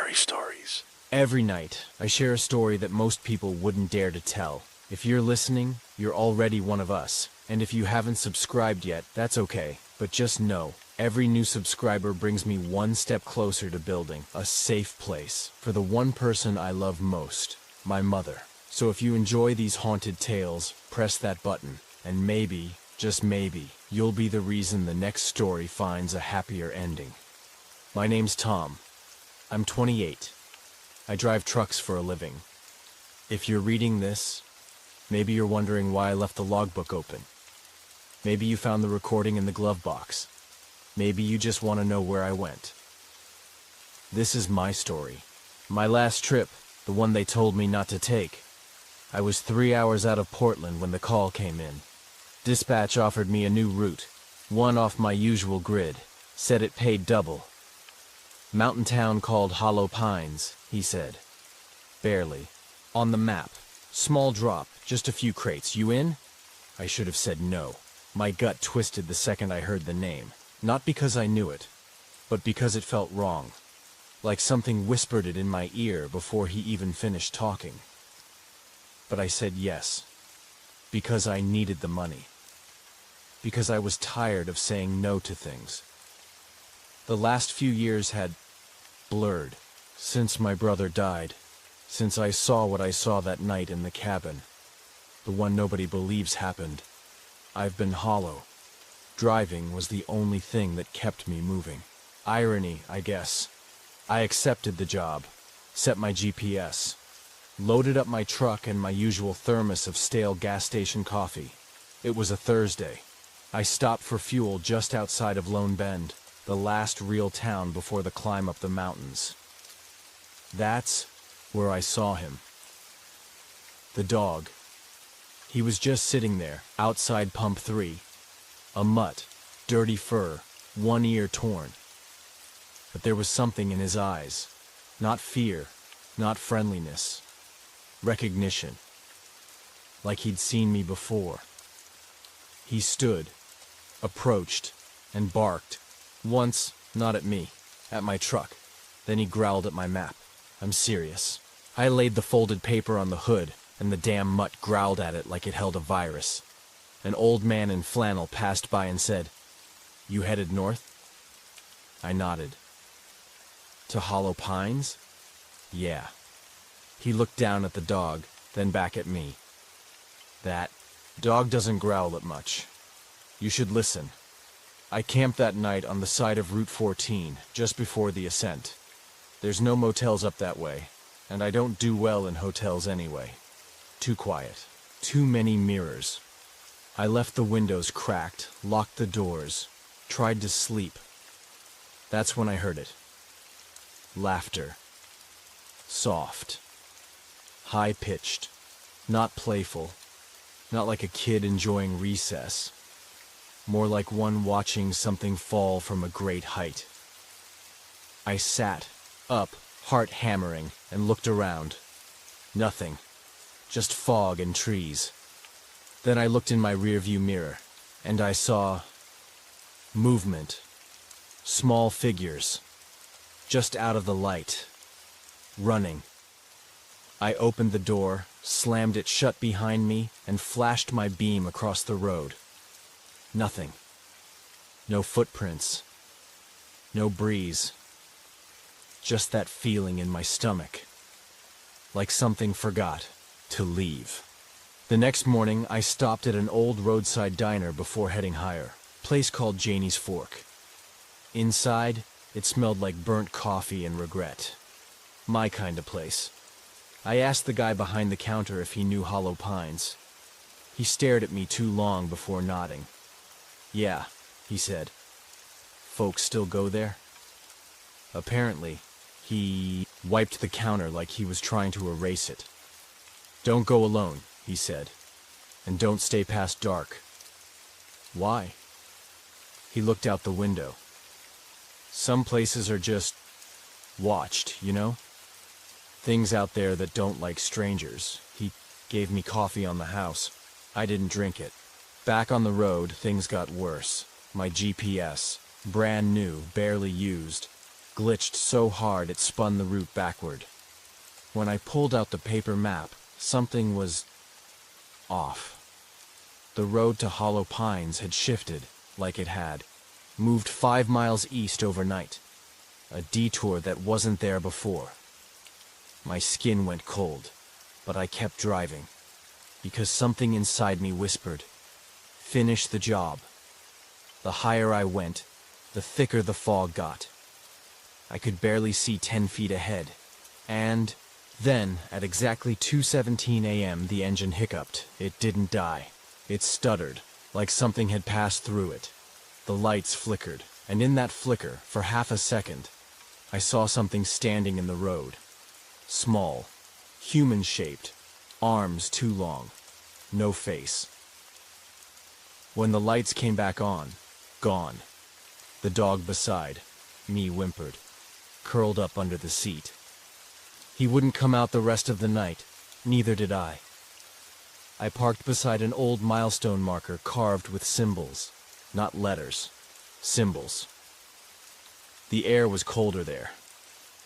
scary stories. Every night, I share a story that most people wouldn't dare to tell. If you're listening, you're already one of us. And if you haven't subscribed yet, that's okay. But just know, every new subscriber brings me one step closer to building a safe place for the one person I love most, my mother. So if you enjoy these haunted tales, press that button, and maybe, just maybe, you'll be the reason the next story finds a happier ending. My name's Tom. I'm 28. I drive trucks for a living. If you're reading this, maybe you're wondering why I left the logbook open. Maybe you found the recording in the glove box. Maybe you just want to know where I went. This is my story. My last trip, the one they told me not to take. I was 3 hours out of Portland when the call came in. Dispatch offered me a new route, one off my usual grid, said it paid double. Mountain town called Hollow Pines, he said. Barely. On the map. Small drop, just a few crates. You in? I should have said no. My gut twisted the second I heard the name. Not because I knew it, but because it felt wrong. Like something whispered it in my ear before he even finished talking. But I said yes. Because I needed the money. Because I was tired of saying no to things. The last few years had blurred. Since my brother died. Since I saw what I saw that night in the cabin. The one nobody believes happened. I've been hollow. Driving was the only thing that kept me moving. Irony, I guess. I accepted the job. Set my GPS. Loaded up my truck and my usual thermos of stale gas station coffee. It was a Thursday. I stopped for fuel just outside of Lone Bend, the last real town before the climb up the mountains. That's where I saw him. The dog. He was just sitting there, outside pump 3. A mutt, dirty fur, one ear torn. But there was something in his eyes. Not fear, not friendliness. Recognition. Like he'd seen me before. He stood, approached, and barked. Once, not at me, at my truck. Then he growled at my map. I'm serious. I laid the folded paper on the hood, and the damn mutt growled at it like it held a virus. An old man in flannel passed by and said, "You headed north?" I nodded. To Hollow Pines? Yeah. He looked down at the dog, then back at me. That dog doesn't growl at much. You should listen. I camped that night on the side of Route 14, just before the ascent. There's no motels up that way, and I don't do well in hotels anyway. Too quiet. Too many mirrors. I left the windows cracked, locked the doors, tried to sleep. That's when I heard it. Laughter. Soft. High-pitched. Not playful. Not like a kid enjoying recess. More like one watching something fall from a great height. I sat, up, heart hammering, and looked around. Nothing. Just fog and trees. Then I looked in my rearview mirror, and I saw movement. Small figures. Just out of the light. Running. I opened the door, slammed it shut behind me, and flashed my beam across the road. Nothing. No footprints. No breeze. Just that feeling in my stomach. Like something forgot to leave. The next morning, I stopped at an old roadside diner before heading higher. Place called Janie's Fork. Inside, it smelled like burnt coffee and regret. My kind of place. I asked the guy behind the counter if he knew Hollow Pines. He stared at me too long before nodding. Yeah, he said. Folks still go there? Apparently, he wiped the counter like he was trying to erase it. Don't go alone, he said, and don't stay past dark. Why? He looked out the window. Some places are just watched, you know? Things out there that don't like strangers. He gave me coffee on the house. I didn't drink it. Back on the road, things got worse. My GPS, brand new, barely used, glitched so hard it spun the route backward. When I pulled out the paper map, something was off. The road to Hollow Pines had shifted, like it had, moved 5 miles east overnight, a detour that wasn't there before. My skin went cold, but I kept driving, because something inside me whispered, "Finish the job." The higher I went, the thicker the fog got. I could barely see 10 feet ahead, and then, at exactly 2:17 a.m., the engine hiccuped. It didn't die. It stuttered, like something had passed through it. The lights flickered, and in that flicker, for half a second, I saw something standing in the road. Small, human-shaped, arms too long, no face. When the lights came back on, gone. The dog beside me whimpered, curled up under the seat. He wouldn't come out the rest of the night, neither did I. I parked beside an old milestone marker carved with symbols, not letters, symbols. The air was colder there,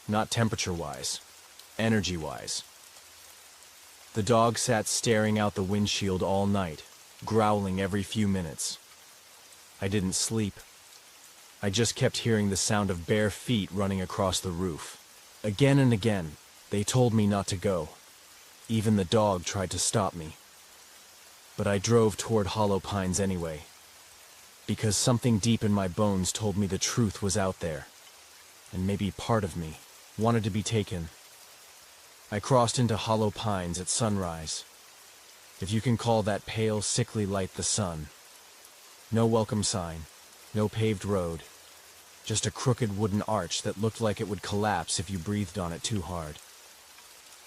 not temperature-wise, energy-wise. The dog sat staring out the windshield all night, growling every few minutes. I didn't sleep. I just kept hearing the sound of bare feet running across the roof. Again and again, they told me not to go. Even the dog tried to stop me. But I drove toward Hollow Pines anyway, because something deep in my bones told me the truth was out there, and maybe part of me wanted to be taken. I crossed into Hollow Pines at sunrise, if you can call that pale, sickly light the sun. No welcome sign, no paved road, just a crooked wooden arch that looked like it would collapse if you breathed on it too hard.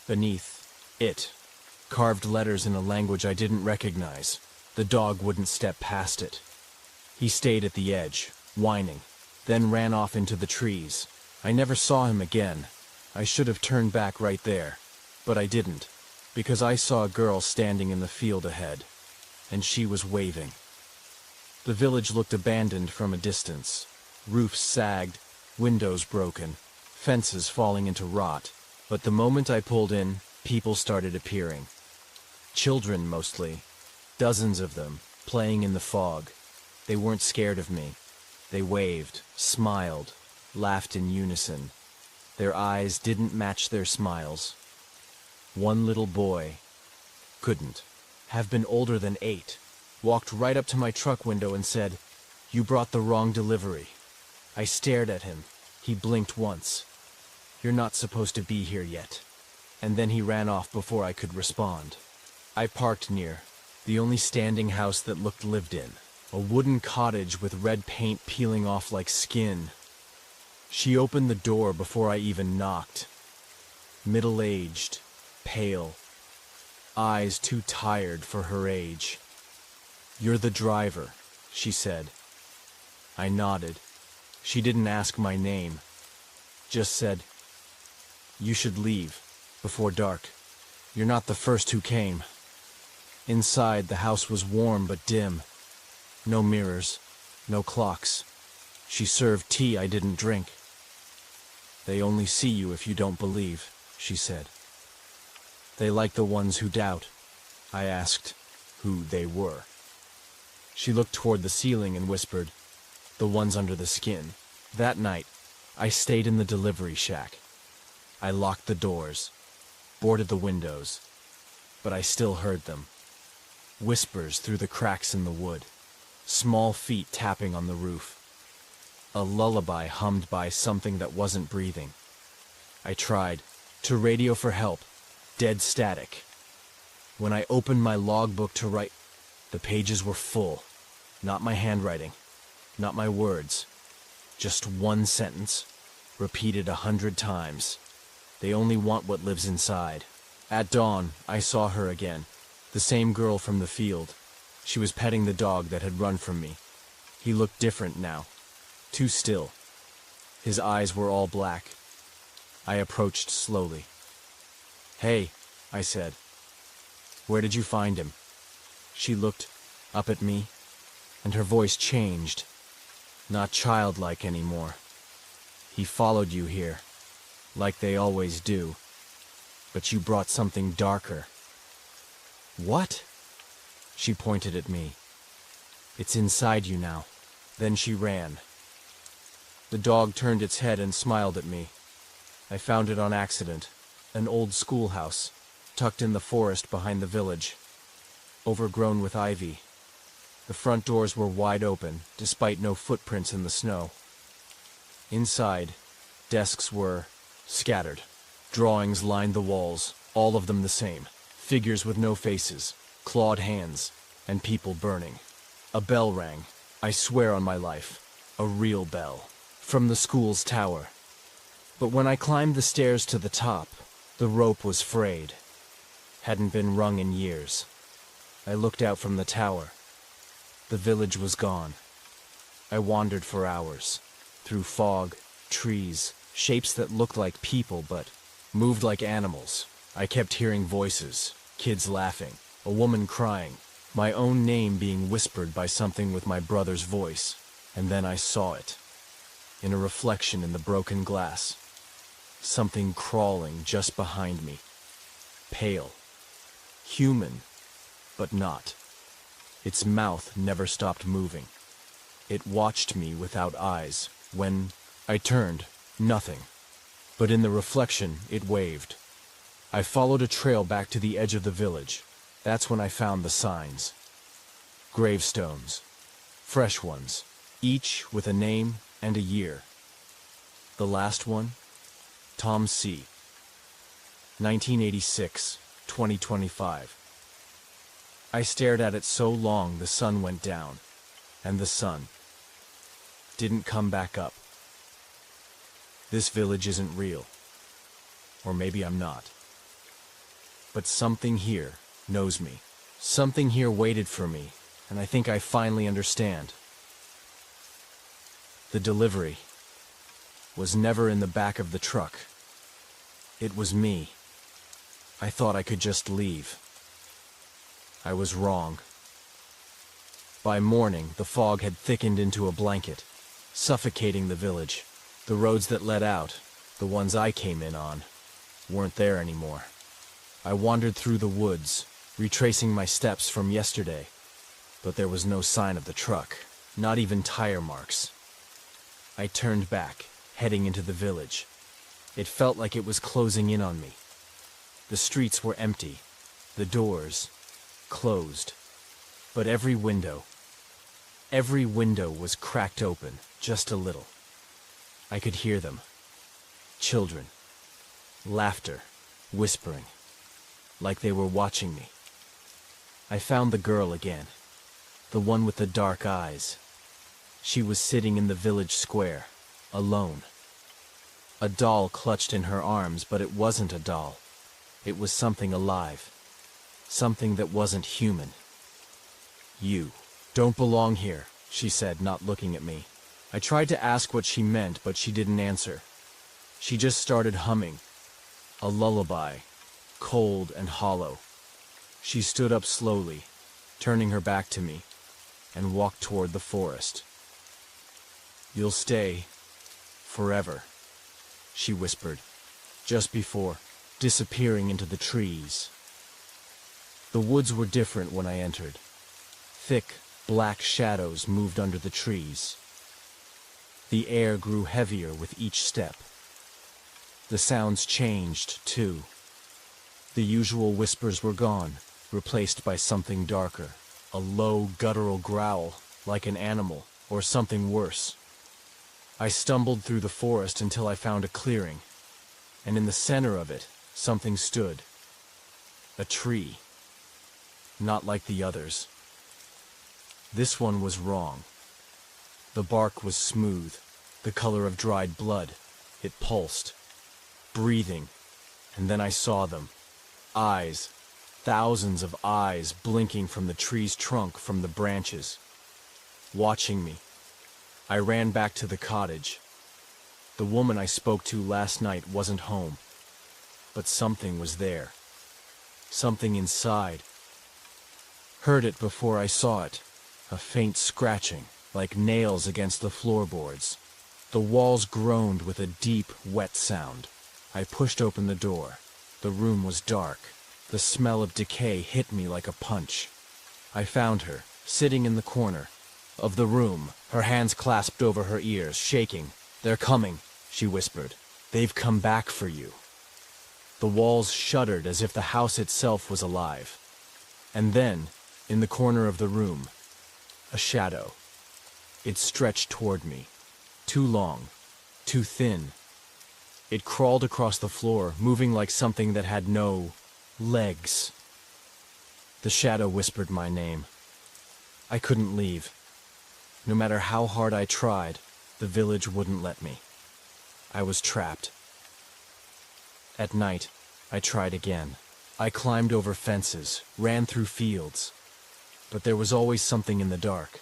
Beneath it, carved letters in a language I didn't recognize. The dog wouldn't step past it. He stayed at the edge, whining, then ran off into the trees. I never saw him again. I should have turned back right there, but I didn't, because I saw a girl standing in the field ahead, and she was waving. The village looked abandoned from a distance. Roofs sagged, windows broken, fences falling into rot. But the moment I pulled in, people started appearing. Children, mostly. Dozens of them, playing in the fog. They weren't scared of me. They waved, smiled, laughed in unison. Their eyes didn't match their smiles. One little boy couldn't have been older than 8, walked right up to my truck window and said, "You brought the wrong delivery." I stared at him. He blinked once. "You're not supposed to be here yet." And then he ran off before I could respond. I parked near the only standing house that looked lived in, a wooden cottage with red paint peeling off like skin. She opened the door before I even knocked. Middle-aged, pale, eyes too tired for her age. "You're the driver," she said. I nodded. She didn't ask my name, just said, "You should leave before dark. You're not the first who came." Inside, the house was warm but dim. No mirrors, no clocks. She served tea I didn't drink. "They only see you if you don't believe," she said. "They like the ones who doubt." I asked who they were. She looked toward the ceiling and whispered, "The ones under the skin." That night, I stayed in the delivery shack. I locked the doors, boarded the windows, but I still heard them. Whispers through the cracks in the wood, small feet tapping on the roof. A lullaby hummed by something that wasn't breathing. I tried to radio for help, dead static. When I opened my logbook to write, the pages were full. Not my handwriting, not my words. Just one sentence, repeated 100 times. "They only want what lives inside." At dawn, I saw her again, the same girl from the field. She was petting the dog that had run from me. He looked different now, too still. His eyes were all black. I approached slowly. "Hey," I said. "Where did you find him?" She looked up at me, and her voice changed. Not childlike anymore. He followed you here, like they always do. But you brought something darker. What? She pointed at me. It's inside you now. Then she ran. The dog turned its head and smiled at me. I found it on accident. An old schoolhouse, tucked in the forest behind the village, overgrown with ivy. The front doors were wide open, despite no footprints in the snow. Inside, desks were scattered. Drawings lined the walls, all of them the same. Figures with no faces, clawed hands, and people burning. A bell rang, I swear on my life, a real bell, from the school's tower. But when I climbed the stairs to the top, the rope was frayed. Hadn't been rung in years. I looked out from the tower. The village was gone. I wandered for hours, through fog, trees, shapes that looked like people but moved like animals. I kept hearing voices, kids laughing, a woman crying, my own name being whispered by something with my brother's voice. And then I saw it, in a reflection in the broken glass. Something crawling just behind me. Pale. Human, but not. Its mouth never stopped moving. It watched me without eyes. When I turned, nothing. But in the reflection, it waved. I followed a trail back to the edge of the village. That's when I found the signs. Gravestones. Fresh ones. Each with a name and a year. The last one? Tom C. 1986, 2025. I stared at it so long the sun went down, and the sun didn't come back up. This village isn't real. Or maybe I'm not. But something here knows me. Something here waited for me, and I think I finally understand. The delivery was never in the back of the truck. It was me. I thought I could just leave. I was wrong. By morning, the fog had thickened into a blanket, suffocating the village. The roads that led out, the ones I came in on, weren't there anymore. I wandered through the woods, retracing my steps from yesterday, but there was no sign of the truck, not even tire marks. I turned back, heading into the village. It felt like it was closing in on me. The streets were empty, the doors closed, but every window was cracked open, just a little. I could hear them. Children. Laughter. Whispering. Like they were watching me. I found the girl again. The one with the dark eyes. She was sitting in the village square, alone. A doll clutched in her arms, but it wasn't a doll. It was something alive. Something that wasn't human. You don't belong here, she said, not looking at me. I tried to ask what she meant, but she didn't answer. She just started humming. A lullaby, cold and hollow. She stood up slowly, turning her back to me, and walked toward the forest. You'll stay forever, she whispered, just before disappearing into the trees. The woods were different when I entered. Thick, black shadows moved under the trees. The air grew heavier with each step. The sounds changed, too. The usual whispers were gone, replaced by something darker. A low, guttural growl, like an animal, or something worse. I stumbled through the forest until I found a clearing, and in the center of it, something stood. A tree. Not like the others. This one was wrong. The bark was smooth, the color of dried blood. It pulsed, breathing, and then I saw them. Eyes, thousands of eyes blinking from the tree's trunk, from the branches, watching me. I ran back to the cottage. The woman I spoke to last night wasn't home, but something was there. Something inside. Heard it before I saw it. A faint scratching, like nails against the floorboards. The walls groaned with a deep, wet sound. I pushed open the door. The room was dark. The smell of decay hit me like a punch. I found her, sitting in the corner of the room, her hands clasped over her ears, shaking. "They're coming," she whispered. "They've come back for you." The walls shuddered as if the house itself was alive. And then, in the corner of the room, a shadow. It stretched toward me. Too long, too thin. It crawled across the floor, moving like something that had no legs. The shadow whispered my name. I couldn't leave. No matter how hard I tried, the village wouldn't let me. I was trapped. At night, I tried again. I climbed over fences, ran through fields. But there was always something in the dark.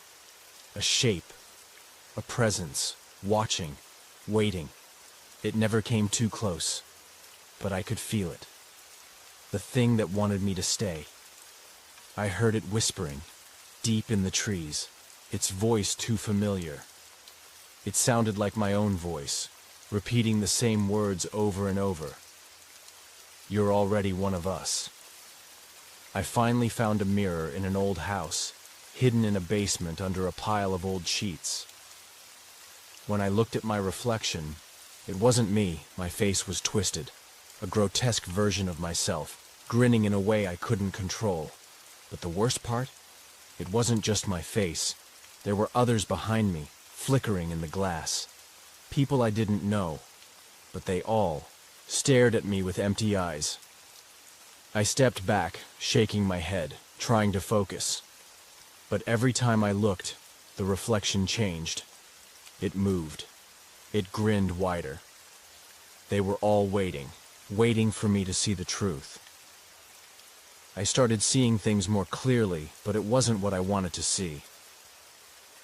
A shape, a presence, watching, waiting. It never came too close, but I could feel it. The thing that wanted me to stay. I heard it whispering, deep in the trees, its voice too familiar. It sounded like my own voice, repeating the same words over and over. "You're already one of us." I finally found a mirror in an old house, hidden in a basement under a pile of old sheets. When I looked at my reflection, it wasn't me. My face was twisted, a grotesque version of myself, grinning in a way I couldn't control. But the worst part? It wasn't just my face. There were others behind me, flickering in the glass. People I didn't know, but they all stared at me with empty eyes. I stepped back, shaking my head, trying to focus. But every time I looked, the reflection changed. It moved. It grinned wider. They were all waiting for me to see the truth. I started seeing things more clearly, but it wasn't what I wanted to see.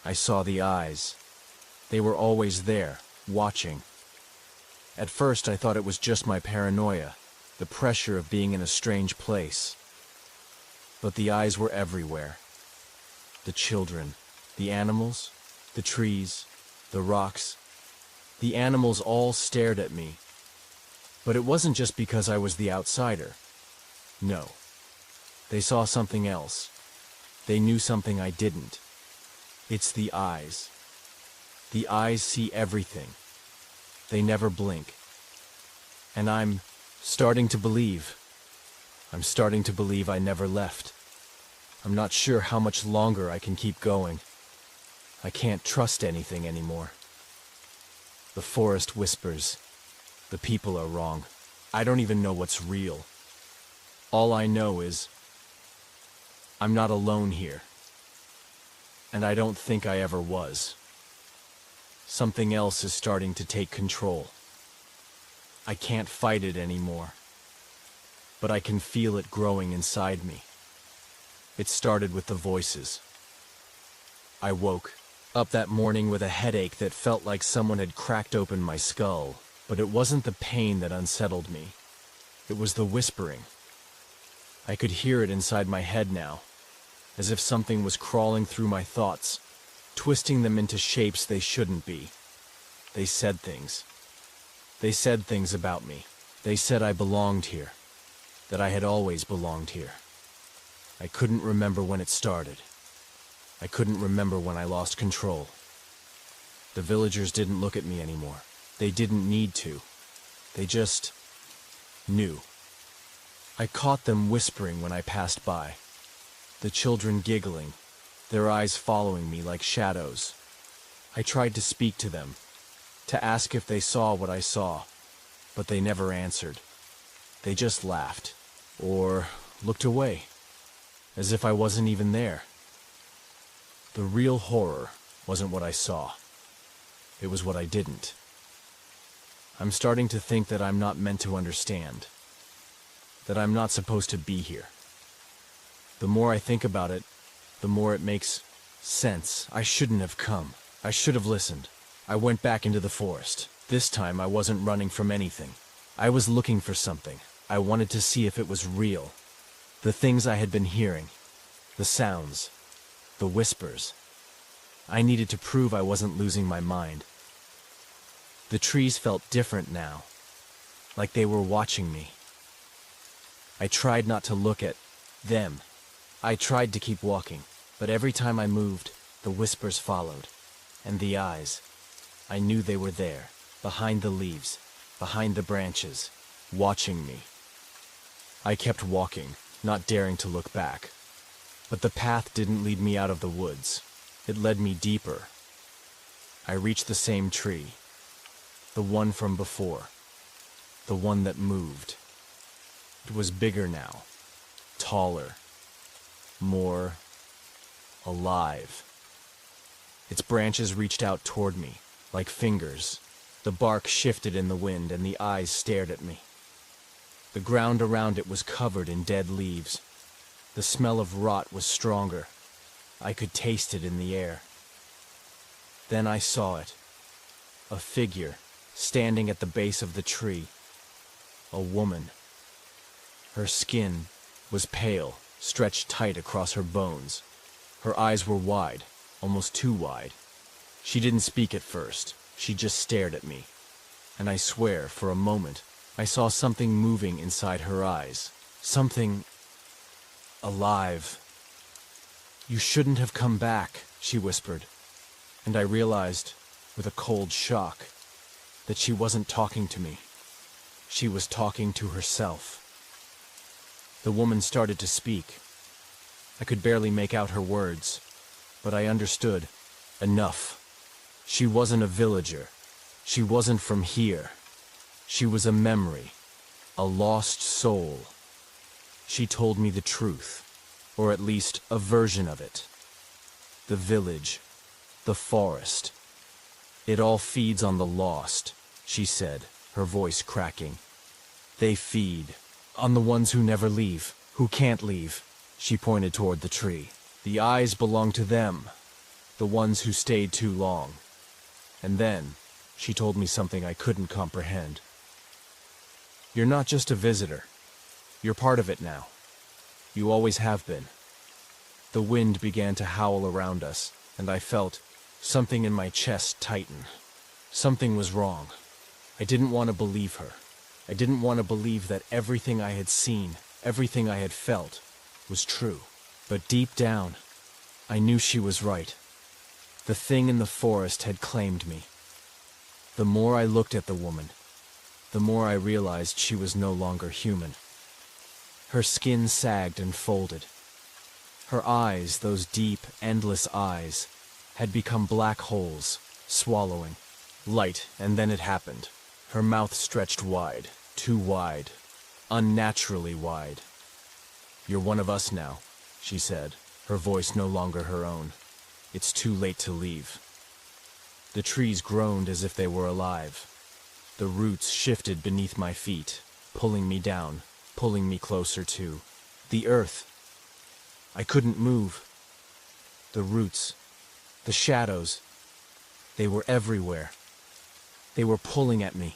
I saw the eyes. They were always there, watching. At first I thought it was just my paranoia, the pressure of being in a strange place. But the eyes were everywhere. The children, the animals, the trees, the rocks. The animals all stared at me. But it wasn't just because I was the outsider. No. They saw something else. They knew something I didn't. It's the eyes. The eyes see everything. They never blink. And I'm starting to believe. I'm starting to believe I never left. I'm not sure how much longer I can keep going. I can't trust anything anymore. The forest whispers. The people are wrong. I don't even know what's real. All I know is I'm not alone here. And I don't think I ever was. Something else is starting to take control. I can't fight it anymore. But I can feel it growing inside me. It started with the voices. I woke up that morning with a headache that felt like someone had cracked open my skull. But it wasn't the pain that unsettled me. It was the whispering. I could hear it inside my head now, as if something was crawling through my thoughts, twisting them into shapes they shouldn't be. They said things. They said things about me. They said I belonged here, that I had always belonged here. I couldn't remember when it started. I couldn't remember when I lost control. The villagers didn't look at me anymore. They didn't need to. They just knew. I caught them whispering when I passed by. The children giggling, their eyes following me like shadows. I tried to speak to them, to ask if they saw what I saw, but they never answered. They just laughed, or looked away, as if I wasn't even there. The real horror wasn't what I saw. It was what I didn't. I'm starting to think that I'm not meant to understand, that I'm not supposed to be here. The more I think about it, the more it makes sense. I shouldn't have come. I should have listened. I went back into the forest. This time I wasn't running from anything. I was looking for something. I wanted to see if it was real. The things I had been hearing, the sounds, the whispers. I needed to prove I wasn't losing my mind. The trees felt different now, like they were watching me. I tried not to look at them. I tried to keep walking, but every time I moved, the whispers followed. And the eyes. I knew they were there, behind the leaves, behind the branches, watching me. I kept walking, not daring to look back. But the path didn't lead me out of the woods. It led me deeper. I reached the same tree. The one from before. The one that moved. It was bigger now. Taller. More alive. Its branches reached out toward me, like fingers. The bark shifted in the wind and the eyes stared at me. The ground around it was covered in dead leaves. The smell of rot was stronger. I could taste it in the air. Then I saw it. A figure, standing at the base of the tree. A woman. Her skin was pale, stretched tight across her bones. Her eyes were wide, almost too wide. She didn't speak at first. She just stared at me. And I swear, for a moment, I saw something moving inside her eyes. Something alive. "You shouldn't have come back," she whispered. And I realized, with a cold shock, that she wasn't talking to me. She was talking to herself. The woman started to speak. I could barely make out her words, but I understood. Enough. She wasn't a villager. She wasn't from here. She was a memory, a lost soul. She told me the truth, or at least a version of it. The village, the forest. It all feeds on the lost, she said, her voice cracking. They feed on the ones who never leave, who can't leave. She pointed toward the tree. The eyes belong to them, the ones who stayed too long. And then, she told me something I couldn't comprehend. "You're not just a visitor. You're part of it now. You always have been." The wind began to howl around us, and I felt something in my chest tighten. Something was wrong. I didn't want to believe her. I didn't want to believe that everything I had seen, everything I had felt, was true. But deep down, I knew she was right. The thing in the forest had claimed me. The more I looked at the woman, the more I realized she was no longer human. Her skin sagged and folded. Her eyes, those deep, endless eyes, had become black holes, swallowing. Light, and then it happened. Her mouth stretched wide, too wide, unnaturally wide. "You're one of us now," she said, her voice no longer her own. "It's too late to leave." The trees groaned as if they were alive. The roots shifted beneath my feet, pulling me down, pulling me closer to the earth. I couldn't move. The roots, the shadows, they were everywhere. They were pulling at me.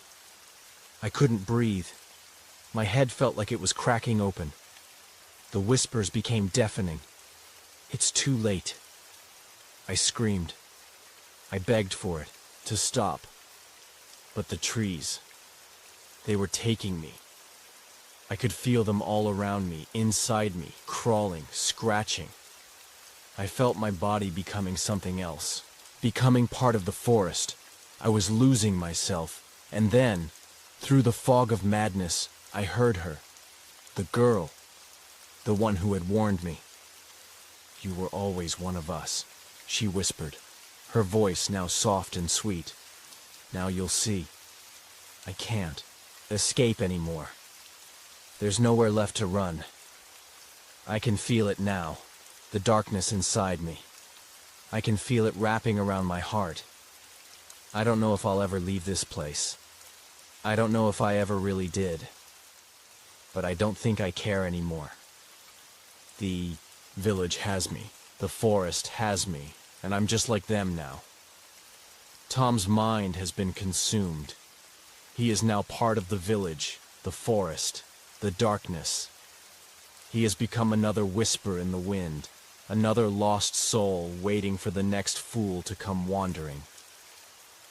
I couldn't breathe. My head felt like it was cracking open. The whispers became deafening. "It's too late." I screamed. I begged for it, to stop. But the trees, they were taking me. I could feel them all around me, inside me, crawling, scratching. I felt my body becoming something else, becoming part of the forest. I was losing myself, and then, through the fog of madness, I heard her. The girl, the one who had warned me. "You were always one of us," she whispered, her voice now soft and sweet. "Now you'll see. I can't escape anymore. There's nowhere left to run. I can feel it now, the darkness inside me. I can feel it wrapping around my heart. I don't know if I'll ever leave this place. I don't know if I ever really did. But I don't think I care anymore. The village has me. The forest has me, and I'm just like them now." Tom's mind has been consumed. He is now part of the village, the forest, the darkness. He has become another whisper in the wind, another lost soul waiting for the next fool to come wandering.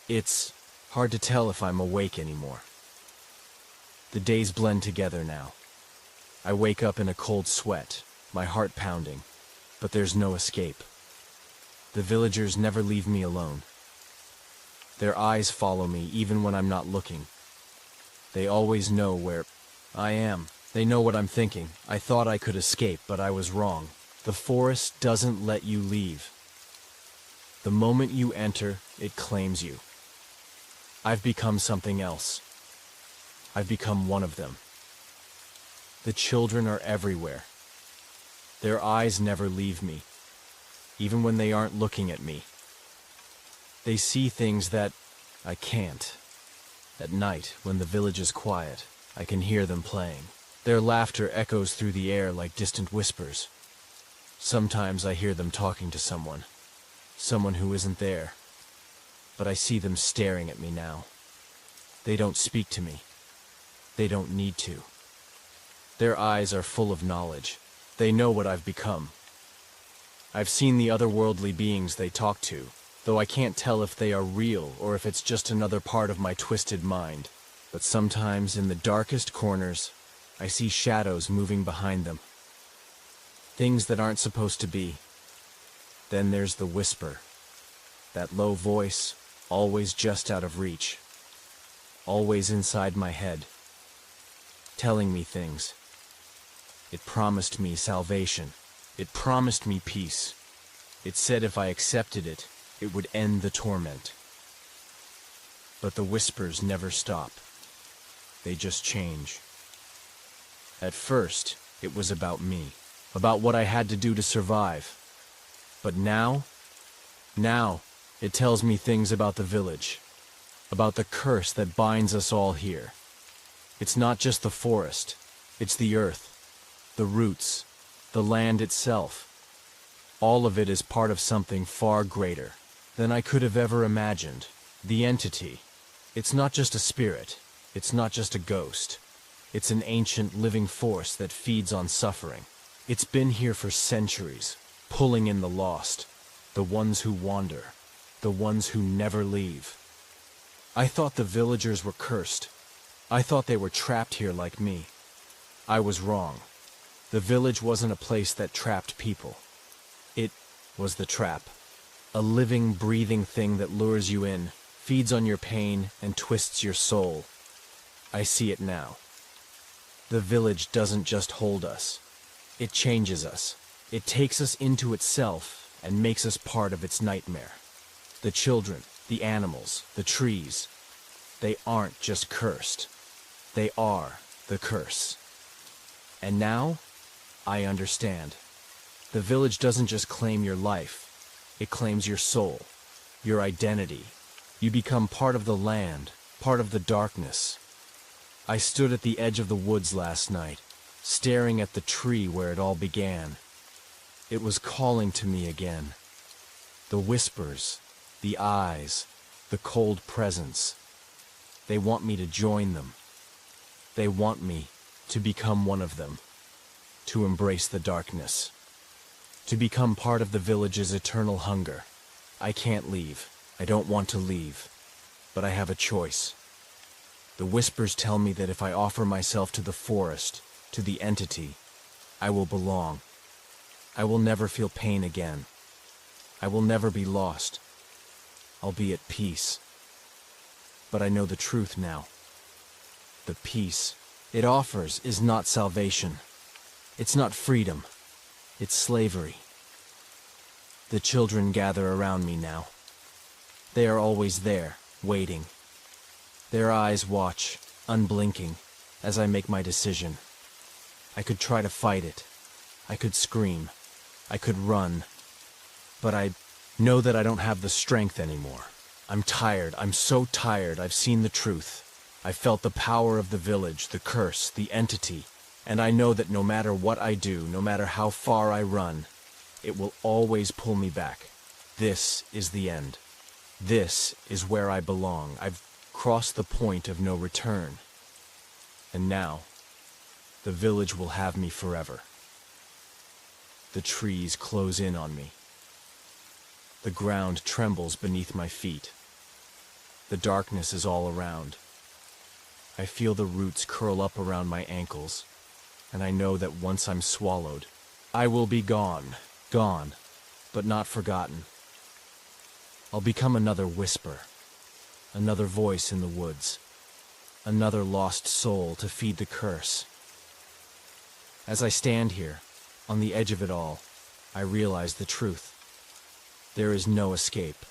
It's Hard to tell if I'm awake anymore. The days blend together now. I wake up in a cold sweat, my heart pounding, but there's no escape. The villagers never leave me alone. Their eyes follow me even when I'm not looking. They always know where I am. They know what I'm thinking. I thought I could escape, but I was wrong. The forest doesn't let you leave. The moment you enter, it claims you. I've become something else. I've become one of them. The children are everywhere. Their eyes never leave me, even when they aren't looking at me. They see things that I can't. At night, when the village is quiet, I can hear them playing. Their laughter echoes through the air like distant whispers. Sometimes I hear them talking to someone who isn't there. But I see them staring at me now. They don't speak to me. They don't need to. Their eyes are full of knowledge. They know what I've become. I've seen the otherworldly beings they talk to, though I can't tell if they are real or if it's just another part of my twisted mind. But sometimes in the darkest corners, I see shadows moving behind them. Things that aren't supposed to be. Then there's the whisper. That low voice, always just out of reach. Always inside my head. Telling me things. It promised me salvation. It promised me peace. It said if I accepted it, it would end the torment. But the whispers never stop. They just change. At first, it was about me, about what I had to do to survive. But now, it tells me things about the village, about the curse that binds us all here. It's not just the forest, it's the earth, the roots, the land itself. All of it is part of something far greater than I could have ever imagined. The entity. It's not just a spirit. It's not just a ghost. It's an ancient living force that feeds on suffering. It's been here for centuries, pulling in the lost, the ones who wander, the ones who never leave. I thought the villagers were cursed. I thought they were trapped here like me. I was wrong. The village wasn't a place that trapped people. It was the trap. A living, breathing thing that lures you in, feeds on your pain, and twists your soul. I see it now. The village doesn't just hold us. It changes us. It takes us into itself and makes us part of its nightmare. The children, the animals, the trees, they aren't just cursed. They are the curse. And now, I understand. The village doesn't just claim your life. It claims your soul, your identity. You become part of the land, part of the darkness. I stood at the edge of the woods last night, staring at the tree where it all began. It was calling to me again. The whispers, the eyes, the cold presence. They want me to join them. They want me to become one of them, to embrace the darkness, to become part of the village's eternal hunger. I can't leave. I don't want to leave, but I have a choice. The whispers tell me that if I offer myself to the forest, to the entity, I will belong. I will never feel pain again. I will never be lost. I'll be at peace. But I know the truth now. The peace it offers is not salvation. It's not freedom. It's slavery. The children gather around me now. They are always there, waiting. Their eyes watch, unblinking, as I make my decision. I could try to fight it. I could scream. I could run. But I know that I don't have the strength anymore. I'm tired. I'm so tired. I've seen the truth. I felt the power of the village, the curse, the entity, and I know that no matter what I do, no matter how far I run, it will always pull me back. This is the end. This is where I belong. I've crossed the point of no return. And now, the village will have me forever. The trees close in on me. The ground trembles beneath my feet. The darkness is all around. I feel the roots curl up around my ankles, and I know that once I'm swallowed, I will be gone, but not forgotten. I'll become another whisper, another voice in the woods, another lost soul to feed the curse. As I stand here, on the edge of it all, I realize the truth. There is no escape.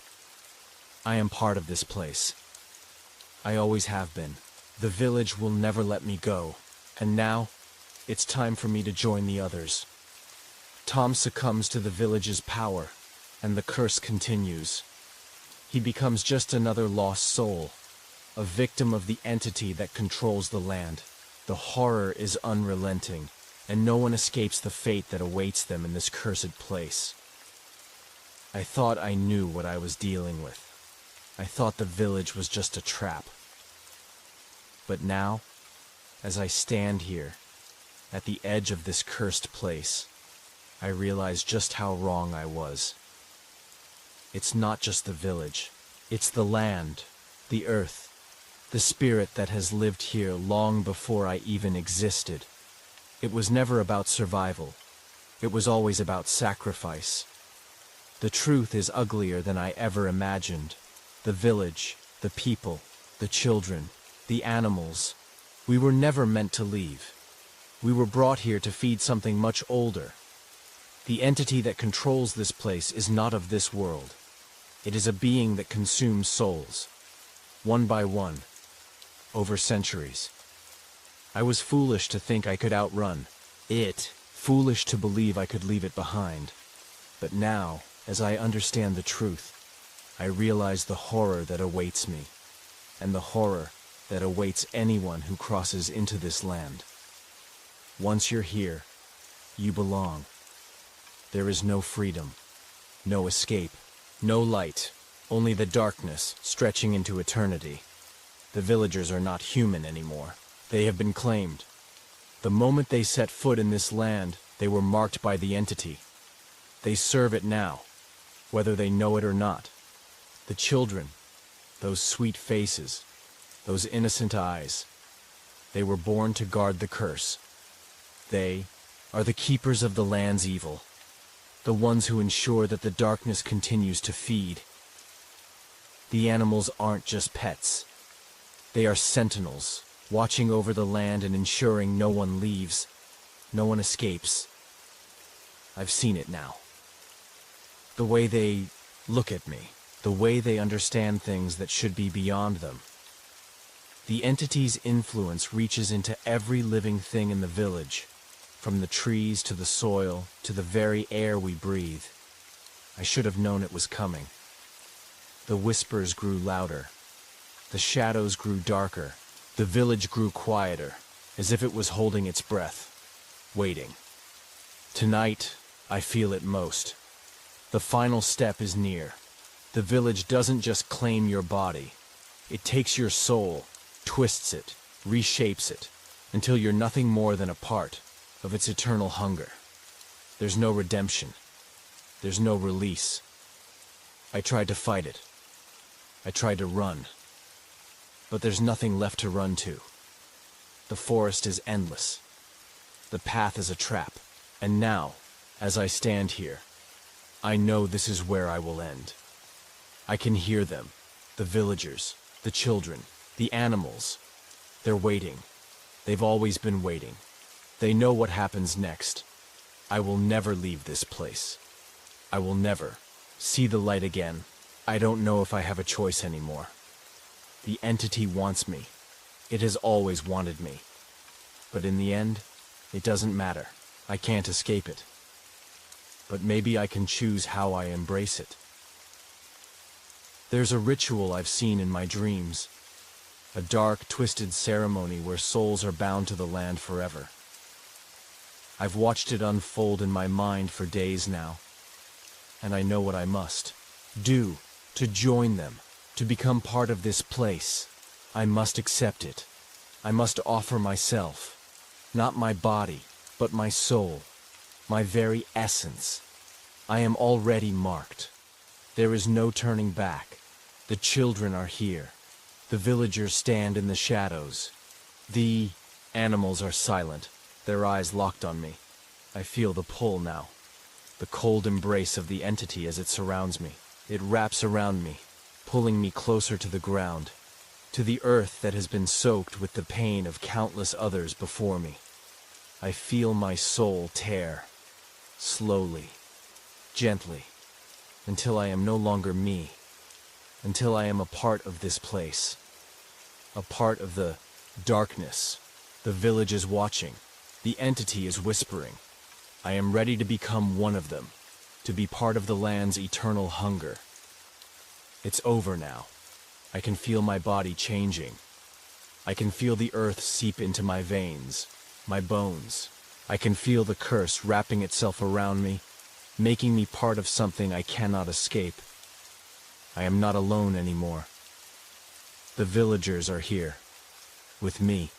I am part of this place. I always have been. The village will never let me go, and now, it's time for me to join the others. Tom succumbs to the village's power, and the curse continues. He becomes just another lost soul, a victim of the entity that controls the land. The horror is unrelenting, and no one escapes the fate that awaits them in this cursed place. I thought I knew what I was dealing with. I thought the village was just a trap. But now, as I stand here, at the edge of this cursed place, I realize just how wrong I was. It's not just the village. It's the land, the earth, the spirit that has lived here long before I even existed. It was never about survival. It was always about sacrifice. The truth is uglier than I ever imagined. The village, the people, the children, the animals. We were never meant to leave. We were brought here to feed something much older. The entity that controls this place is not of this world. It is a being that consumes souls, one by one, over centuries. I was foolish to think I could outrun it, foolish to believe I could leave it behind. But now, as I understand the truth, I realize the horror that awaits me, and the horror that awaits anyone who crosses into this land. Once you're here, you belong. There is no freedom, no escape, no light, only the darkness stretching into eternity. The villagers are not human anymore. They have been claimed. The moment they set foot in this land, they were marked by the entity. They serve it now, whether they know it or not. The children, those sweet faces, those innocent eyes, they were born to guard the curse. They are the keepers of the land's evil, the ones who ensure that the darkness continues to feed. The animals aren't just pets. They are sentinels, watching over the land and ensuring no one leaves, no one escapes. I've seen it now. The way they look at me, the way they understand things that should be beyond them. The entity's influence reaches into every living thing in the village, from the trees to the soil to the very air we breathe. I should have known it was coming. The whispers grew louder. The shadows grew darker. The village grew quieter, as if it was holding its breath, waiting. Tonight, I feel it most. The final step is near. The village doesn't just claim your body. It takes your soul, twists it, reshapes it, until you're nothing more than a part of its eternal hunger. There's no redemption. There's no release. I tried to fight it. I tried to run. But there's nothing left to run to. The forest is endless. The path is a trap. And now, as I stand here, I know this is where I will end. I can hear them, the villagers, the children, the animals. They're waiting. They've always been waiting. They know what happens next. I will never leave this place. I will never see the light again. I don't know if I have a choice anymore. The entity wants me. It has always wanted me. But in the end, it doesn't matter. I can't escape it. But maybe I can choose how I embrace it. There's a ritual I've seen in my dreams. A dark, twisted ceremony where souls are bound to the land forever. I've watched it unfold in my mind for days now. And I know what I must do to join them, to become part of this place. I must accept it. I must offer myself. Not my body, but my soul. My very essence. I am already marked. There is no turning back. The children are here. The villagers stand in the shadows. The animals are silent, their eyes locked on me. I feel the pull now, the cold embrace of the entity as it surrounds me. It wraps around me, pulling me closer to the ground, to the earth that has been soaked with the pain of countless others before me. I feel my soul tear, slowly, gently, until I am no longer me, until I am a part of this place, a part of the darkness. The village is watching, the entity is whispering. I am ready to become one of them, to be part of the land's eternal hunger. It's over now. I can feel my body changing. I can feel the earth seep into my veins, my bones. I can feel the curse wrapping itself around me, making me part of something I cannot escape. I am not alone anymore. The villagers are here, with me.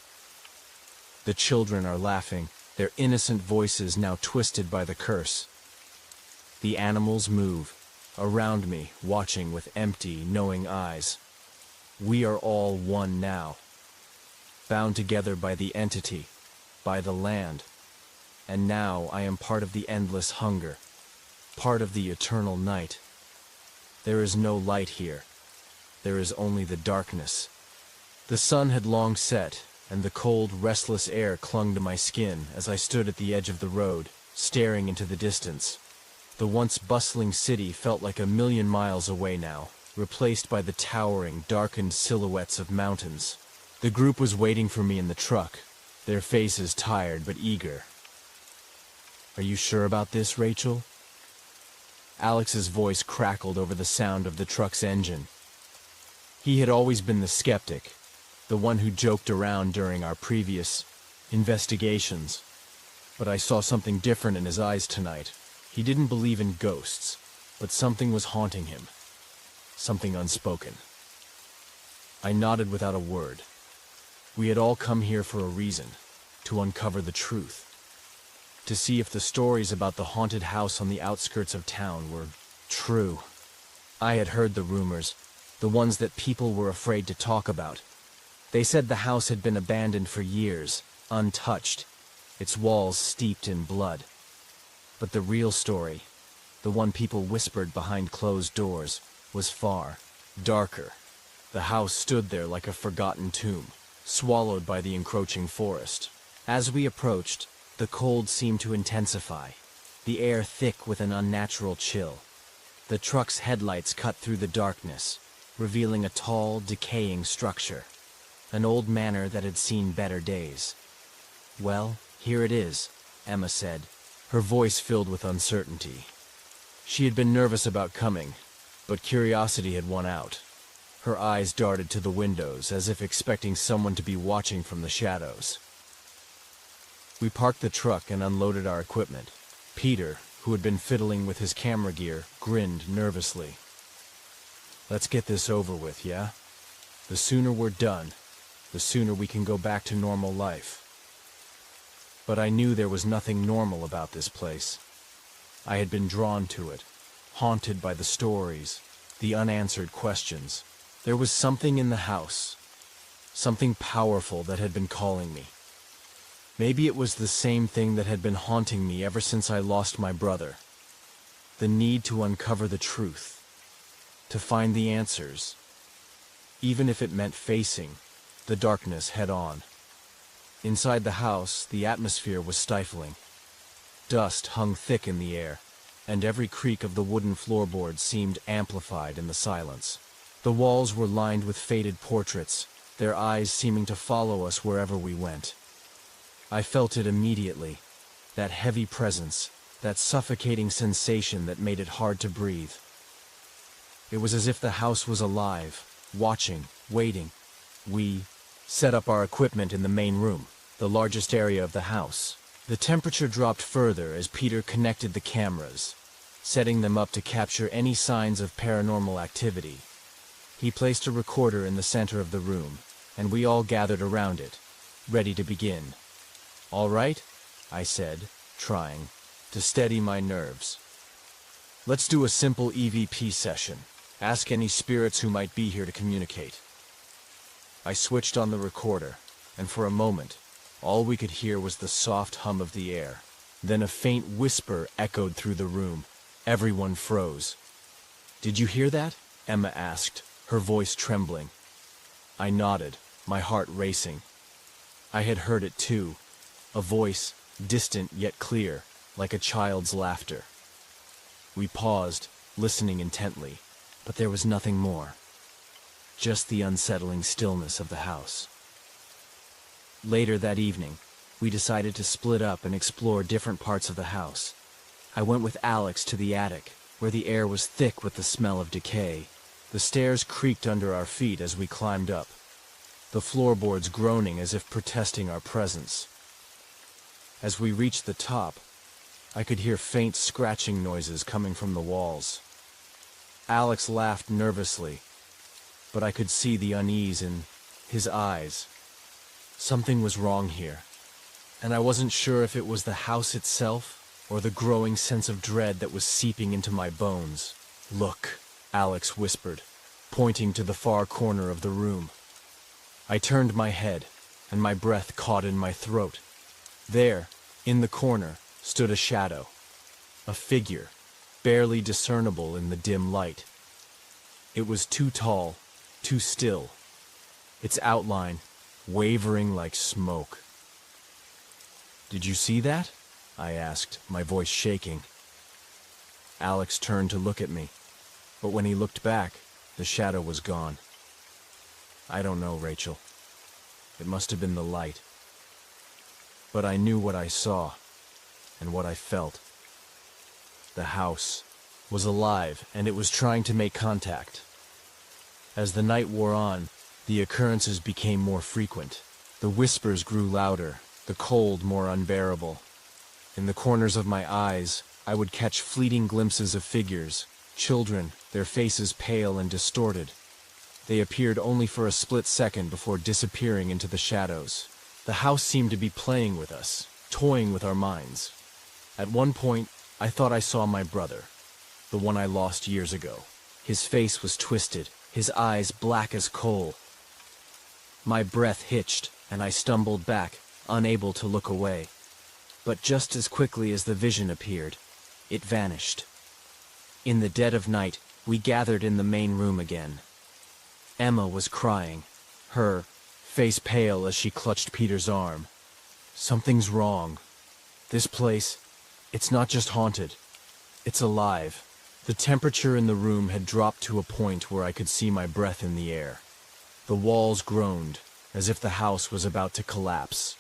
The children are laughing, their innocent voices now twisted by the curse. The animals move, around me, watching with empty, knowing eyes. We are all one now, bound together by the entity, by the land. And now I am part of the endless hunger, part of the eternal night. There is no light here. There is only the darkness. The sun had long set, and the cold, restless air clung to my skin as I stood at the edge of the road, staring into the distance. The once bustling city felt like a million miles away now, replaced by the towering, darkened silhouettes of mountains. The group was waiting for me in the truck, their faces tired but eager. "Are you sure about this, Rachel?" Alex's voice crackled over the sound of the truck's engine. He had always been the skeptic, the one who joked around during our previous investigations. But I saw something different in his eyes tonight. He didn't believe in ghosts, but something was haunting him. Something unspoken. I nodded without a word. We had all come here for a reason, to uncover the truth. To see if the stories about the haunted house on the outskirts of town were true. I had heard the rumors, the ones that people were afraid to talk about. They said the house had been abandoned for years, untouched, its walls steeped in blood. But the real story, the one people whispered behind closed doors, was far darker. The house stood there like a forgotten tomb, swallowed by the encroaching forest. As we approached, the cold seemed to intensify, the air thick with an unnatural chill. The truck's headlights cut through the darkness, revealing a tall, decaying structure, an old manor that had seen better days. "Well, here it is," Emma said, her voice filled with uncertainty. She had been nervous about coming, but curiosity had won out. Her eyes darted to the windows, as if expecting someone to be watching from the shadows. We parked the truck and unloaded our equipment. Peter, who had been fiddling with his camera gear, grinned nervously. "Let's get this over with, yeah? The sooner we're done, the sooner we can go back to normal life." But I knew there was nothing normal about this place. I had been drawn to it, haunted by the stories, the unanswered questions. There was something in the house, something powerful that had been calling me. Maybe it was the same thing that had been haunting me ever since I lost my brother. The need to uncover the truth, to find the answers, even if it meant facing the darkness head-on. Inside the house, the atmosphere was stifling. Dust hung thick in the air, and every creak of the wooden floorboards seemed amplified in the silence. The walls were lined with faded portraits, their eyes seeming to follow us wherever we went. I felt it immediately, that heavy presence, that suffocating sensation that made it hard to breathe. It was as if the house was alive, watching, waiting. We set up our equipment in the main room, the largest area of the house. The temperature dropped further as Peter connected the cameras, setting them up to capture any signs of paranormal activity. He placed a recorder in the center of the room, and we all gathered around it, ready to begin. "All right," I said, trying to steady my nerves. "Let's do a simple EVP session. Ask any spirits who might be here to communicate." I switched on the recorder, and for a moment, all we could hear was the soft hum of the air. Then a faint whisper echoed through the room. Everyone froze. "Did you hear that?" Emma asked, her voice trembling. I nodded, my heart racing. I had heard it too, a voice, distant yet clear, like a child's laughter. We paused, listening intently, but there was nothing more. Just the unsettling stillness of the house. Later that evening, we decided to split up and explore different parts of the house. I went with Alex to the attic, where the air was thick with the smell of decay. The stairs creaked under our feet as we climbed up, the floorboards groaning as if protesting our presence. As we reached the top, I could hear faint scratching noises coming from the walls. Alex laughed nervously, but I could see the unease in his eyes. Something was wrong here, and I wasn't sure if it was the house itself or the growing sense of dread that was seeping into my bones. "Look," Alex whispered, pointing to the far corner of the room. I turned my head, and my breath caught in my throat. There, in the corner, stood a shadow, a figure, barely discernible in the dim light. It was too tall, too still, its outline wavering like smoke. "Did you see that?" I asked, my voice shaking. Alex turned to look at me, but when he looked back, the shadow was gone. "I don't know, Rachel. It must have been the light." But I knew what I saw, and what I felt. The house was alive, and it was trying to make contact. As the night wore on, the occurrences became more frequent. The whispers grew louder, the cold more unbearable. In the corners of my eyes, I would catch fleeting glimpses of figures, children, their faces pale and distorted. They appeared only for a split second before disappearing into the shadows. The house seemed to be playing with us, toying with our minds. At one point, I thought I saw my brother, the one I lost years ago. His face was twisted, his eyes black as coal. My breath hitched, and I stumbled back, unable to look away. But just as quickly as the vision appeared, it vanished. In the dead of night, we gathered in the main room again. Emma was crying, her face pale as she clutched Peter's arm. "Something's wrong. This place, it's not just haunted. It's alive." The temperature in the room had dropped to a point where I could see my breath in the air. The walls groaned, as if the house was about to collapse.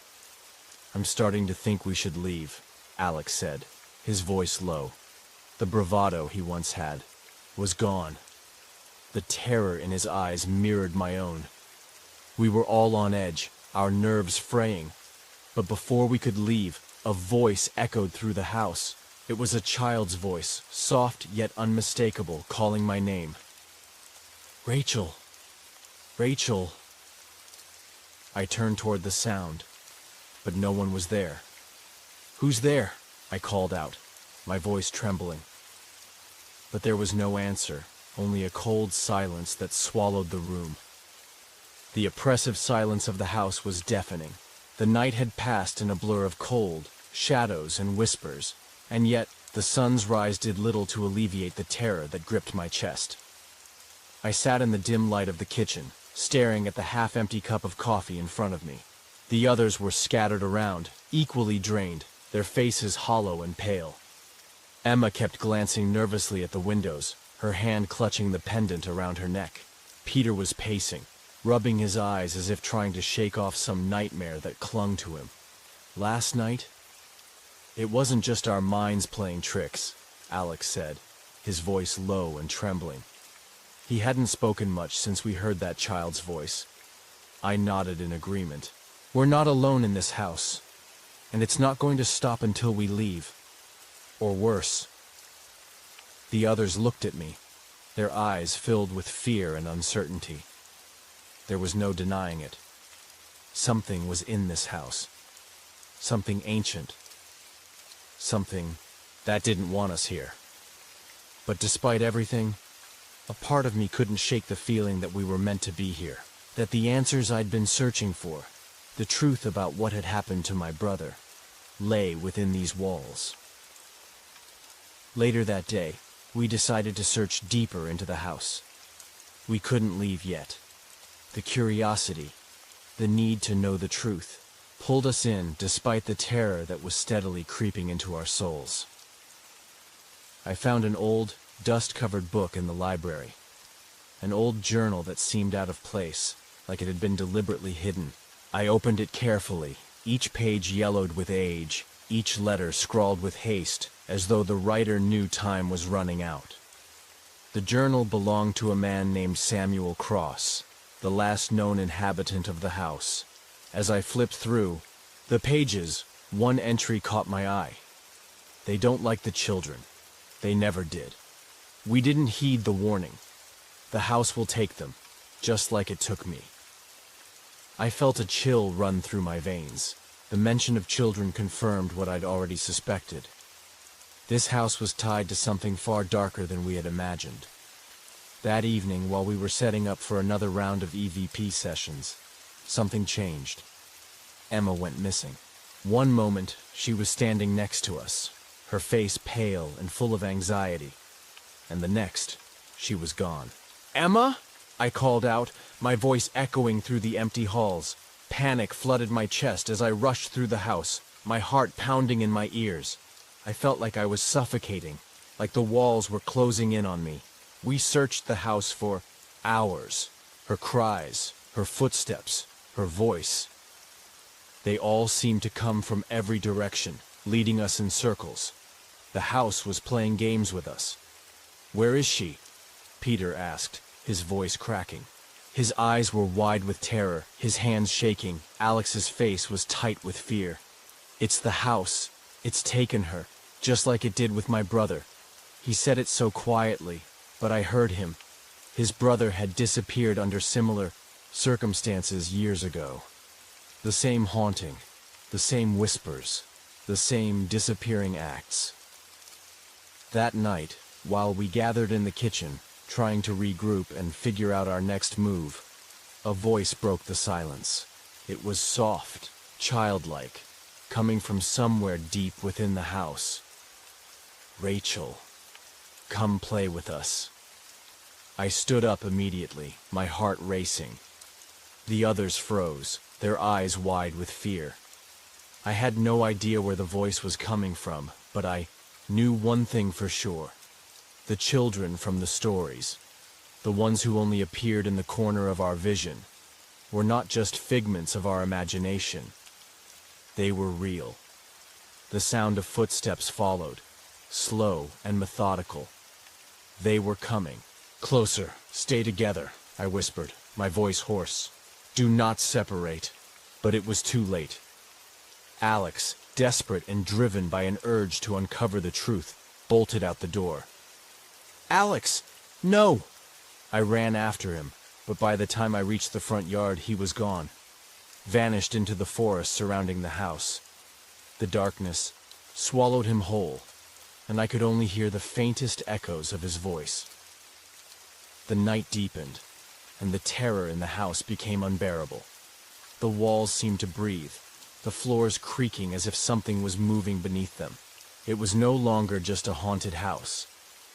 "I'm starting to think we should leave," Alex said, his voice low. The bravado he once had was gone. The terror in his eyes mirrored my own. We were all on edge, our nerves fraying. But before we could leave, a voice echoed through the house. It was a child's voice, soft yet unmistakable, calling my name. "Rachel! Rachel!" I turned toward the sound, but no one was there. "Who's there?" I called out, my voice trembling. But there was no answer, only a cold silence that swallowed the room. The oppressive silence of the house was deafening. The night had passed in a blur of cold, shadows, and whispers, and yet the sun's rise did little to alleviate the terror that gripped my chest. I sat in the dim light of the kitchen, staring at the half-empty cup of coffee in front of me. The others were scattered around, equally drained, their faces hollow and pale. Emma kept glancing nervously at the windows, her hand clutching the pendant around her neck. Peter was pacing, rubbing his eyes as if trying to shake off some nightmare that clung to him. Last night? It wasn't just our minds playing tricks, Alex said, his voice low and trembling. He hadn't spoken much since we heard that child's voice. I nodded in agreement. We're not alone in this house, and it's not going to stop until we leave. Or worse. The others looked at me, their eyes filled with fear and uncertainty. There was no denying it. Something was in this house. Something ancient. Something that didn't want us here. But despite everything, a part of me couldn't shake the feeling that we were meant to be here. that the answers I'd been searching for, the truth about what had happened to my brother, lay within these walls. Later that day, we decided to search deeper into the house. We couldn't leave yet. The curiosity, the need to know the truth, pulled us in despite the terror that was steadily creeping into our souls. I found an old, dust-covered book in the library. An old journal that seemed out of place, like it had been deliberately hidden. I opened it carefully, each page yellowed with age, each letter scrawled with haste, as though the writer knew time was running out. The journal belonged to a man named Samuel Cross, the last known inhabitant of the house. As I flipped through the pages, one entry caught my eye. They don't like the children. They never did. We didn't heed the warning. The house will take them, just like it took me. I felt a chill run through my veins. The mention of children confirmed what I'd already suspected. This house was tied to something far darker than we had imagined. That evening, while we were setting up for another round of EVP sessions, something changed. Emma went missing. One moment, she was standing next to us, her face pale and full of anxiety, and the next, she was gone. "Emma?" I called out, my voice echoing through the empty halls. Panic flooded my chest as I rushed through the house, my heart pounding in my ears. I felt like I was suffocating, like the walls were closing in on me. We searched the house for hours. Her cries, her footsteps, her voice. They all seemed to come from every direction, leading us in circles. The house was playing games with us. "Where is she?" Peter asked, his voice cracking. His eyes were wide with terror, his hands shaking. Alex's face was tight with fear. "It's the house. It's taken her, just like it did with my brother." He said it so quietly, but I heard him. His brother had disappeared under similar circumstances years ago. The same haunting, the same whispers, the same disappearing acts. That night, while we gathered in the kitchen, trying to regroup and figure out our next move, a voice broke the silence. It was soft, childlike, coming from somewhere deep within the house. "Rachel, come play with us." I stood up immediately, my heart racing. The others froze, their eyes wide with fear. I had no idea where the voice was coming from, but I knew one thing for sure. The children from the stories, the ones who only appeared in the corner of our vision, were not just figments of our imagination. They were real. The sound of footsteps followed, slow and methodical. They were coming. "Closer, stay together," I whispered, my voice hoarse. "Do not separate." But it was too late. Alex, desperate and driven by an urge to uncover the truth, bolted out the door. "Alex, no!" I ran after him, but by the time I reached the front yard, he was gone, vanished into the forest surrounding the house. The darkness swallowed him whole, and I could only hear the faintest echoes of his voice. The night deepened, and the terror in the house became unbearable. The walls seemed to breathe, the floors creaking as if something was moving beneath them. It was no longer just a haunted house.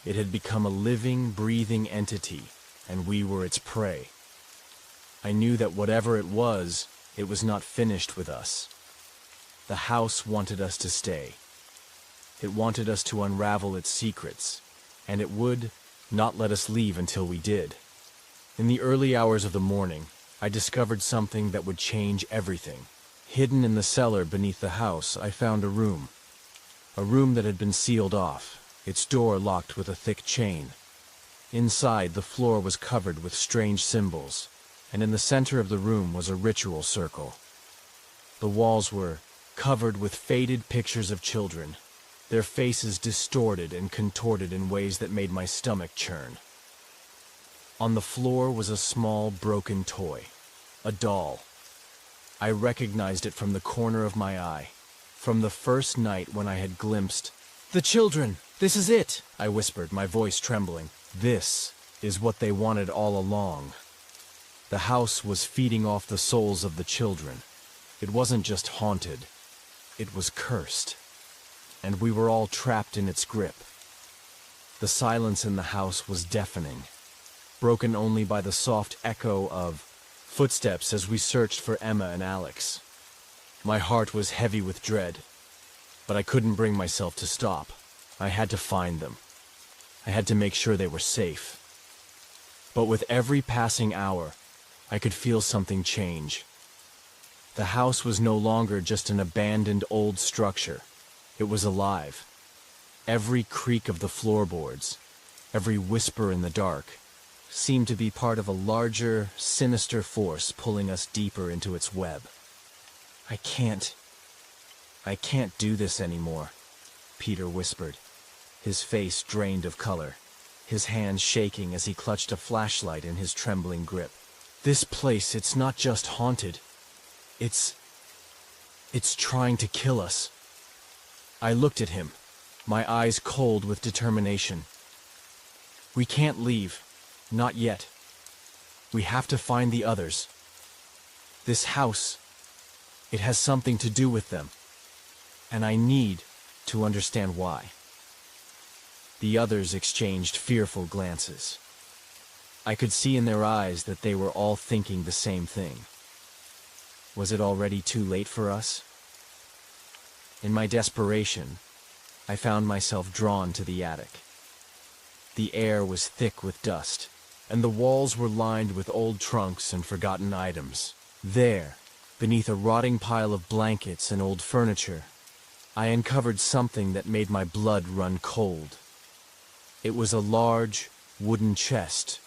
It had become a living, breathing entity, and we were its prey. I knew that whatever it was not finished with us. The house wanted us to stay. It wanted us to unravel its secrets, and it would not let us leave until we did. In the early hours of the morning, I discovered something that would change everything. Hidden in the cellar beneath the house, I found a room that had been sealed off, its door locked with a thick chain. Inside, the floor was covered with strange symbols, and in the center of the room was a ritual circle. The walls were covered with faded pictures of children, their faces distorted and contorted in ways that made my stomach churn. On the floor was a small, broken toy, a doll. I recognized it from the corner of my eye, from the first night when I had glimpsed. "The children! This is it!" I whispered, my voice trembling. "This is what they wanted all along." The house was feeding off the souls of the children. It wasn't just haunted, it was cursed. And we were all trapped in its grip. The silence in the house was deafening, broken only by the soft echo of footsteps as we searched for Emma and Alex. My heart was heavy with dread, but I couldn't bring myself to stop. I had to find them. I had to make sure they were safe. But with every passing hour, I could feel something change. The house was no longer just an abandoned old structure. It was alive. Every creak of the floorboards, every whisper in the dark, seemed to be part of a larger, sinister force pulling us deeper into its web. I can't do this anymore, Peter whispered, his face drained of color, his hands shaking as he clutched a flashlight in his trembling grip. This place, it's not just haunted. It's trying to kill us. I looked at him, my eyes cold with determination. We can't leave. Not yet. We have to find the others. This house, it has something to do with them. And I need to understand why. The others exchanged fearful glances. I could see in their eyes that they were all thinking the same thing. Was it already too late for us? In my desperation, I found myself drawn to the attic. The air was thick with dust, and the walls were lined with old trunks and forgotten items. There, beneath a rotting pile of blankets and old furniture, I uncovered something that made my blood run cold. It was a large, wooden chest,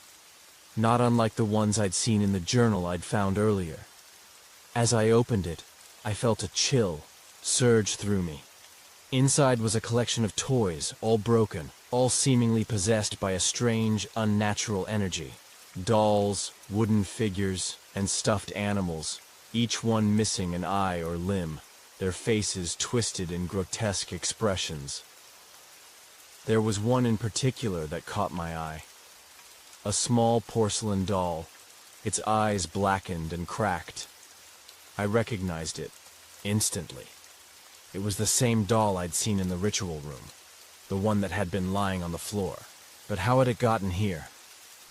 not unlike the ones I'd seen in the journal I'd found earlier. As I opened it, I felt a chill surge through me. Inside was a collection of toys, all broken, all seemingly possessed by a strange, unnatural energy. Dolls, wooden figures, and stuffed animals, each one missing an eye or limb, their faces twisted in grotesque expressions. There was one in particular that caught my eye. A small porcelain doll, its eyes blackened and cracked. I recognized it instantly. It was the same doll I'd seen in the ritual room, the one that had been lying on the floor. But how had it gotten here?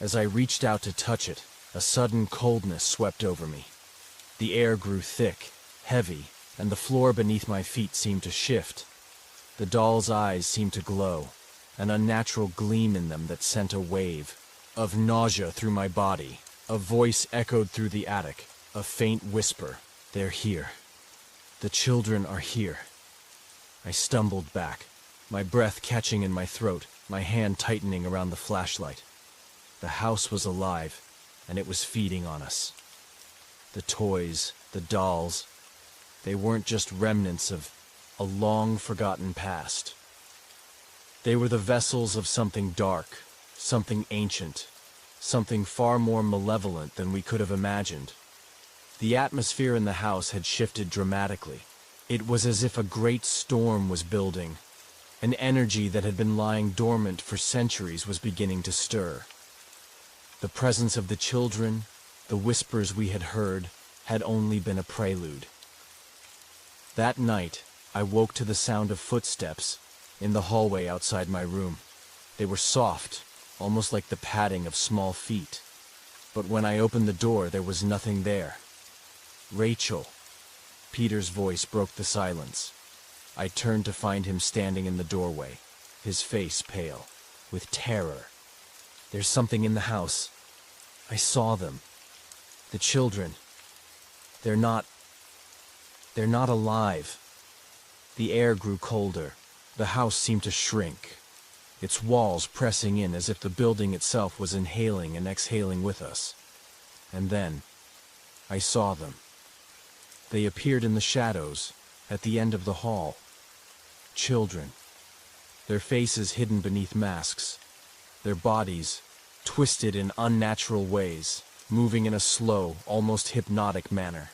As I reached out to touch it, a sudden coldness swept over me. The air grew thick, heavy, and the floor beneath my feet seemed to shift. The doll's eyes seemed to glow, an unnatural gleam in them that sent a wave of nausea through my body. A voice echoed through the attic, a faint whisper. They're here. The children are here. I stumbled back, my breath catching in my throat, my hand tightening around the flashlight. The house was alive, and it was feeding on us. The toys, the dolls, they weren't just remnants of a long-forgotten past. They were the vessels of something dark, something ancient, something far more malevolent than we could have imagined. The atmosphere in the house had shifted dramatically. It was as if a great storm was building. An energy that had been lying dormant for centuries was beginning to stir. The presence of the children, the whispers we had heard, had only been a prelude. That night, I woke to the sound of footsteps in the hallway outside my room. They were soft, almost like the padding of small feet. But when I opened the door, there was nothing there. Rachel. Peter's voice broke the silence. I turned to find him standing in the doorway, his face pale, with terror. There's something in the house. I saw them. The children. They're not alive. The air grew colder. The house seemed to shrink, its walls pressing in as if the building itself was inhaling and exhaling with us. And then, I saw them. They appeared in the shadows, at the end of the hall. Children. Their faces hidden beneath masks. Their bodies, twisted in unnatural ways, moving in a slow, almost hypnotic manner.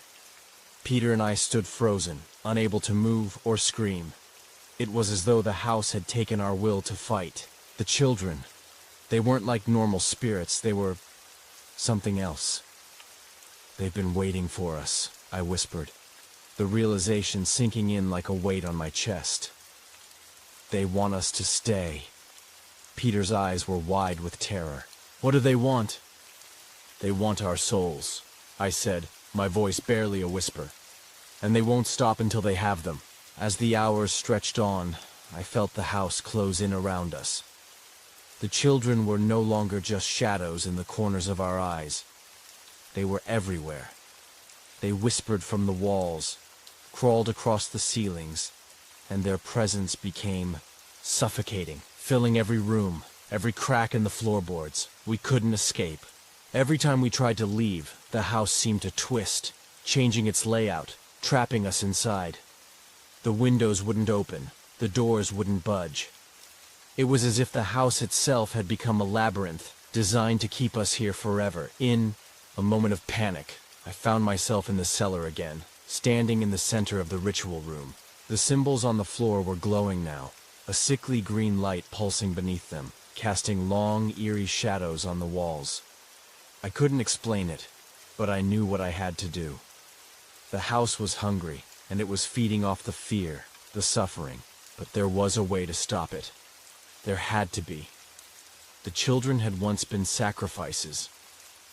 Peter and I stood frozen, unable to move or scream. It was as though the house had taken our will to fight. The children, they weren't like normal spirits, they were something else. They've been waiting for us, I whispered, the realization sinking in like a weight on my chest. They want us to stay. Peter's eyes were wide with terror. What do they want? They want our souls, I said, my voice barely a whisper. And they won't stop until they have them. As the hours stretched on, I felt the house close in around us. The children were no longer just shadows in the corners of our eyes. They were everywhere. They whispered from the walls, crawled across the ceilings, and their presence became suffocating, filling every room, every crack in the floorboards. We couldn't escape. Every time we tried to leave, the house seemed to twist, changing its layout, trapping us inside. The windows wouldn't open, the doors wouldn't budge. It was as if the house itself had become a labyrinth, designed to keep us here forever. In a moment of panic, I found myself in the cellar again, standing in the center of the ritual room. The symbols on the floor were glowing now, a sickly green light pulsing beneath them, casting long, eerie shadows on the walls. I couldn't explain it, but I knew what I had to do. The house was hungry, and it was feeding off the fear, the suffering, but there was a way to stop it. There had to be. The children had once been sacrifices.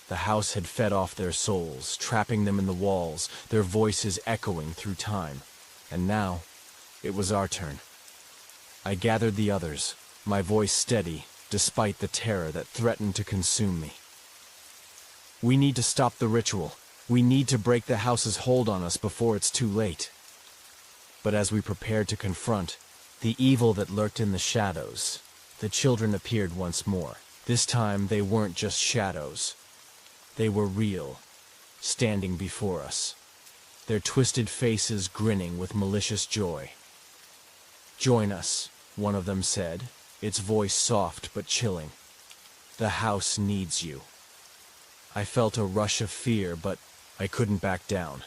The house had fed off their souls, trapping them in the walls, their voices echoing through time. And now, it was our turn. I gathered the others, my voice steady, despite the terror that threatened to consume me. We need to stop the ritual. We need to break the house's hold on us before it's too late. But as we prepared to confront the evil that lurked in the shadows, the children appeared once more. This time they weren't just shadows. They were real, standing before us, their twisted faces grinning with malicious joy. "Join us," one of them said, its voice soft but chilling. "The house needs you." I felt a rush of fear, but I couldn't back down.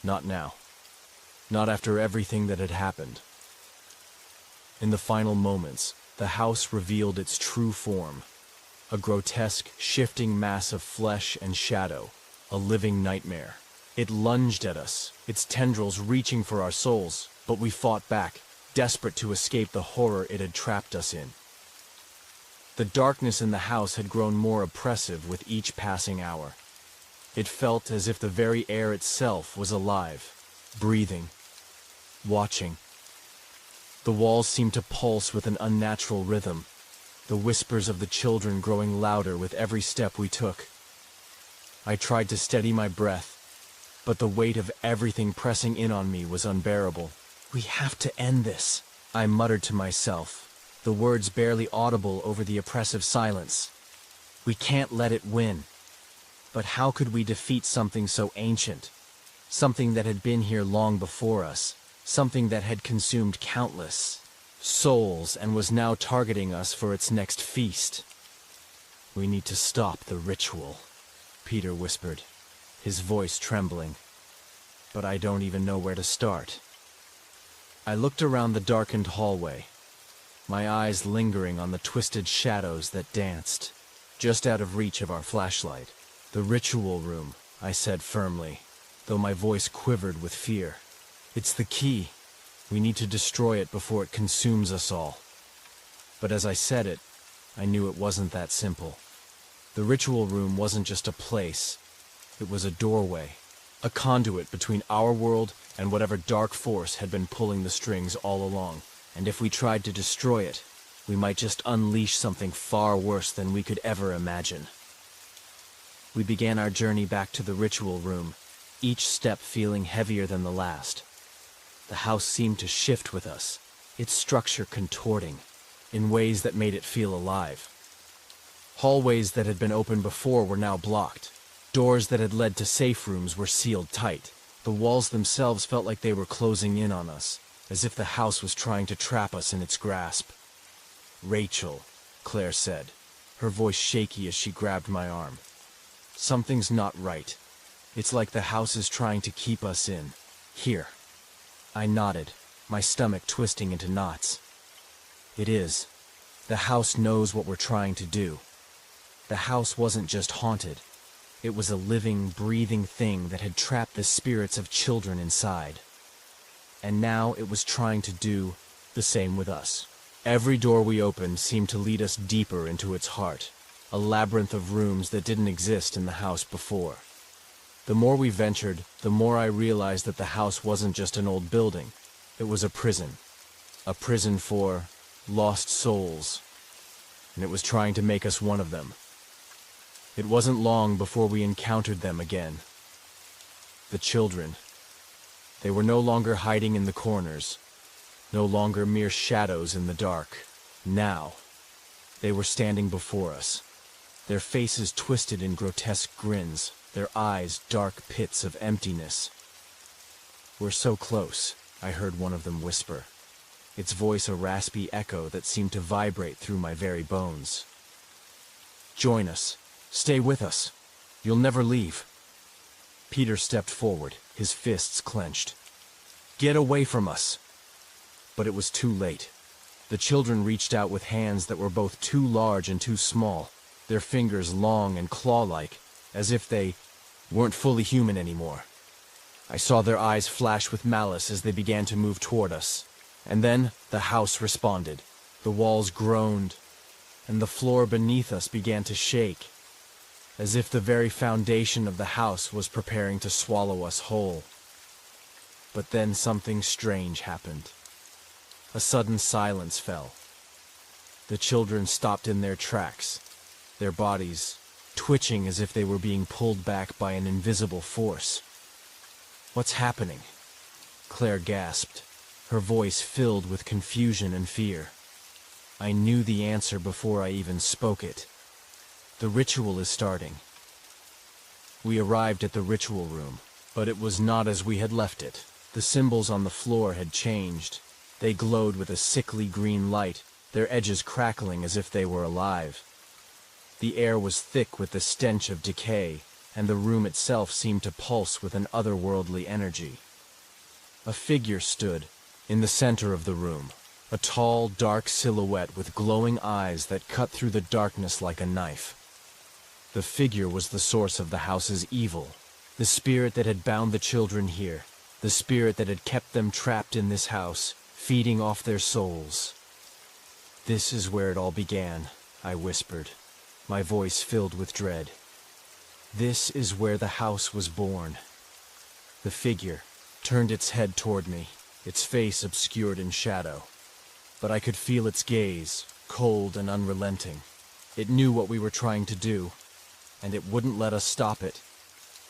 Not now. Not after everything that had happened. In the final moments, the house revealed its true form. A grotesque, shifting mass of flesh and shadow, a living nightmare. It lunged at us, its tendrils reaching for our souls, but we fought back, desperate to escape the horror it had trapped us in. The darkness in the house had grown more oppressive with each passing hour. It felt as if the very air itself was alive, breathing, watching. The walls seemed to pulse with an unnatural rhythm, the whispers of the children growing louder with every step we took. I tried to steady my breath, but the weight of everything pressing in on me was unbearable. "We have to end this," I muttered to myself, the words barely audible over the oppressive silence. "We can't let it win." But how could we defeat something so ancient? Something that had been here long before us, something that had consumed countless souls and was now targeting us for its next feast. "We need to stop the ritual," Peter whispered, his voice trembling. "But I don't even know where to start." I looked around the darkened hallway, my eyes lingering on the twisted shadows that danced, just out of reach of our flashlight. "The ritual room," I said firmly, though my voice quivered with fear. "It's the key. We need to destroy it before it consumes us all." But as I said it, I knew it wasn't that simple. The ritual room wasn't just a place. It was a doorway, a conduit between our world and whatever dark force had been pulling the strings all along. And if we tried to destroy it, we might just unleash something far worse than we could ever imagine. We began our journey back to the ritual room, each step feeling heavier than the last. The house seemed to shift with us, its structure contorting, in ways that made it feel alive. Hallways that had been open before were now blocked. Doors that had led to safe rooms were sealed tight. The walls themselves felt like they were closing in on us, as if the house was trying to trap us in its grasp. "Rachel," Claire said, her voice shaky as she grabbed my arm. "Something's not right. It's like the house is trying to keep us in. Here." I nodded, my stomach twisting into knots. "It is. The house knows what we're trying to do." The house wasn't just haunted. It was a living, breathing thing that had trapped the spirits of children inside. And now it was trying to do the same with us. Every door we opened seemed to lead us deeper into its heart, a labyrinth of rooms that didn't exist in the house before. The more we ventured, the more I realized that the house wasn't just an old building. It was a prison for lost souls, and it was trying to make us one of them. It wasn't long before we encountered them again. The children. They were no longer hiding in the corners, no longer mere shadows in the dark. Now, they were standing before us, their faces twisted in grotesque grins, their eyes dark pits of emptiness. "We're so close," I heard one of them whisper, its voice a raspy echo that seemed to vibrate through my very bones. "Join us. Stay with us. You'll never leave." Peter stepped forward, his fists clenched. "Get away from us!" But it was too late. The children reached out with hands that were both too large and too small, their fingers long and claw-like, as if they weren't fully human anymore. I saw their eyes flash with malice as they began to move toward us. And then the house responded. The walls groaned, and the floor beneath us began to shake, as if the very foundation of the house was preparing to swallow us whole. But then something strange happened. A sudden silence fell. The children stopped in their tracks, their bodies twitching as if they were being pulled back by an invisible force. "What's happening?" Claire gasped, her voice filled with confusion and fear. I knew the answer before I even spoke it. "The ritual is starting." We arrived at the ritual room, but it was not as we had left it. The symbols on the floor had changed. They glowed with a sickly green light, their edges crackling as if they were alive. The air was thick with the stench of decay, and the room itself seemed to pulse with an otherworldly energy. A figure stood in the center of the room, a tall, dark silhouette with glowing eyes that cut through the darkness like a knife. The figure was the source of the house's evil, the spirit that had bound the children here, the spirit that had kept them trapped in this house, feeding off their souls. "This is where it all began," I whispered, my voice filled with dread. "This is where the house was born." The figure turned its head toward me, its face obscured in shadow. But I could feel its gaze, cold and unrelenting. It knew what we were trying to do, and it wouldn't let us stop it.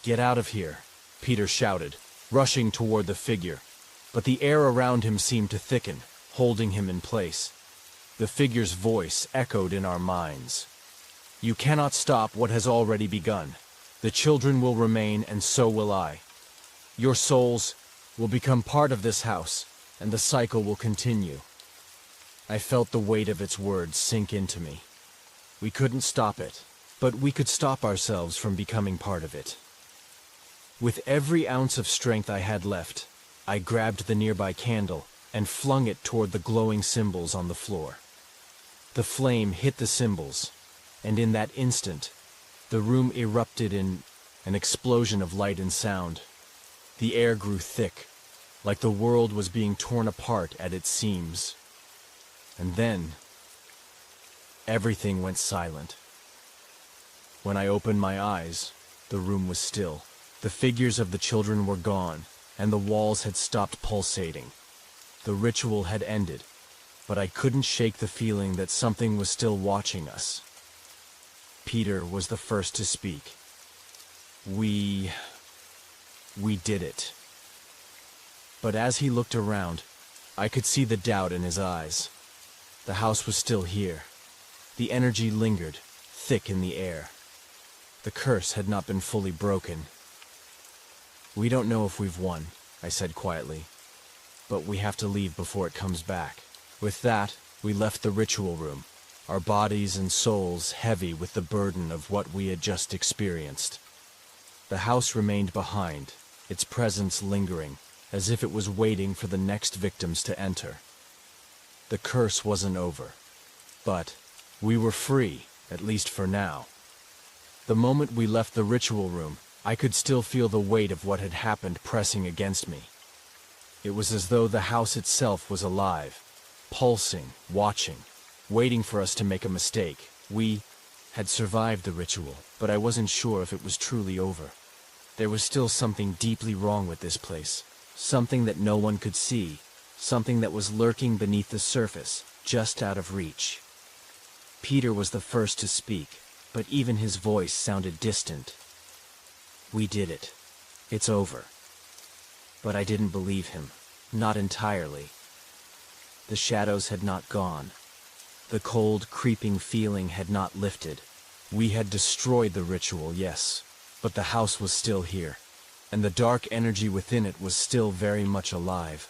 "Get out of here," Peter shouted, rushing toward the figure. But the air around him seemed to thicken, holding him in place. The figure's voice echoed in our minds. "You cannot stop what has already begun. The children will remain, and so will I. Your souls will become part of this house, and the cycle will continue." I felt the weight of its words sink into me. We couldn't stop it, but we could stop ourselves from becoming part of it. With every ounce of strength I had left, I grabbed the nearby candle and flung it toward the glowing symbols on the floor. The flame hit the symbols, and in that instant, the room erupted in an explosion of light and sound. The air grew thick, like the world was being torn apart at its seams. And then, everything went silent. When I opened my eyes, the room was still. The figures of the children were gone, and the walls had stopped pulsating. The ritual had ended, but I couldn't shake the feeling that something was still watching us. Peter was the first to speak. We did it." But as he looked around, I could see the doubt in his eyes. The house was still here. The energy lingered, thick in the air. The curse had not been fully broken. "We don't know if we've won," I said quietly, "but we have to leave before it comes back." With that, we left the ritual room, our bodies and souls heavy with the burden of what we had just experienced. The house remained behind, its presence lingering, as if it was waiting for the next victims to enter. The curse wasn't over, but we were free, at least for now. The moment we left the ritual room, I could still feel the weight of what had happened pressing against me. It was as though the house itself was alive, pulsing, watching, waiting for us to make a mistake. We had survived the ritual, but I wasn't sure if it was truly over. There was still something deeply wrong with this place, something that no one could see, something that was lurking beneath the surface, just out of reach. Peter was the first to speak, but even his voice sounded distant. "We did it. It's over." But I didn't believe him, not entirely. The shadows had not gone. The cold, creeping feeling had not lifted. We had destroyed the ritual, yes, but the house was still here, and the dark energy within it was still very much alive.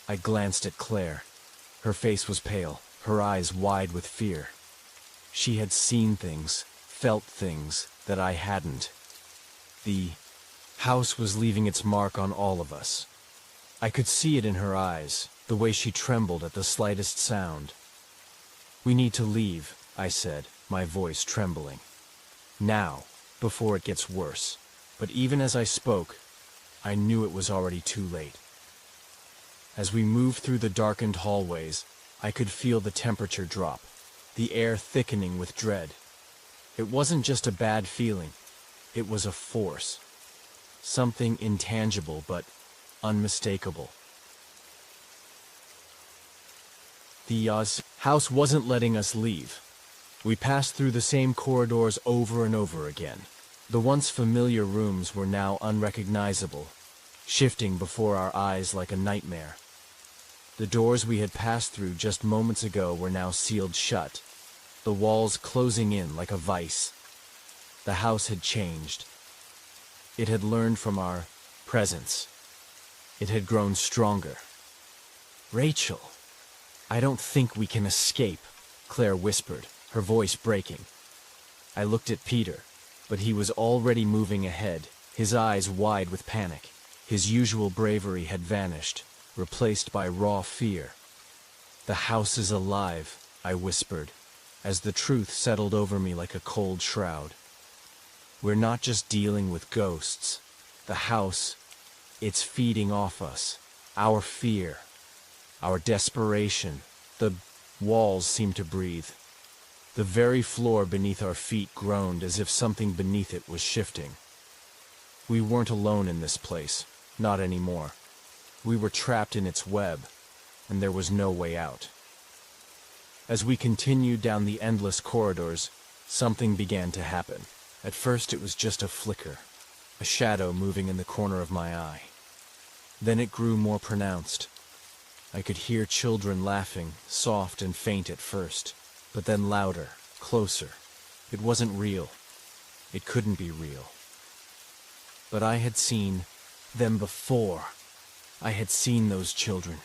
I glanced at Claire. Her face was pale, her eyes wide with fear. She had seen things, felt things that I hadn't. The house was leaving its mark on all of us. I could see it in her eyes, the way she trembled at the slightest sound. "We need to leave," I said, my voice trembling. "Now, before it gets worse." But even as I spoke, I knew it was already too late. As we moved through the darkened hallways, I could feel the temperature drop, the air thickening with dread. It wasn't just a bad feeling, it was a force. Something intangible but unmistakable. The house wasn't letting us leave. We passed through the same corridors over and over again. The once familiar rooms were now unrecognizable, shifting before our eyes like a nightmare. The doors we had passed through just moments ago were now sealed shut, the walls closing in like a vice. The house had changed. It had learned from our presence. It had grown stronger. "Rachel, I don't think we can escape," Claire whispered, her voice breaking. I looked at Peter, but he was already moving ahead, his eyes wide with panic. His usual bravery had vanished, replaced by raw fear. "The house is alive," I whispered, as the truth settled over me like a cold shroud. "We're not just dealing with ghosts. The house, it's feeding off us. Our fear, our desperation." The walls seemed to breathe. The very floor beneath our feet groaned as if something beneath it was shifting. We weren't alone in this place, not anymore. We were trapped in its web, and there was no way out. As we continued down the endless corridors, something began to happen. At first it was just a flicker, a shadow moving in the corner of my eye. Then it grew more pronounced. I could hear children laughing, soft and faint at first, but then louder, closer. It wasn't real. It couldn't be real. But I had seen them before. I had seen those children.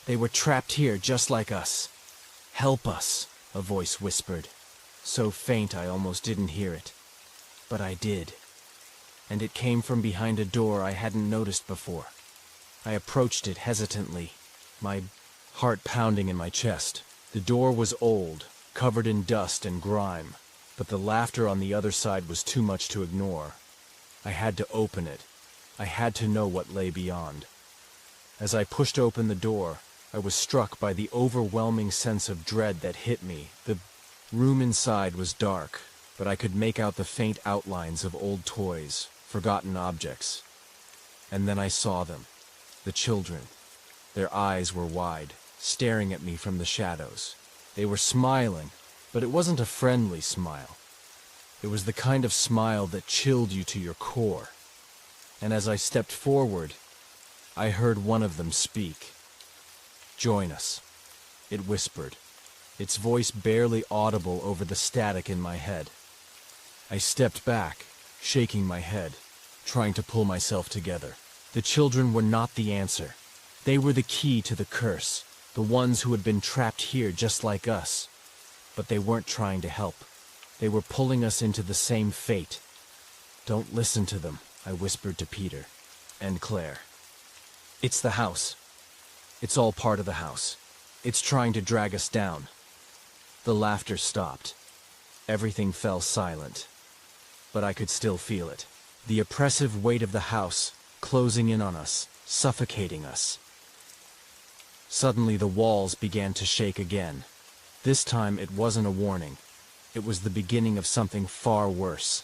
They were trapped here just like us. "Help us," a voice whispered, so faint I almost didn't hear it. But I did. And it came from behind a door I hadn't noticed before. I approached it hesitantly, my heart pounding in my chest. The door was old, covered in dust and grime, but the laughter on the other side was too much to ignore. I had to open it. I had to know what lay beyond. As I pushed open the door, I was struck by the overwhelming sense of dread that hit me. The room inside was dark, but I could make out the faint outlines of old toys, forgotten objects. And then I saw them, the children. Their eyes were wide, staring at me from the shadows. They were smiling, but it wasn't a friendly smile. It was the kind of smile that chilled you to your core. And as I stepped forward, I heard one of them speak. "Join us," it whispered, its voice barely audible over the static in my head. I stepped back, shaking my head, trying to pull myself together. The children were not the answer. They were the key to the curse, the ones who had been trapped here just like us. But they weren't trying to help. They were pulling us into the same fate. "Don't listen to them," I whispered to Peter and Claire. "It's the house. It's all part of the house. It's trying to drag us down." The laughter stopped. Everything fell silent. but I could still feel it. The oppressive weight of the house, closing in on us, suffocating us. Suddenly the walls began to shake again. This time it wasn't a warning. It was the beginning of something far worse.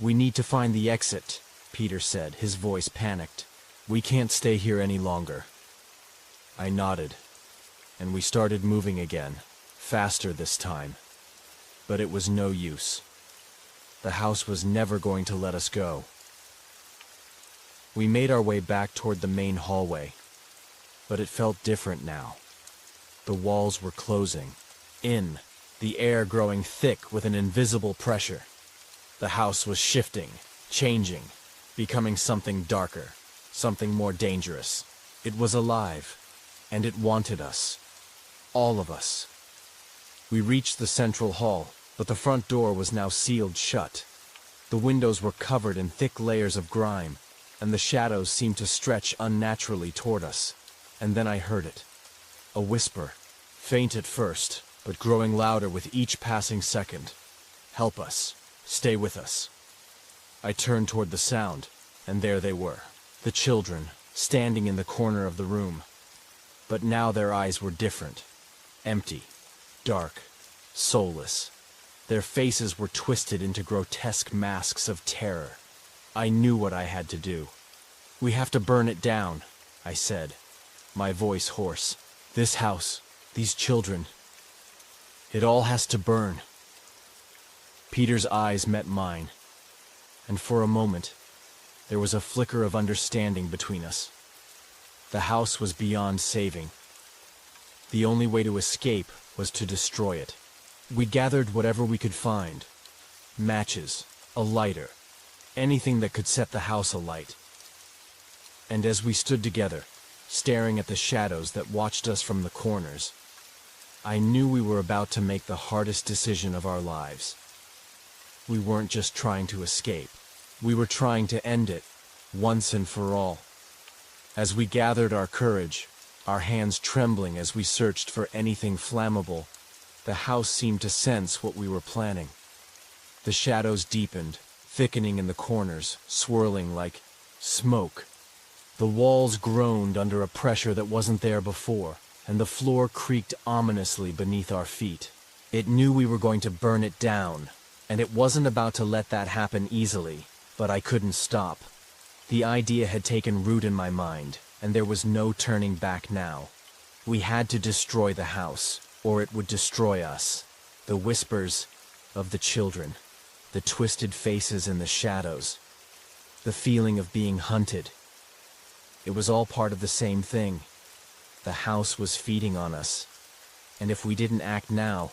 "We need to find the exit," Peter said, his voice panicked. "We can't stay here any longer." I nodded, and we started moving again, faster this time. But it was no use. The house was never going to let us go. We made our way back toward the main hallway, but it felt different now. The walls were closing in, the air growing thick with an invisible pressure. The house was shifting, changing, becoming something darker, something more dangerous. It was alive, and it wanted us. All of us. We reached the central hall, but the front door was now sealed shut. The windows were covered in thick layers of grime, and the shadows seemed to stretch unnaturally toward us. And then I heard it. A whisper, faint at first, but growing louder with each passing second. "Help us. Stay with us." I turned toward the sound, and there they were, the children, standing in the corner of the room. But now their eyes were different. Empty, dark, soulless. Their faces were twisted into grotesque masks of terror. I knew what I had to do. "We have to burn it down," I said, my voice hoarse. "This house, these children, it all has to burn." Peter's eyes met mine, and for a moment, there was a flicker of understanding between us. The house was beyond saving. The only way to escape was to destroy it. We gathered whatever we could find. Matches, a lighter, anything that could set the house alight. And as we stood together, staring at the shadows that watched us from the corners, I knew we were about to make the hardest decision of our lives. We weren't just trying to escape. We were trying to end it, once and for all. As we gathered our courage, our hands trembling as we searched for anything flammable, the house seemed to sense what we were planning. The shadows deepened, thickening in the corners, swirling like smoke. The walls groaned under a pressure that wasn't there before, and the floor creaked ominously beneath our feet. It knew we were going to burn it down, and it wasn't about to let that happen easily, but I couldn't stop. The idea had taken root in my mind, and there was no turning back now. We had to destroy the house, or it would destroy us. The whispers of the children, the twisted faces in the shadows, the feeling of being hunted. It was all part of the same thing. The house was feeding on us, and if we didn't act now,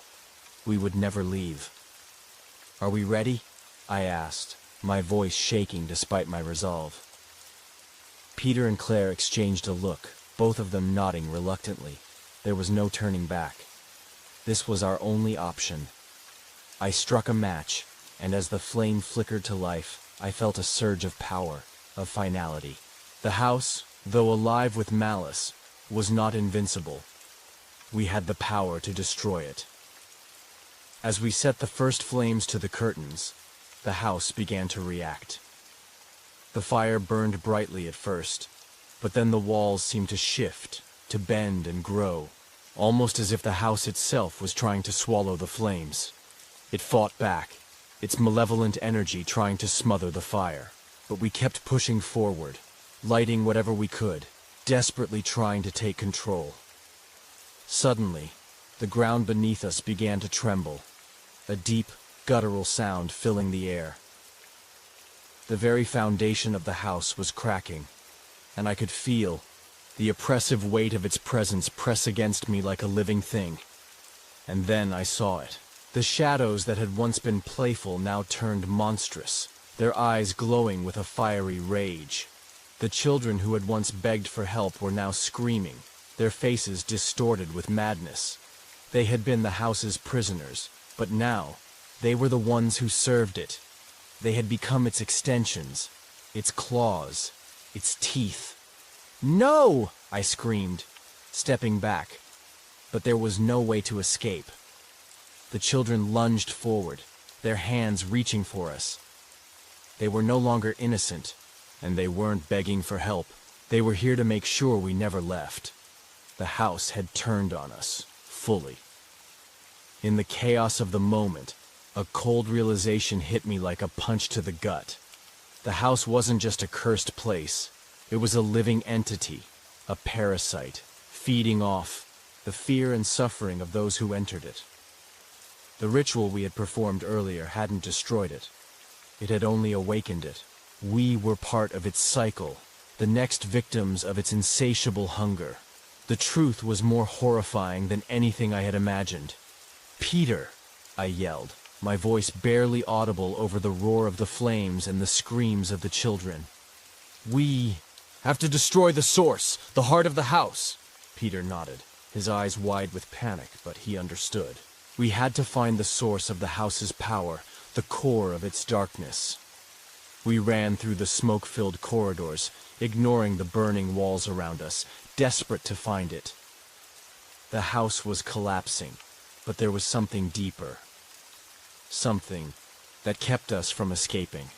we would never leave. "Are we ready?" I asked, my voice shaking despite my resolve. Peter and Claire exchanged a look, both of them nodding reluctantly. There was no turning back. This was our only option. I struck a match, and as the flame flickered to life, I felt a surge of power, of finality. The house, though alive with malice, was not invincible. We had the power to destroy it. As we set the first flames to the curtains, the house began to react. The fire burned brightly at first, but then the walls seemed to shift, to bend and grow, almost as if the house itself was trying to swallow the flames. It fought back, its malevolent energy trying to smother the fire. But we kept pushing forward, lighting whatever we could, desperately trying to take control. Suddenly, the ground beneath us began to tremble, a deep, guttural sound filling the air. The very foundation of the house was cracking, and I could feel the oppressive weight of its presence press against me like a living thing. And then I saw it. The shadows that had once been playful now turned monstrous, their eyes glowing with a fiery rage. The children who had once begged for help were now screaming, their faces distorted with madness. They had been the house's prisoners, but now they were the ones who served it. They had become its extensions, its claws, its teeth. "No!" I screamed, stepping back. But there was no way to escape. The children lunged forward, their hands reaching for us. They were no longer innocent, and they weren't begging for help. They were here to make sure we never left. The house had turned on us, fully. In the chaos of the moment, a cold realization hit me like a punch to the gut. The house wasn't just a cursed place. It was a living entity, a parasite, feeding off the fear and suffering of those who entered it. The ritual we had performed earlier hadn't destroyed it. It had only awakened it. We were part of its cycle, the next victims of its insatiable hunger. The truth was more horrifying than anything I had imagined. "Peter!" I yelled, my voice barely audible over the roar of the flames and the screams of the children. "We have to destroy the source, the heart of the house." Peter nodded, his eyes wide with panic, but he understood. We had to find the source of the house's power, the core of its darkness. We ran through the smoke-filled corridors, ignoring the burning walls around us, desperate to find it. The house was collapsing, but there was something deeper. Something that kept us from escaping.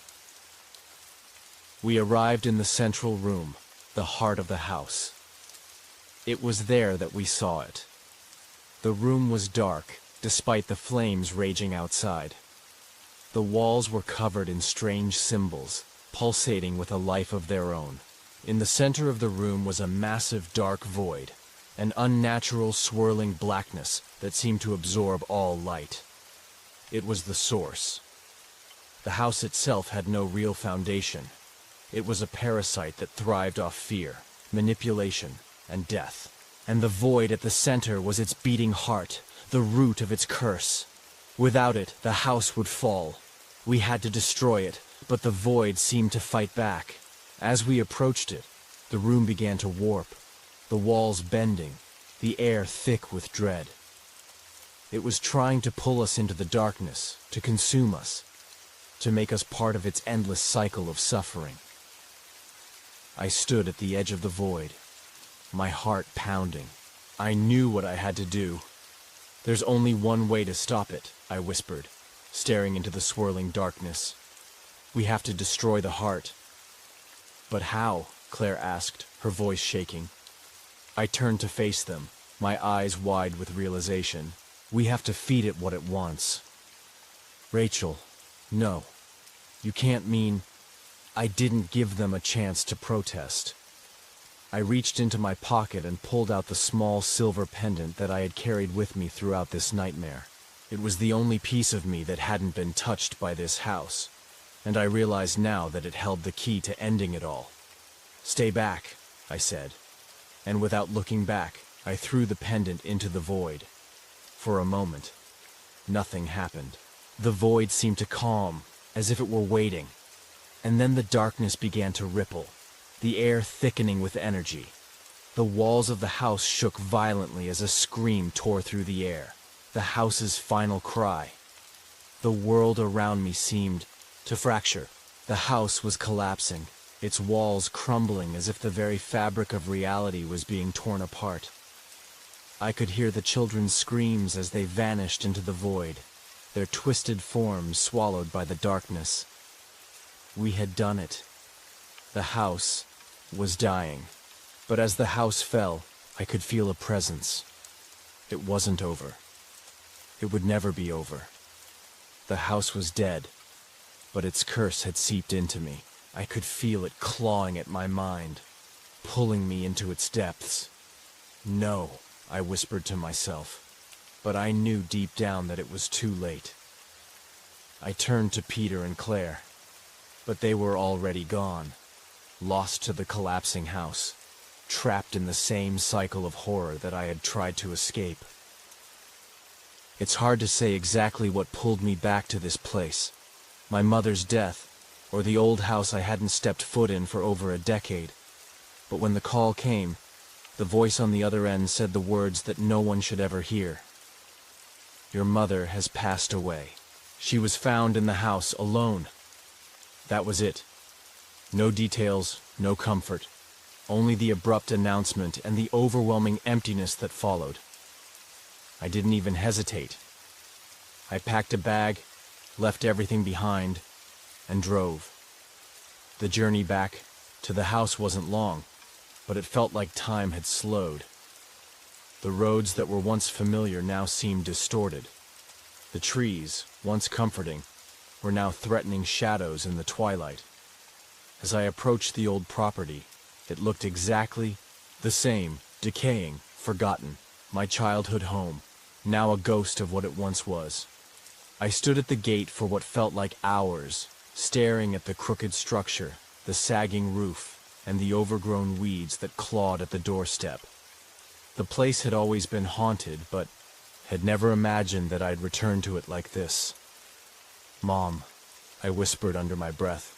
We arrived in the central room, the heart of the house. It was there that we saw it. The room was dark, despite the flames raging outside. The walls were covered in strange symbols, pulsating with a life of their own. In the center of the room was a massive dark void, an unnatural swirling blackness that seemed to absorb all light. It was the source. The house itself had no real foundation. It was a parasite that thrived off fear, manipulation, and death. And the void at the center was its beating heart, the root of its curse. Without it, the house would fall. We had to destroy it, but the void seemed to fight back. As we approached it, the room began to warp, the walls bending, the air thick with dread. It was trying to pull us into the darkness, to consume us, to make us part of its endless cycle of suffering. I stood at the edge of the void, my heart pounding. I knew what I had to do. "There's only one way to stop it," I whispered, staring into the swirling darkness. "We have to destroy the heart." "But how?" Claire asked, her voice shaking. I turned to face them, my eyes wide with realization. "We have to feed it what it wants." "Rachel, no. You can't mean—" I didn't give them a chance to protest. I reached into my pocket and pulled out the small silver pendant that I had carried with me throughout this nightmare. It was the only piece of me that hadn't been touched by this house, and I realized now that it held the key to ending it all. "Stay back," I said, and without looking back, I threw the pendant into the void. For a moment, nothing happened. The void seemed to calm, as if it were waiting. And then the darkness began to ripple, the air thickening with energy. The walls of the house shook violently as a scream tore through the air, the house's final cry. The world around me seemed to fracture. The house was collapsing, its walls crumbling as if the very fabric of reality was being torn apart. I could hear the children's screams as they vanished into the void, their twisted forms swallowed by the darkness. We had done it. The house was dying. But as the house fell, I could feel a presence. It wasn't over. It would never be over. The house was dead, but its curse had seeped into me. I could feel it clawing at my mind, pulling me into its depths. "No," I whispered to myself, but I knew deep down that it was too late. I turned to Peter and Claire, but they were already gone, lost to the collapsing house, trapped in the same cycle of horror that I had tried to escape. It's hard to say exactly what pulled me back to this place, my mother's death, or the old house I hadn't stepped foot in for over a decade. But when the call came, the voice on the other end said the words that no one should ever hear. "Your mother has passed away. She was found in the house alone." That was it. No details, no comfort. Only the abrupt announcement and the overwhelming emptiness that followed. I didn't even hesitate. I packed a bag, left everything behind, and drove. The journey back to the house wasn't long, but it felt like time had slowed. The roads that were once familiar now seemed distorted. The trees, once comforting, were now threatening shadows in the twilight. As I approached the old property, it looked exactly the same, decaying, forgotten, my childhood home, now a ghost of what it once was. I stood at the gate for what felt like hours, staring at the crooked structure, the sagging roof, and the overgrown weeds that clawed at the doorstep. The place had always been haunted, but had never imagined that I'd return to it like this. "Mom," I whispered under my breath,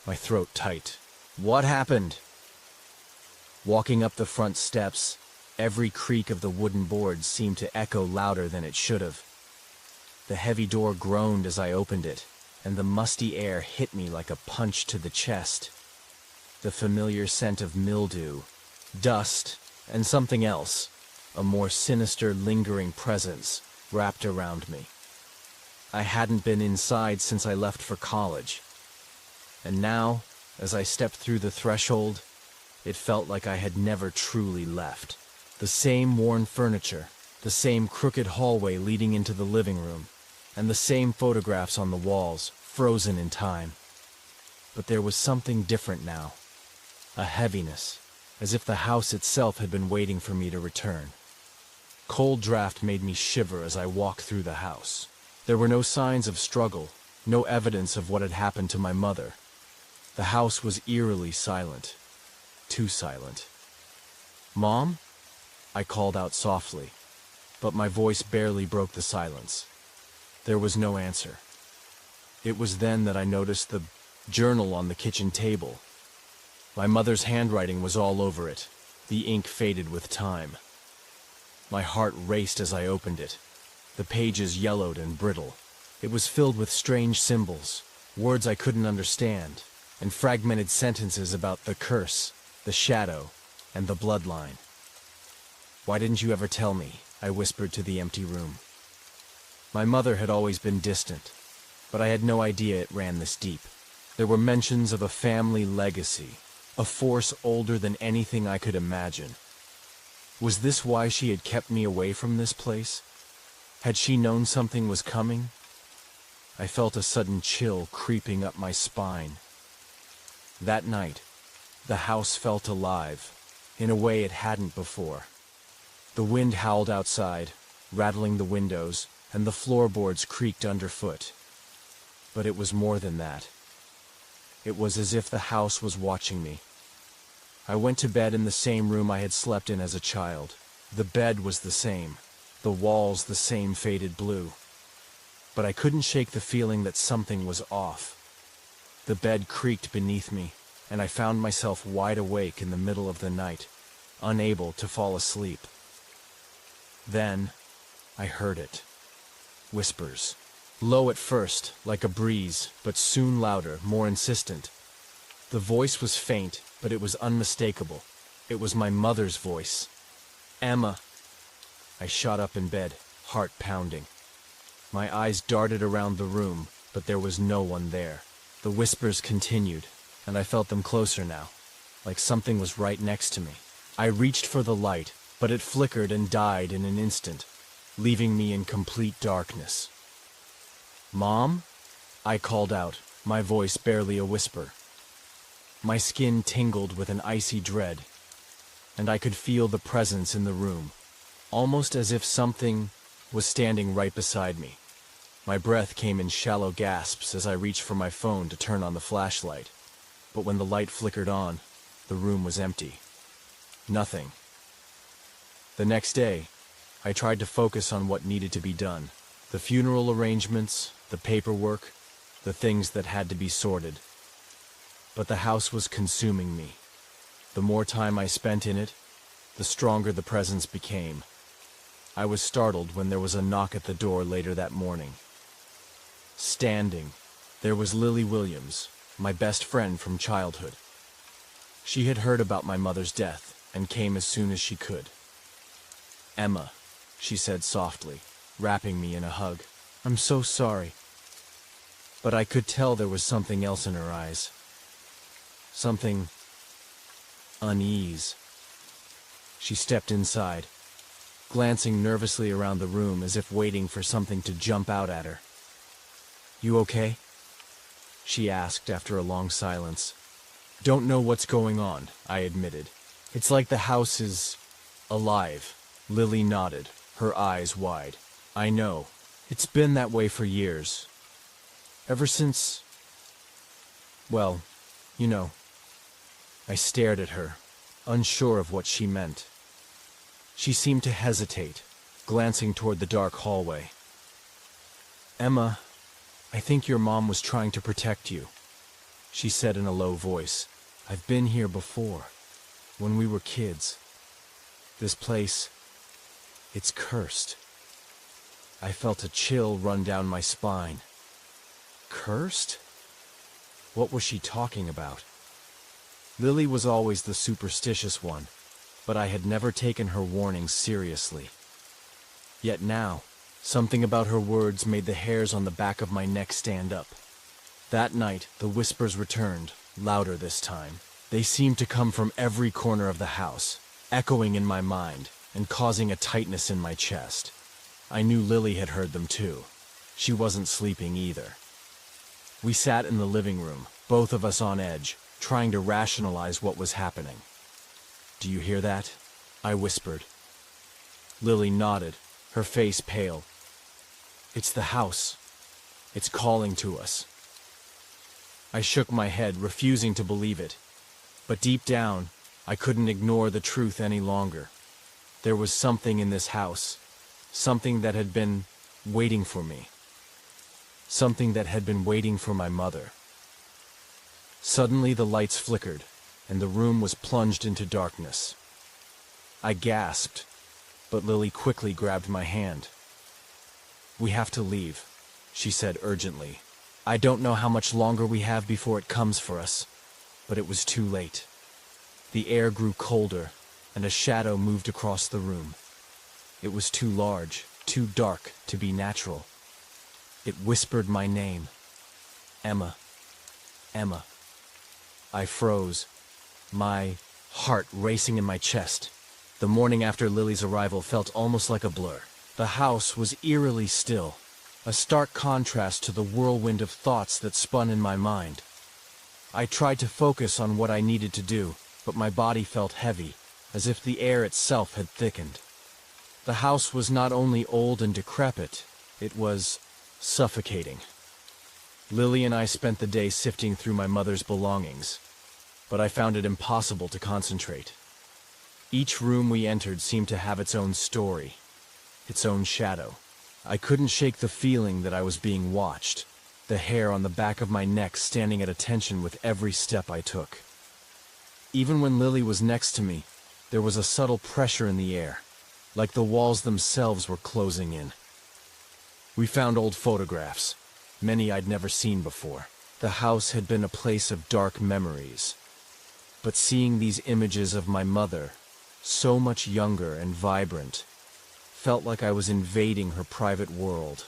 my throat tight. "What happened?" Walking up the front steps, every creak of the wooden boards seemed to echo louder than it should have. The heavy door groaned as I opened it, and the musty air hit me like a punch to the chest. The familiar scent of mildew, dust, and something else, a more sinister, lingering presence, wrapped around me. I hadn't been inside since I left for college, and now, as I stepped through the threshold, it felt like I had never truly left. The same worn furniture, the same crooked hallway leading into the living room, and the same photographs on the walls, frozen in time. But there was something different now, a heaviness, as if the house itself had been waiting for me to return. Cold draft made me shiver as I walked through the house. There were no signs of struggle, no evidence of what had happened to my mother. The house was eerily silent, too silent. "Mom?" I called out softly, but my voice barely broke the silence. There was no answer. It was then that I noticed the journal on the kitchen table. My mother's handwriting was all over it, the ink faded with time. My heart raced as I opened it. The pages yellowed and brittle. It was filled with strange symbols, words I couldn't understand, and fragmented sentences about the curse, the shadow, and the bloodline. "Why didn't you ever tell me?" I whispered to the empty room. My mother had always been distant, but I had no idea it ran this deep. There were mentions of a family legacy, a force older than anything I could imagine. Was this why she had kept me away from this place? Had she known something was coming? I felt a sudden chill creeping up my spine. That night, the house felt alive, in a way it hadn't before. The wind howled outside, rattling the windows, and the floorboards creaked underfoot. But it was more than that. It was as if the house was watching me. I went to bed in the same room I had slept in as a child. The bed was the same, the walls the same faded blue. But I couldn't shake the feeling that something was off. The bed creaked beneath me, and I found myself wide awake in the middle of the night, unable to fall asleep. Then, I heard it. Whispers. Low at first, like a breeze, but soon louder, more insistent. The voice was faint, but it was unmistakable. It was my mother's voice. "Emma." I shot up in bed, heart pounding. My eyes darted around the room, but there was no one there. The whispers continued, and I felt them closer now, like something was right next to me. I reached for the light, but it flickered and died in an instant, leaving me in complete darkness. "Mom?" I called out, my voice barely a whisper. My skin tingled with an icy dread, and I could feel the presence in the room, almost as if something was standing right beside me. My breath came in shallow gasps as I reached for my phone to turn on the flashlight, but when the light flickered on, the room was empty. Nothing. The next day, I tried to focus on what needed to be done. The funeral arrangements, the paperwork, the things that had to be sorted. But the house was consuming me. The more time I spent in it, the stronger the presence became. I was startled when there was a knock at the door later that morning. Standing, there was Lily Williams, my best friend from childhood. She had heard about my mother's death and came as soon as she could. "Emma," she said softly, wrapping me in a hug. "I'm so sorry." but I could tell there was something else in her eyes. Something unease. She stepped inside, glancing nervously around the room as if waiting for something to jump out at her. "You okay?" she asked after a long silence. "Don't know what's going on," I admitted. "It's like the house is alive." Lily nodded, her eyes wide. "I know. It's been that way for years. Ever since... well, you know." I stared at her, unsure of what she meant. She seemed to hesitate, glancing toward the dark hallway. "Emma, I think your mom was trying to protect you," she said in a low voice. "I've been here before, when we were kids. This place, it's cursed." I felt a chill run down my spine. Cursed? What was she talking about? Lily was always the superstitious one, but I had never taken her warnings seriously. Yet now, something about her words made the hairs on the back of my neck stand up. That night, the whispers returned, louder this time. They seemed to come from every corner of the house, echoing in my mind and causing a tightness in my chest. I knew Lily had heard them too. She wasn't sleeping either. We sat in the living room, both of us on edge, trying to rationalize what was happening. "Do you hear that?" I whispered. Lily nodded, her face pale. "It's the house. It's calling to us." I shook my head, refusing to believe it. But deep down, I couldn't ignore the truth any longer. There was something in this house, something that had been waiting for me. Something that had been waiting for my mother. Suddenly the lights flickered, and the room was plunged into darkness. I gasped, but Lily quickly grabbed my hand. "We have to leave," she said urgently. "I don't know how much longer we have before it comes for us." But it was too late. The air grew colder, and a shadow moved across the room. It was too large, too dark to be natural. It whispered my name. "Emma. Emma." I froze, my heart racing in my chest. The morning after Lily's arrival felt almost like a blur. The house was eerily still, a stark contrast to the whirlwind of thoughts that spun in my mind. I tried to focus on what I needed to do, but my body felt heavy, as if the air itself had thickened. The house was not only old and decrepit, it was suffocating. Lily and I spent the day sifting through my mother's belongings, but I found it impossible to concentrate. Each room we entered seemed to have its own story, its own shadow. I couldn't shake the feeling that I was being watched, the hair on the back of my neck standing at attention with every step I took. Even when Lily was next to me, there was a subtle pressure in the air, like the walls themselves were closing in. We found old photographs, many I'd never seen before. The house had been a place of dark memories. But seeing these images of my mother, so much younger and vibrant, felt like I was invading her private world.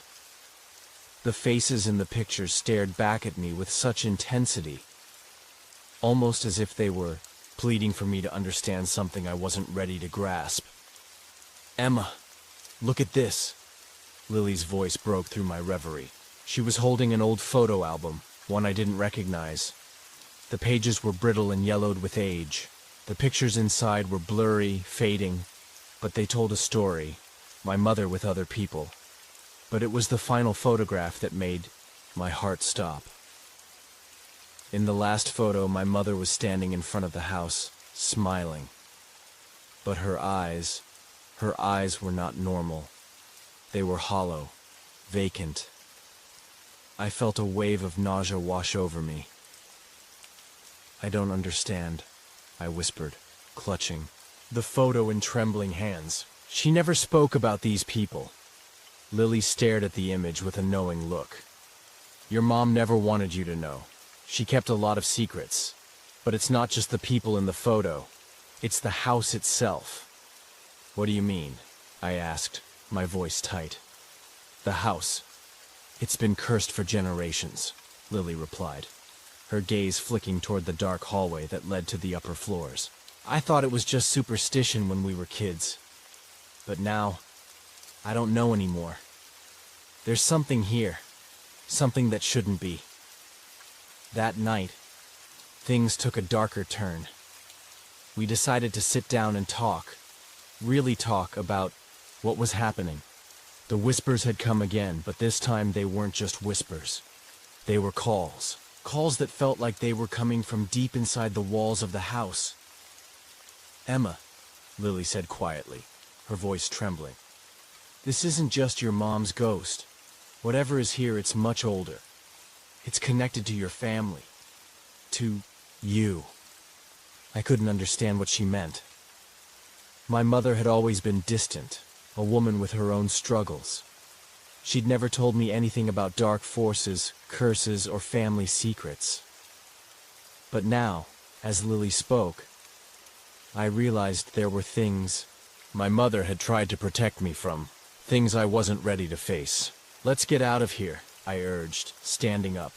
The faces in the pictures stared back at me with such intensity, almost as if they were pleading for me to understand something I wasn't ready to grasp. "Emma, look at this." Lily's voice broke through my reverie. She was holding an old photo album, one I didn't recognize. The pages were brittle and yellowed with age. The pictures inside were blurry, fading, but they told a story, my mother with other people. But it was the final photograph that made my heart stop. In the last photo, my mother was standing in front of the house, smiling. But her eyes were not normal. They were hollow, vacant. I felt a wave of nausea wash over me. "I don't understand," I whispered, clutching the photo in trembling hands. She never spoke about these people. Lily stared at the image with a knowing look. "Your mom never wanted you to know. She kept a lot of secrets. But it's not just the people in the photo. It's the house itself." "What do you mean?" I asked, my voice tight. "The house. It's been cursed for generations. Lily replied, her gaze flicking toward the dark hallway that led to the upper floors. I thought it was just superstition when we were kids. But now, I don't know anymore. There's something here, something that shouldn't be. That night, things took a darker turn. We decided to sit down and talk, really talk about what was happening. The whispers had come again, but this time they weren't just whispers. They were calls. Calls that felt like they were coming from deep inside the walls of the house. Emma, Lily said quietly, her voice trembling. This isn't just your mom's ghost. Whatever is here, it's much older. It's connected to your family. To you. I couldn't understand what she meant. My mother had always been distant, a woman with her own struggles. She'd never told me anything about dark forces, curses, or family secrets. But now, as Lily spoke, I realized there were things my mother had tried to protect me from, things I wasn't ready to face. Let's get out of here, I urged, standing up.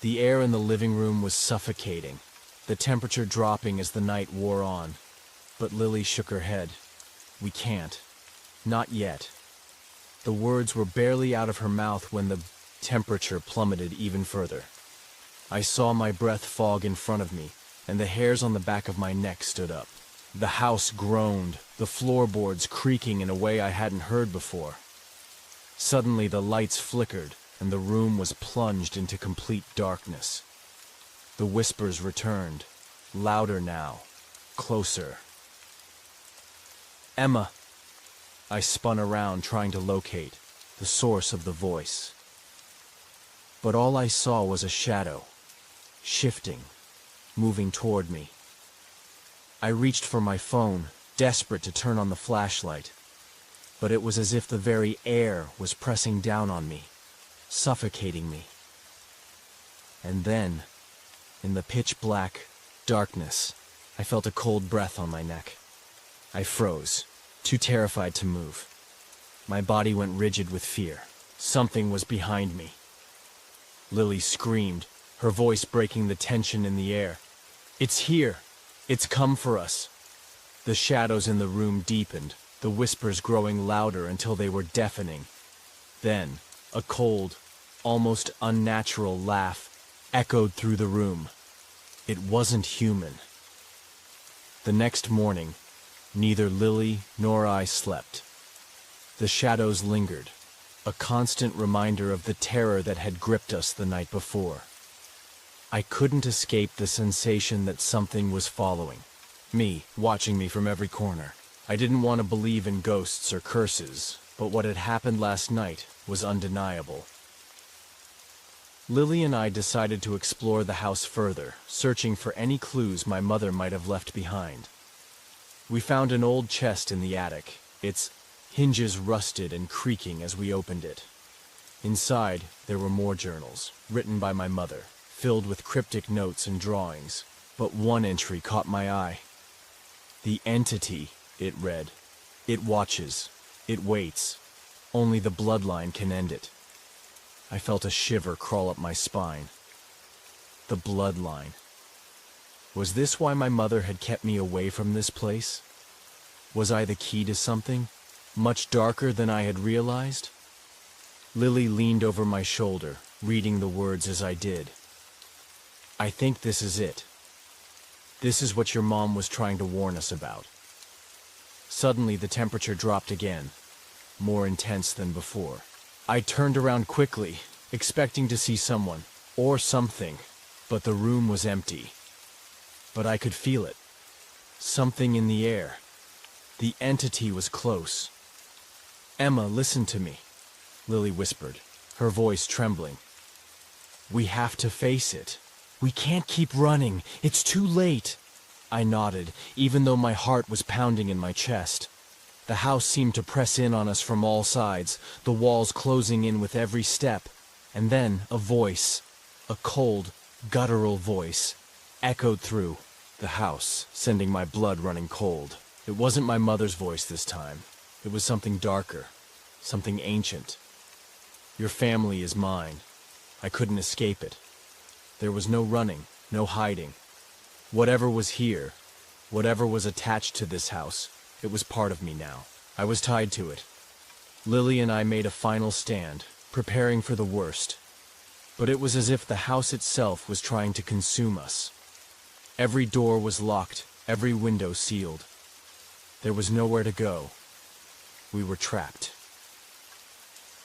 The air in the living room was suffocating, the temperature dropping as the night wore on. But Lily shook her head. We can't. Not yet. The words were barely out of her mouth when the temperature plummeted even further. I saw my breath fog in front of me, and the hairs on the back of my neck stood up. The house groaned, the floorboards creaking in a way I hadn't heard before. Suddenly the lights flickered, and the room was plunged into complete darkness. The whispers returned, louder now, closer. Emma! I spun around trying to locate the source of the voice. But all I saw was a shadow, shifting, moving toward me. I reached for my phone, desperate to turn on the flashlight, but it was as if the very air was pressing down on me, suffocating me. And then, in the pitch-black darkness, I felt a cold breath on my neck. I froze, too terrified to move. My body went rigid with fear. Something was behind me. Lily screamed, her voice breaking the tension in the air. It's here! It's come for us! The shadows in the room deepened, the whispers growing louder until they were deafening. Then, a cold, almost unnatural laugh echoed through the room. It wasn't human. The next morning, neither Lily nor I slept. The shadows lingered, a constant reminder of the terror that had gripped us the night before. I couldn't escape the sensation that something was following me, watching me from every corner. I didn't want to believe in ghosts or curses, but what had happened last night was undeniable. Lily and I decided to explore the house further, searching for any clues my mother might have left behind. We found an old chest in the attic, its hinges rusted and creaking as we opened it. Inside, there were more journals, written by my mother, filled with cryptic notes and drawings. But one entry caught my eye. The entity, it read. It watches. It waits. Only the bloodline can end it. I felt a shiver crawl up my spine. The bloodline. Was this why my mother had kept me away from this place? Was I the key to something, much darker than I had realized? Lily leaned over my shoulder, reading the words as I did. I think this is it. This is what your mom was trying to warn us about. Suddenly the temperature dropped again, more intense than before. I turned around quickly, expecting to see someone, or something, but the room was empty. But I could feel it. Something in the air. The entity was close. Emma, listen to me, Lily whispered, her voice trembling. We have to face it. We can't keep running. It's too late. I nodded, even though my heart was pounding in my chest. The house seemed to press in on us from all sides, the walls closing in with every step. And then a voice, a cold, guttural voice, echoed through the house, sending my blood running cold. It wasn't my mother's voice this time. It was something darker, something ancient. Your family is mine. I couldn't escape it. There was no running, no hiding. Whatever was here, whatever was attached to this house, it was part of me now. I was tied to it. Lily and I made a final stand, preparing for the worst. But it was as if the house itself was trying to consume us. Every door was locked, every window sealed. There was nowhere to go. We were trapped.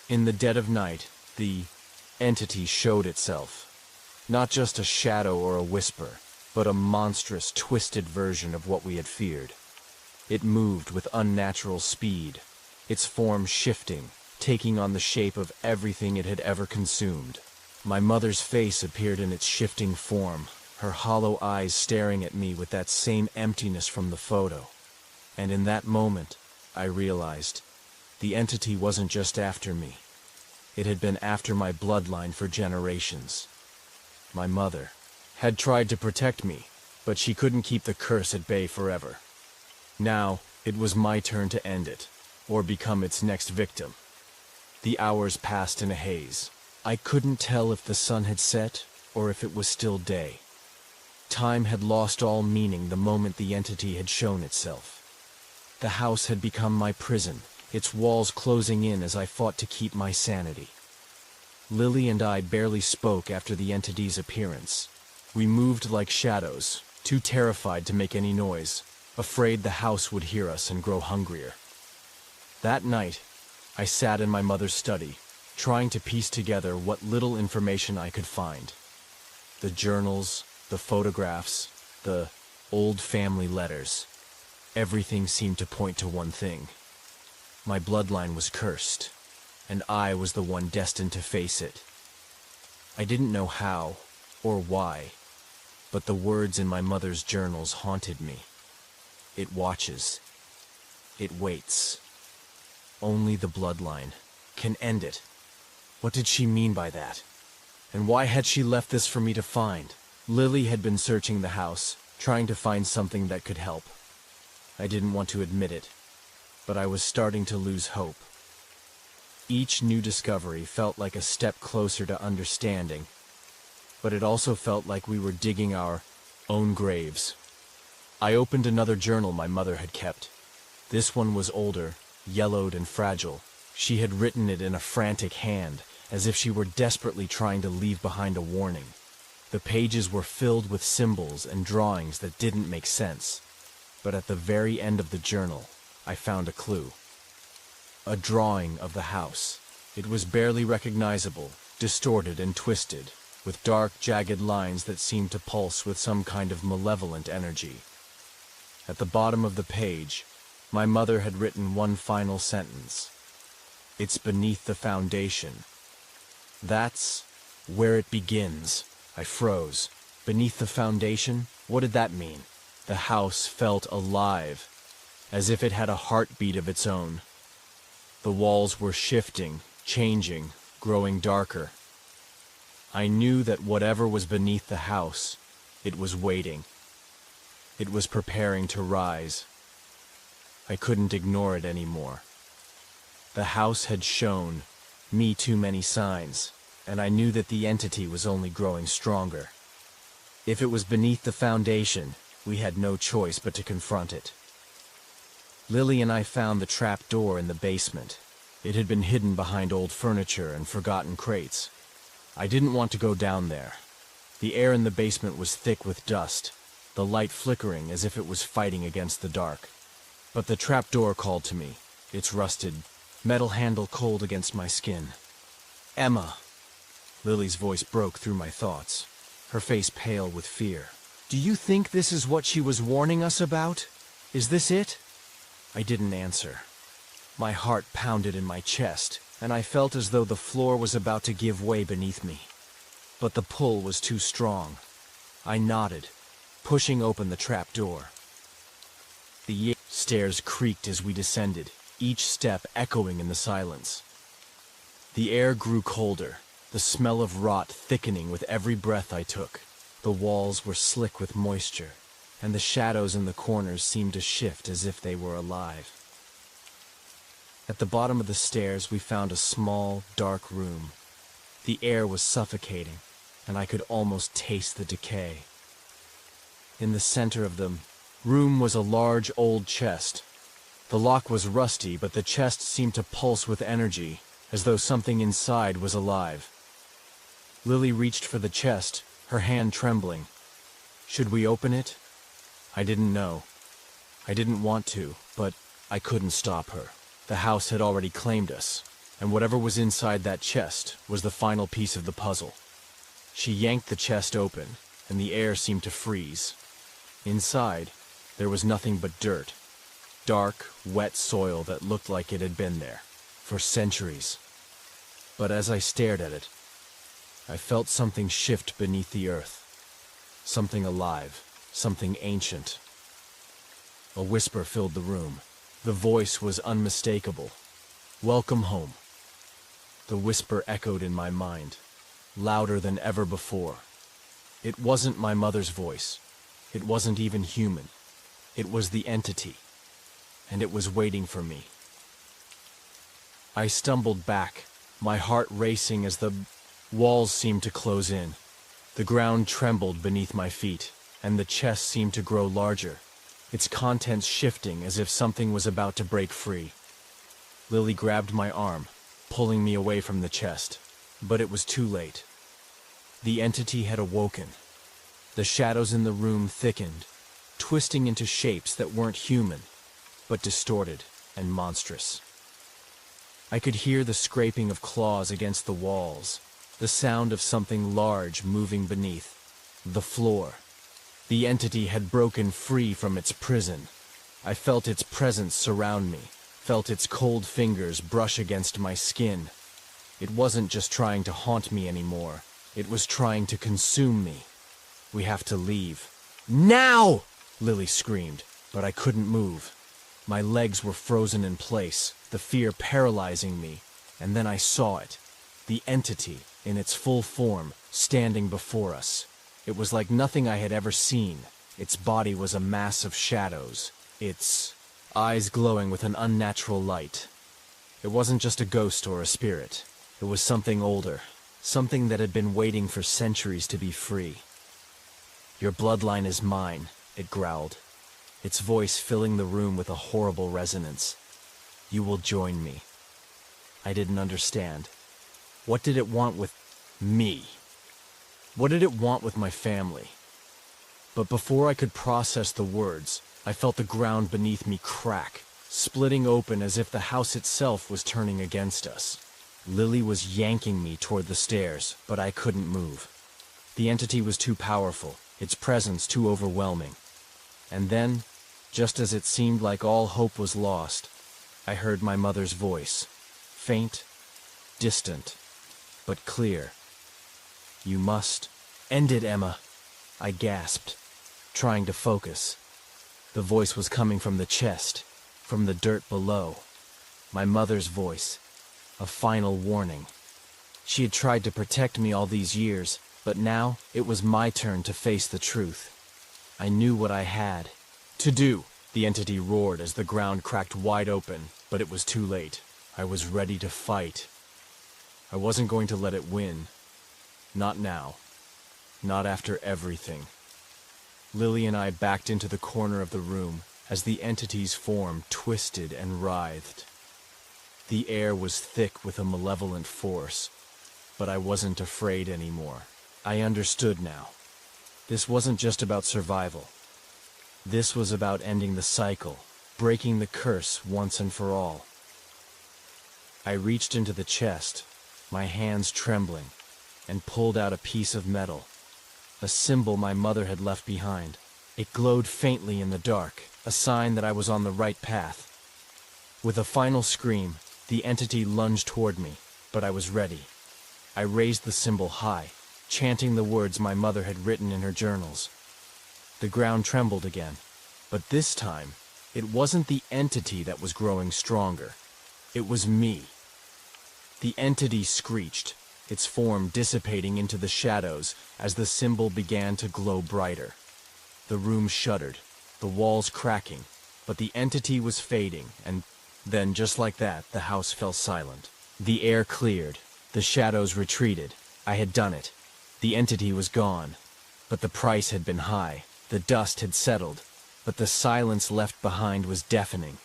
In the dead of night, the entity showed itself. Not just a shadow or a whisper, but a monstrous, twisted version of what we had feared. It moved with unnatural speed, its form shifting, taking on the shape of everything it had ever consumed. My mother's face appeared in its shifting form, her hollow eyes staring at me with that same emptiness from the photo. And in that moment, I realized, the entity wasn't just after me. It had been after my bloodline for generations. My mother had tried to protect me, but she couldn't keep the curse at bay forever. Now, it was my turn to end it, or become its next victim. The hours passed in a haze. I couldn't tell if the sun had set, or if it was still day. Time had lost all meaning the moment the entity had shown itself. The house had become my prison, its walls closing in as I fought to keep my sanity. Lily and I barely spoke after the entity's appearance. We moved like shadows, too terrified to make any noise, afraid the house would hear us and grow hungrier. That night, I sat in my mother's study, trying to piece together what little information I could find. The journals, the photographs, the old family letters. Everything seemed to point to one thing. My bloodline was cursed, and I was the one destined to face it. I didn't know how or why, but the words in my mother's journals haunted me. It watches. It waits. Only the bloodline can end it. What did she mean by that? And why had she left this for me to find? Lily had been searching the house, trying to find something that could help. I didn't want to admit it, but I was starting to lose hope. Each new discovery felt like a step closer to understanding, but it also felt like we were digging our own graves. I opened another journal my mother had kept. This one was older, yellowed and fragile. She had written it in a frantic hand, as if she were desperately trying to leave behind a warning. The pages were filled with symbols and drawings that didn't make sense. But at the very end of the journal, I found a clue. A drawing of the house. It was barely recognizable, distorted and twisted, with dark, jagged lines that seemed to pulse with some kind of malevolent energy. At the bottom of the page, my mother had written one final sentence. It's beneath the foundation. That's where it begins. I froze. Beneath the foundation? What did that mean? The house felt alive, as if it had a heartbeat of its own. The walls were shifting, changing, growing darker. I knew that whatever was beneath the house, it was waiting. It was preparing to rise. I couldn't ignore it anymore. The house had shown me too many signs, and I knew that the entity was only growing stronger. If it was beneath the foundation, we had no choice but to confront it. Lily and I found the trap door in the basement. It had been hidden behind old furniture and forgotten crates. I didn't want to go down there. The air in the basement was thick with dust, the light flickering as if it was fighting against the dark. But the trap door called to me, its rusted metal handle cold against my skin. "Emma!" Lily's voice broke through my thoughts, her face pale with fear. "Do you think this is what she was warning us about? Is this it?" I didn't answer. My heart pounded in my chest, and I felt as though the floor was about to give way beneath me. But the pull was too strong. I nodded, pushing open the trap door. The stairs creaked as we descended, each step echoing in the silence. The air grew colder, the smell of rot thickening with every breath I took. The walls were slick with moisture, and the shadows in the corners seemed to shift as if they were alive. At the bottom of the stairs we found a small, dark room. The air was suffocating, and I could almost taste the decay. In the center of the room was a large old chest. The lock was rusty, but the chest seemed to pulse with energy, as though something inside was alive. Lily reached for the chest, her hand trembling. Should we open it? I didn't know. I didn't want to, but I couldn't stop her. The house had already claimed us, and whatever was inside that chest was the final piece of the puzzle. She yanked the chest open, and the air seemed to freeze. Inside, there was nothing but dirt. Dark, wet soil that looked like it had been there for centuries. But as I stared at it, I felt something shift beneath the earth. Something alive, something ancient. A whisper filled the room. The voice was unmistakable. "Welcome home." The whisper echoed in my mind, louder than ever before. It wasn't my mother's voice. It wasn't even human. It was the entity, and it was waiting for me. I stumbled back, my heart racing as the walls seemed to close in. The ground trembled beneath my feet, and the chest seemed to grow larger, its contents shifting as if something was about to break free. Lily grabbed my arm, pulling me away from the chest, but it was too late. The entity had awoken. The shadows in the room thickened, twisting into shapes that weren't human, but distorted and monstrous. I could hear the scraping of claws against the walls, the sound of something large moving beneath the floor. The entity had broken free from its prison. I felt its presence surround me, felt its cold fingers brush against my skin. It wasn't just trying to haunt me anymore. It was trying to consume me. "We have to leave." "Now!" Lily screamed, but I couldn't move. My legs were frozen in place, the fear paralyzing me, and then I saw it. The entity, in its full form, standing before us. It was like nothing I had ever seen. Its body was a mass of shadows, its eyes glowing with an unnatural light. It wasn't just a ghost or a spirit. It was something older, something that had been waiting for centuries to be free. "Your bloodline is mine," it growled, its voice filling the room with a horrible resonance. "You will join me." I didn't understand. What did it want with me? What did it want with my family? But before I could process the words, I felt the ground beneath me crack, splitting open as if the house itself was turning against us. Lily was yanking me toward the stairs, but I couldn't move. The entity was too powerful, its presence too overwhelming. And then, just as it seemed like all hope was lost, I heard my mother's voice, faint, distant, but clear. "You must end it, Emma," I gasped, trying to focus. The voice was coming from the chest, from the dirt below. My mother's voice, a final warning. She had tried to protect me all these years, but now it was my turn to face the truth. I knew what I had to do. The entity roared as the ground cracked wide open, but it was too late. I was ready to fight. I wasn't going to let it win. Not now. Not after everything. Lily and I backed into the corner of the room as the entity's form twisted and writhed. The air was thick with a malevolent force, but I wasn't afraid anymore. I understood now. This wasn't just about survival. This was about ending the cycle, breaking the curse once and for all. I reached into the chest, my hands trembling, and pulled out a piece of metal, a symbol my mother had left behind. It glowed faintly in the dark, a sign that I was on the right path. With a final scream, the entity lunged toward me, but I was ready. I raised the symbol high, chanting the words my mother had written in her journals. The ground trembled again, but this time, it wasn't the entity that was growing stronger. It was me. The entity screeched, its form dissipating into the shadows as the symbol began to glow brighter. The room shuddered, the walls cracking, but the entity was fading, and then, just like that, the house fell silent. The air cleared, the shadows retreated. I had done it. The entity was gone, but the price had been high. The dust had settled, but the silence left behind was deafening.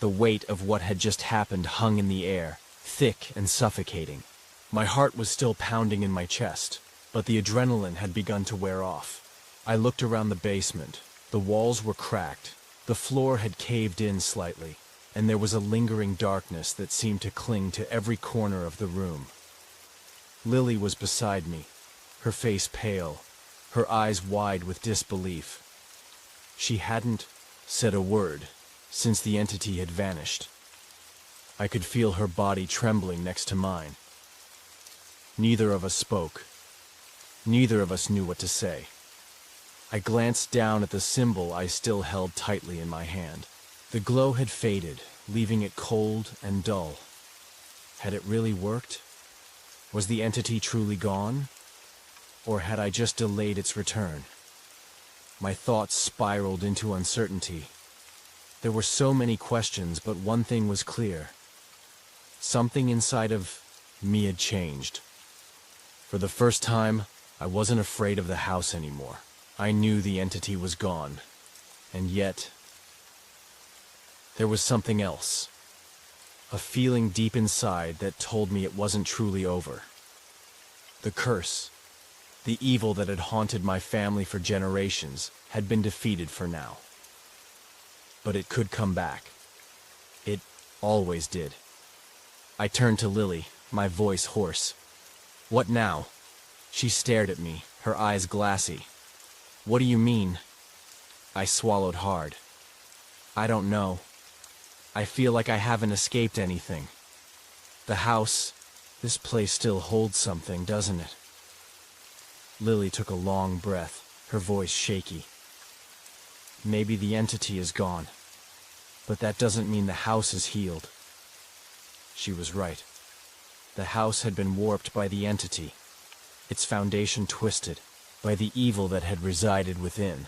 The weight of what had just happened hung in the air, thick and suffocating. My heart was still pounding in my chest, but the adrenaline had begun to wear off. I looked around the basement. The walls were cracked, the floor had caved in slightly, and there was a lingering darkness that seemed to cling to every corner of the room. Lily was beside me, her face pale, her eyes wide with disbelief. She hadn't said a word since the entity had vanished. I could feel her body trembling next to mine. Neither of us spoke. Neither of us knew what to say. I glanced down at the symbol I still held tightly in my hand. The glow had faded, leaving it cold and dull. Had it really worked? Was the entity truly gone? Or had I just delayed its return? My thoughts spiraled into uncertainty. There were so many questions, but one thing was clear. Something inside of me had changed. For the first time, I wasn't afraid of the house anymore. I knew the entity was gone, and yet there was something else. A feeling deep inside that told me it wasn't truly over. The curse, the evil that had haunted my family for generations, had been defeated for now. But it could come back. It always did. I turned to Lily, my voice hoarse. "What now?" She stared at me, her eyes glassy. "What do you mean?" I swallowed hard. "I don't know. I feel like I haven't escaped anything. The house, this place still holds something, doesn't it?" Lily took a long breath, her voice shaky. "Maybe the entity is gone, but that doesn't mean the house is healed." She was right. The house had been warped by the entity, its foundation twisted by the evil that had resided within.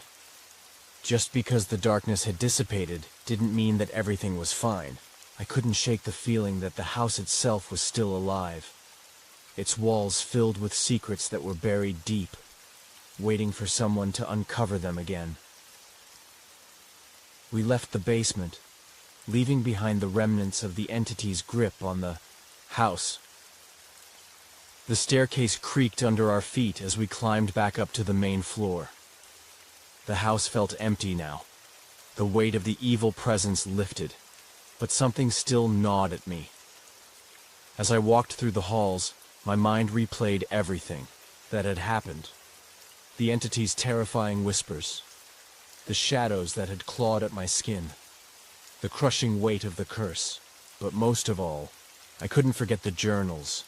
Just because the darkness had dissipated didn't mean that everything was fine. I couldn't shake the feeling that the house itself was still alive, its walls filled with secrets that were buried deep, waiting for someone to uncover them again. We left the basement, leaving behind the remnants of the entity's grip on the house. The staircase creaked under our feet as we climbed back up to the main floor. The house felt empty now. The weight of the evil presence lifted, but something still gnawed at me. As I walked through the halls, my mind replayed everything that had happened. The entity's terrifying whispers, the shadows that had clawed at my skin, the crushing weight of the curse. But most of all, I couldn't forget the journals,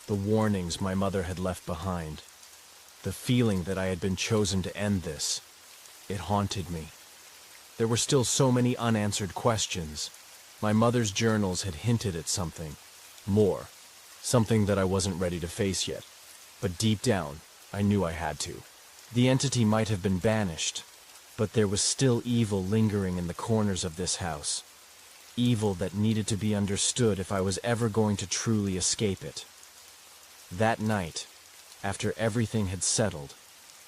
the warnings my mother had left behind, the feeling that I had been chosen to end this. It haunted me. There were still so many unanswered questions. My mother's journals had hinted at something more, something that I wasn't ready to face yet. But deep down, I knew I had to. The entity might have been banished, but there was still evil lingering in the corners of this house. Evil that needed to be understood if I was ever going to truly escape it. That night, after everything had settled,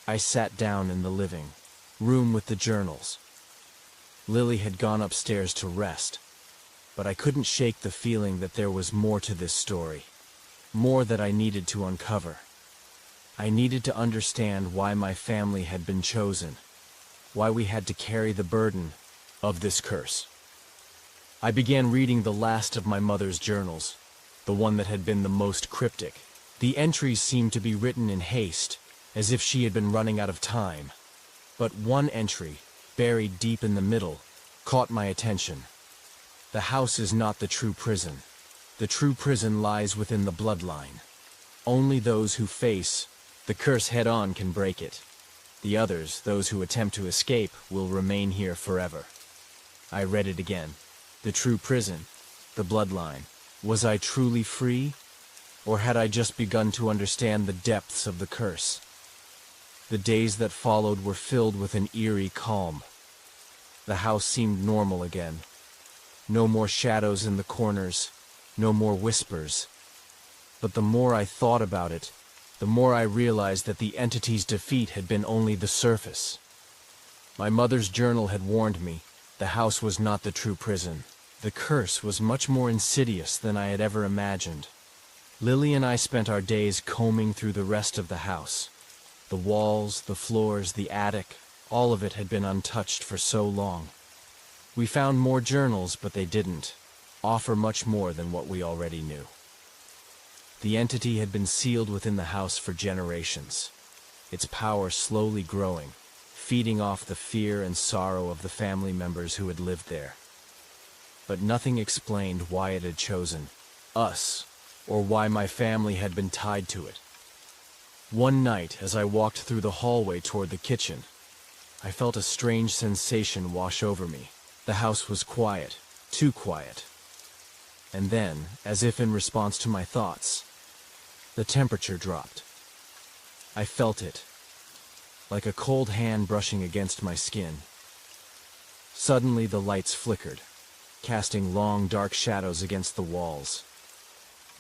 I sat down in the living room with the journals. Lily had gone upstairs to rest, but I couldn't shake the feeling that there was more to this story, more that I needed to uncover. I needed to understand why my family had been chosen, why we had to carry the burden of this curse. I began reading the last of my mother's journals, the one that had been the most cryptic. The entries seemed to be written in haste, as if she had been running out of time. But one entry, buried deep in the middle, caught my attention. The house is not the true prison. The true prison lies within the bloodline. Only those who face the curse head-on can break it. The others, those who attempt to escape, will remain here forever. I read it again. The true prison, the bloodline. Was I truly free? Or had I just begun to understand the depths of the curse? The days that followed were filled with an eerie calm. The house seemed normal again. No more shadows in the corners, no more whispers. But the more I thought about it, the more I realized that the entity's defeat had been only the surface. My mother's journal had warned me the house was not the true prison. The curse was much more insidious than I had ever imagined. Lily and I spent our days combing through the rest of the house. The walls, the floors, the attic, all of it had been untouched for so long. We found more journals, but they didn't offer much more than what we already knew. The entity had been sealed within the house for generations, its power slowly growing, feeding off the fear and sorrow of the family members who had lived there. But nothing explained why it had chosen us, or why my family had been tied to it. One night, as I walked through the hallway toward the kitchen, I felt a strange sensation wash over me. The house was quiet, too quiet. And then, as if in response to my thoughts, the temperature dropped. I felt it, like a cold hand brushing against my skin. Suddenly the lights flickered, casting long, dark shadows against the walls.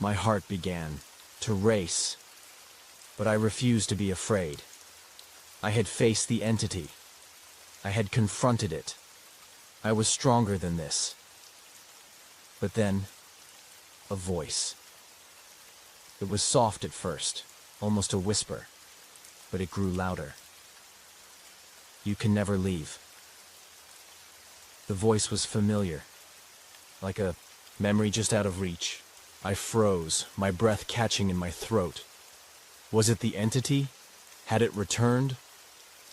My heart began to race, but I refused to be afraid. I had faced the entity. I had confronted it. I was stronger than this. But then, a voice. It was soft at first, almost a whisper, but it grew louder. You can never leave. The voice was familiar, like a memory just out of reach. I froze, my breath catching in my throat. Was it the entity? Had it returned?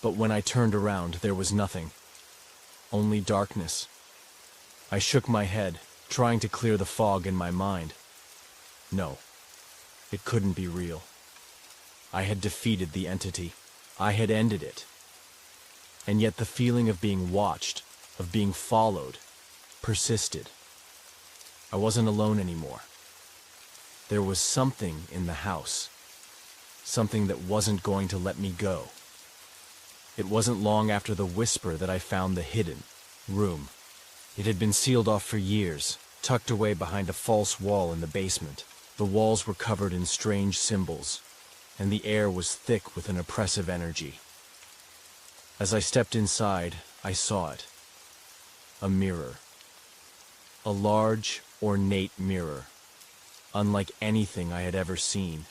But when I turned around, there was nothing. Only darkness. I shook my head, trying to clear the fog in my mind. No, it couldn't be real. I had defeated the entity. I had ended it. And yet the feeling of being watched, of being followed, persisted. I wasn't alone anymore. There was something in the house. Something that wasn't going to let me go. It wasn't long after the whisper that I found the hidden room. It had been sealed off for years, tucked away behind a false wall in the basement. The walls were covered in strange symbols, and the air was thick with an oppressive energy. As I stepped inside, I saw it. A mirror. A large, ornate mirror, unlike anything I had ever seen.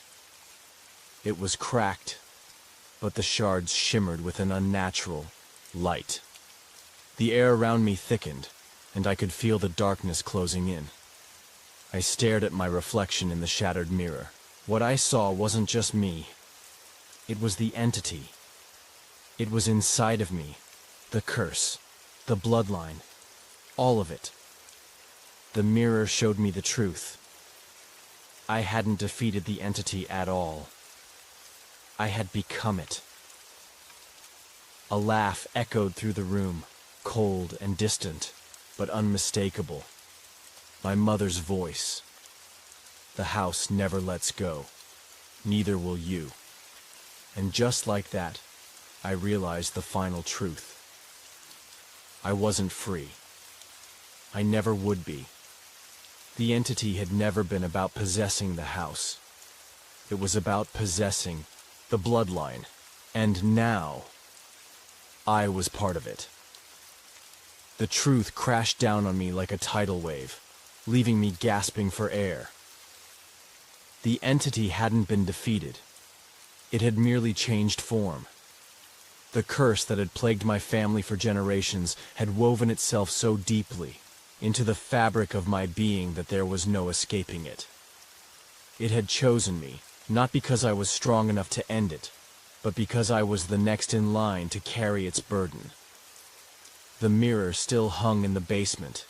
It was cracked, but the shards shimmered with an unnatural light. The air around me thickened, and I could feel the darkness closing in. I stared at my reflection in the shattered mirror. What I saw wasn't just me. It was the entity. It was inside of me. The curse, the bloodline, all of it. The mirror showed me the truth. I hadn't defeated the entity at all. I had become it. A laugh echoed through the room, cold and distant, but unmistakable. My mother's voice. The house never lets go. Neither will you. And just like that, I realized the final truth. I wasn't free. I never would be. The entity had never been about possessing the house. It was about possessing the bloodline. And now, I was part of it. The truth crashed down on me like a tidal wave, leaving me gasping for air. The entity hadn't been defeated. It had merely changed form. The curse that had plagued my family for generations had woven itself so deeply into the fabric of my being that there was no escaping it. It had chosen me, not because I was strong enough to end it, but because I was the next in line to carry its burden. The mirror still hung in the basement,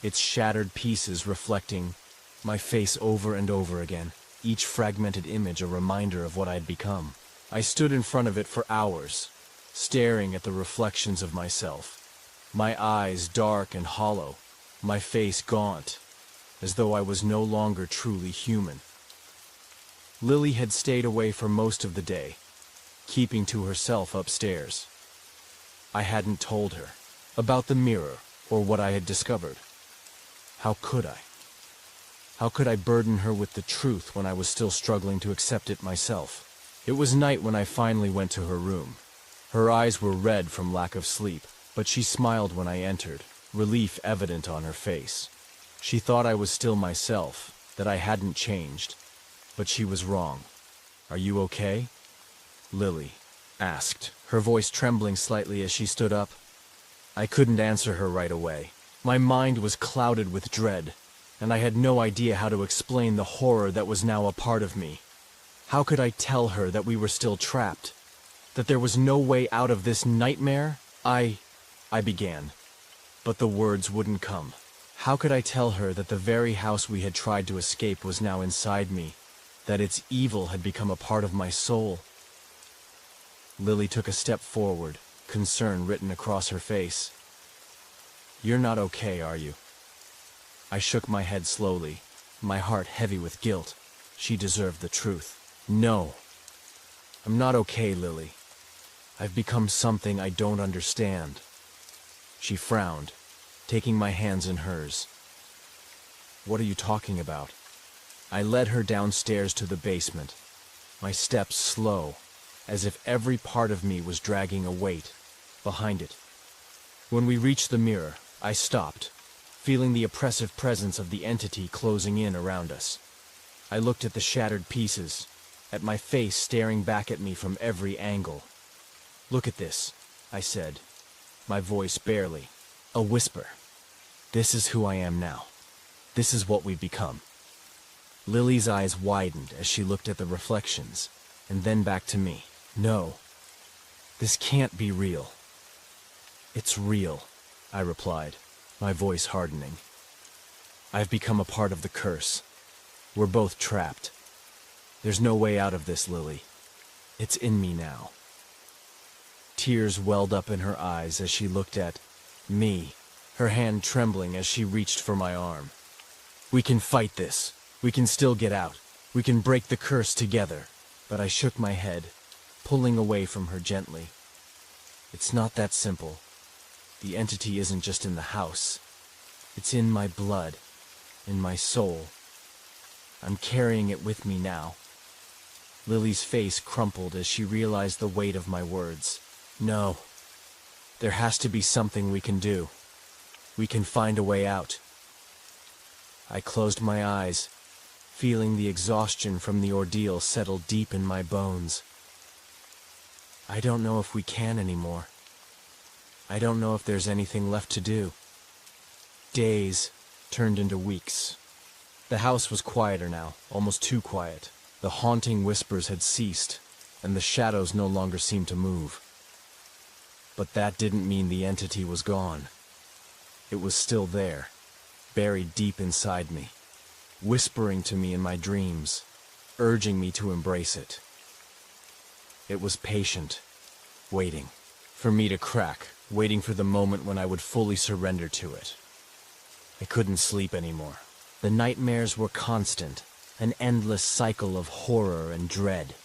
its shattered pieces reflecting my face over and over again, each fragmented image a reminder of what I had become. I stood in front of it for hours, staring at the reflections of myself, my eyes dark and hollow, my face gaunt, as though I was no longer truly human. Lily had stayed away for most of the day, keeping to herself upstairs. I hadn't told her about the mirror or what I had discovered. How could I? How could I burden her with the truth when I was still struggling to accept it myself? It was night when I finally went to her room. Her eyes were red from lack of sleep, but she smiled when I entered, relief evident on her face. She thought I was still myself, that I hadn't changed. But she was wrong. "Are you okay?" Lily asked, her voice trembling slightly as she stood up. I couldn't answer her right away. My mind was clouded with dread, and I had no idea how to explain the horror that was now a part of me. How could I tell her that we were still trapped? That there was no way out of this nightmare? I began, but the words wouldn't come. How could I tell her that the very house we had tried to escape was now inside me, that its evil had become a part of my soul? Lily took a step forward, concern written across her face. "You're not okay, are you?" I shook my head slowly, my heart heavy with guilt. She deserved the truth. "No, I'm not okay, Lily. I've become something I don't understand." She frowned, taking my hands in hers. "What are you talking about?" I led her downstairs to the basement, my steps slow, as if every part of me was dragging a weight behind it. When we reached the mirror, I stopped, feeling the oppressive presence of the entity closing in around us. I looked at the shattered pieces, at my face staring back at me from every angle. "Look at this," I said, my voice barely a whisper. "This is who I am now. This is what we've become." Lily's eyes widened as she looked at the reflections, and then back to me. "No, this can't be real." "It's real," I replied, my voice hardening. "I've become a part of the curse. We're both trapped. There's no way out of this, Lily. It's in me now." Tears welled up in her eyes as she looked at me, her hand trembling as she reached for my arm. "We can fight this. We can still get out. We can break the curse together." But I shook my head, pulling away from her gently. "It's not that simple. The entity isn't just in the house. It's in my blood, in my soul. I'm carrying it with me now." Lily's face crumpled as she realized the weight of my words. "No, there has to be something we can do. We can find a way out." I closed my eyes, feeling the exhaustion from the ordeal settle deep in my bones. "I don't know if we can anymore. I don't know if there's anything left to do." Days turned into weeks. The house was quieter now, almost too quiet. The haunting whispers had ceased, and the shadows no longer seemed to move. But that didn't mean the entity was gone. It was still there, buried deep inside me, whispering to me in my dreams, urging me to embrace it. It was patient, waiting for me to crack, waiting for the moment when I would fully surrender to it. I couldn't sleep anymore. The nightmares were constant, an endless cycle of horror and dread.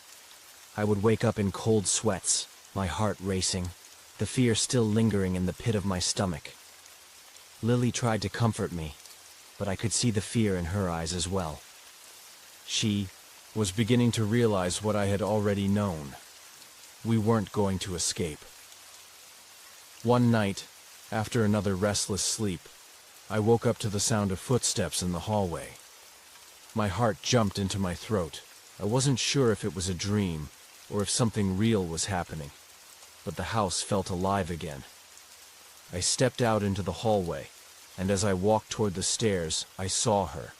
I would wake up in cold sweats, my heart racing, the fear still lingering in the pit of my stomach. Lily tried to comfort me, but I could see the fear in her eyes as well. She was beginning to realize what I had already known. We weren't going to escape. One night, after another restless sleep, I woke up to the sound of footsteps in the hallway. My heart jumped into my throat. I wasn't sure if it was a dream, or if something real was happening, but the house felt alive again. I stepped out into the hallway, and as I walked toward the stairs, I saw her.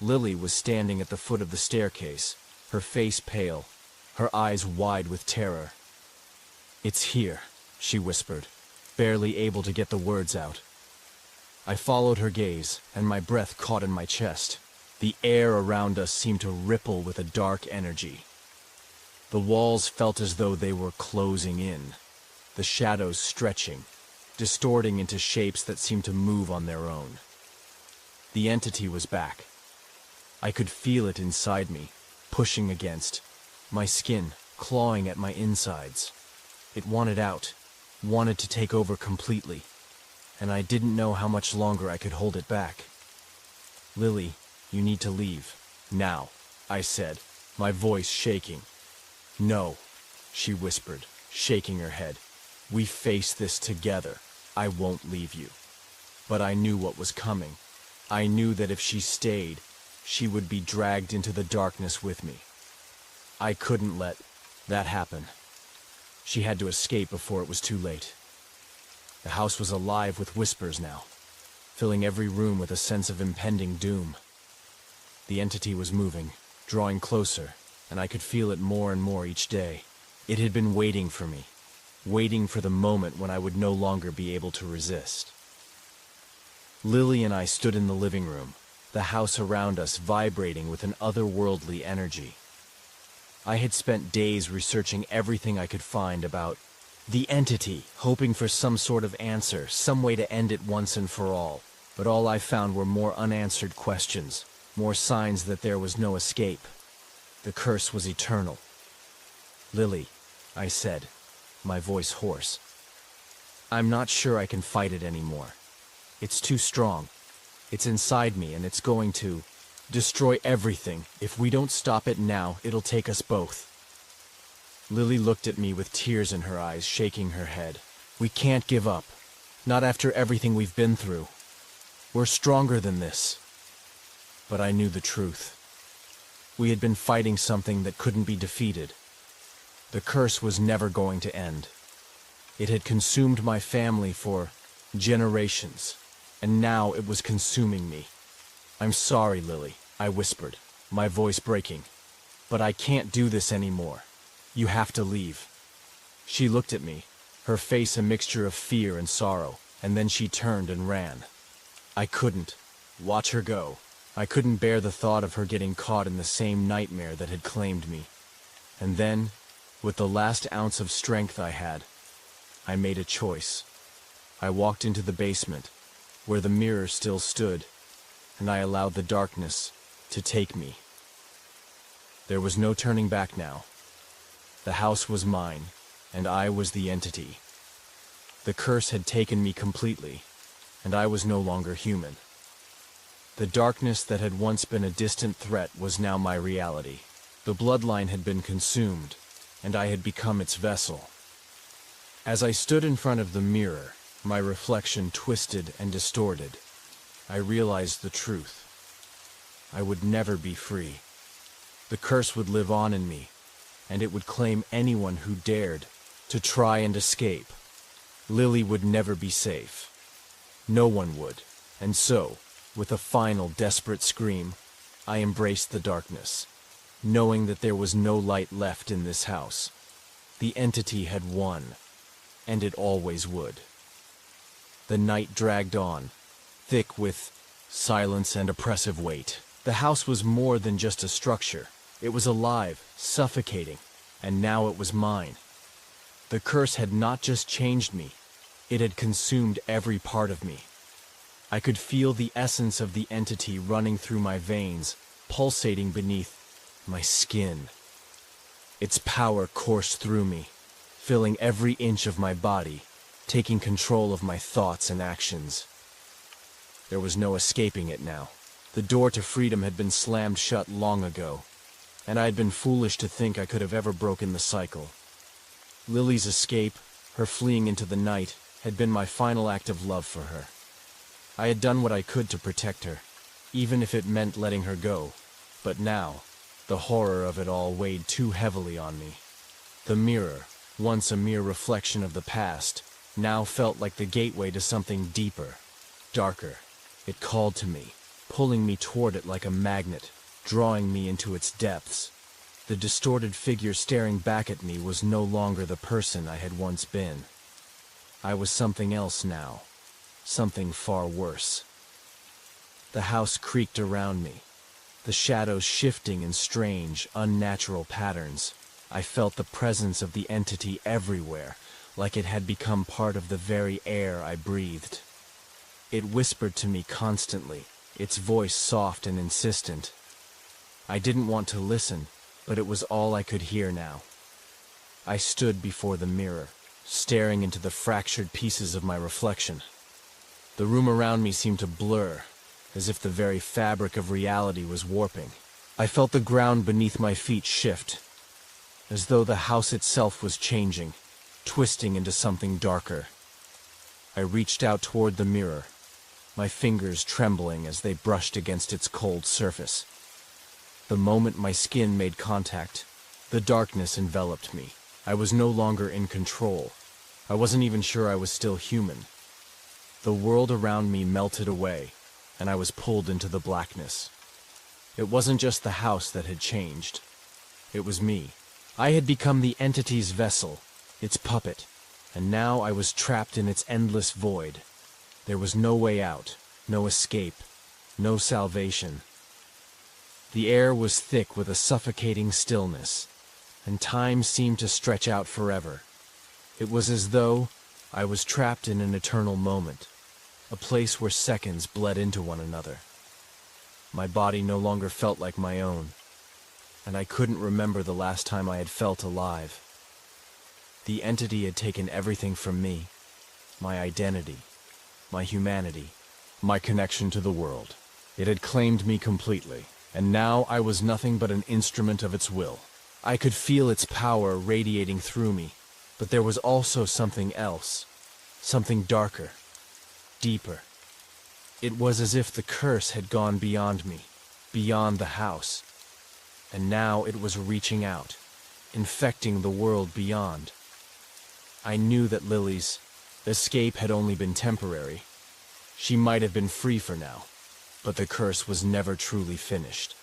Lily was standing at the foot of the staircase, her face pale, her eyes wide with terror. "It's here," she whispered, barely able to get the words out. I followed her gaze, and my breath caught in my chest. The air around us seemed to ripple with a dark energy. The walls felt as though they were closing in, the shadows stretching, distorting into shapes that seemed to move on their own. The entity was back. I could feel it inside me, pushing against, my skin clawing at my insides. It wanted out, wanted to take over completely, and I didn't know how much longer I could hold it back. "Lily, you need to leave. Now," I said, my voice shaking. No, she whispered, shaking her head. We face this together. I won't leave you. But I knew what was coming. I knew that if she stayed, she would be dragged into the darkness with me. I couldn't let that happen. She had to escape before it was too late. The house was alive with whispers now, filling every room with a sense of impending doom. The entity was moving, drawing closer, and I could feel it more and more each day. It had been waiting for me, waiting for the moment when I would no longer be able to resist. Lily and I stood in the living room, the house around us vibrating with an otherworldly energy. I had spent days researching everything I could find about the entity, hoping for some sort of answer, some way to end it once and for all. But all I found were more unanswered questions, more signs that there was no escape. The curse was eternal. Lily, I said, my voice hoarse. I'm not sure I can fight it anymore. It's too strong. It's inside me and it's going to destroy everything. If we don't stop it now, it'll take us both. Lily looked at me with tears in her eyes, shaking her head. We can't give up. Not after everything we've been through. We're stronger than this. But I knew the truth. We had been fighting something that couldn't be defeated. The curse was never going to end. It had consumed my family for generations, and now it was consuming me. I'm sorry, Lily, I whispered, my voice breaking, but I can't do this anymore. You have to leave. She looked at me, her face a mixture of fear and sorrow, and then she turned and ran. I couldn't watch her go. I couldn't bear the thought of her getting caught in the same nightmare that had claimed me. And then, with the last ounce of strength I had, I made a choice. I walked into the basement, where the mirror still stood, and I allowed the darkness to take me. There was no turning back now. The house was mine, and I was the entity. The curse had taken me completely, and I was no longer human. The darkness that had once been a distant threat was now my reality. The bloodline had been consumed, and I had become its vessel. As I stood in front of the mirror, my reflection twisted and distorted, I realized the truth. I would never be free. The curse would live on in me, and it would claim anyone who dared to try and escape. Lily would never be safe. No one would, and so, with a final desperate scream, I embraced the darkness, knowing that there was no light left in this house. The entity had won, and it always would. The night dragged on, thick with silence and oppressive weight. The house was more than just a structure. It was alive, suffocating, and now it was mine. The curse had not just changed me, it had consumed every part of me. I could feel the essence of the entity running through my veins, pulsating beneath my skin. Its power coursed through me, filling every inch of my body, taking control of my thoughts and actions. There was no escaping it now. The door to freedom had been slammed shut long ago, and I had been foolish to think I could have ever broken the cycle. Lily's escape, her fleeing into the night, had been my final act of love for her. I had done what I could to protect her, even if it meant letting her go. But now, the horror of it all weighed too heavily on me. The mirror, once a mere reflection of the past, now felt like the gateway to something deeper, darker. It called to me, pulling me toward it like a magnet, drawing me into its depths. The distorted figure staring back at me was no longer the person I had once been. I was something else now, something far worse. The house creaked around me, the shadows shifting in strange, unnatural patterns. I felt the presence of the entity everywhere, like it had become part of the very air I breathed. It whispered to me constantly, its voice soft and insistent. I didn't want to listen, but it was all I could hear now. I stood before the mirror, staring into the fractured pieces of my reflection. The room around me seemed to blur, as if the very fabric of reality was warping. I felt the ground beneath my feet shift, as though the house itself was changing, twisting into something darker. I reached out toward the mirror, my fingers trembling as they brushed against its cold surface. The moment my skin made contact, the darkness enveloped me. I was no longer in control. I wasn't even sure I was still human. The world around me melted away, and I was pulled into the blackness. It wasn't just the house that had changed. It was me. I had become the entity's vessel, its puppet, and now I was trapped in its endless void. There was no way out, no escape, no salvation. The air was thick with a suffocating stillness, and time seemed to stretch out forever. It was as though I was trapped in an eternal moment, a place where seconds bled into one another. My body no longer felt like my own, and I couldn't remember the last time I had felt alive. The entity had taken everything from me, my identity, my humanity, my connection to the world. It had claimed me completely, and now I was nothing but an instrument of its will. I could feel its power radiating through me, but there was also something else, something darker, deeper. It was as if the curse had gone beyond me, beyond the house, and now it was reaching out, infecting the world beyond. I knew that Lily's escape had only been temporary. She might have been free for now, but the curse was never truly finished.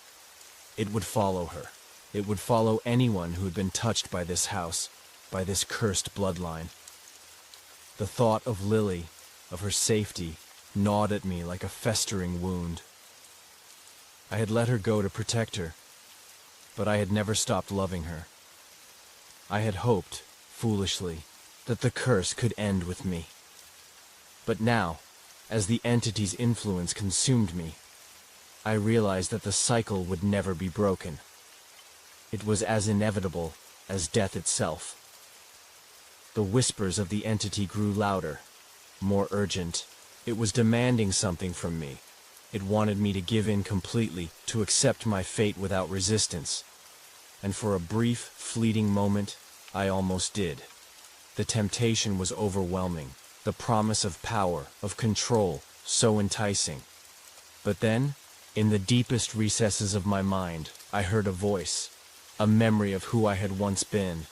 It would follow her. It would follow anyone who had been touched by this house, by this cursed bloodline. The thought of Lily, of her safety, gnawed at me like a festering wound. I had let her go to protect her, but I had never stopped loving her. I had hoped, foolishly, that the curse could end with me. But now, as the entity's influence consumed me, I realized that the cycle would never be broken. It was as inevitable as death itself. The whispers of the entity grew louder, more urgent. It was demanding something from me. It wanted me to give in completely, to accept my fate without resistance. And for a brief, fleeting moment, I almost did. The temptation was overwhelming, the promise of power, of control, so enticing. But then, in the deepest recesses of my mind, I heard a voice, a memory of who I had once been,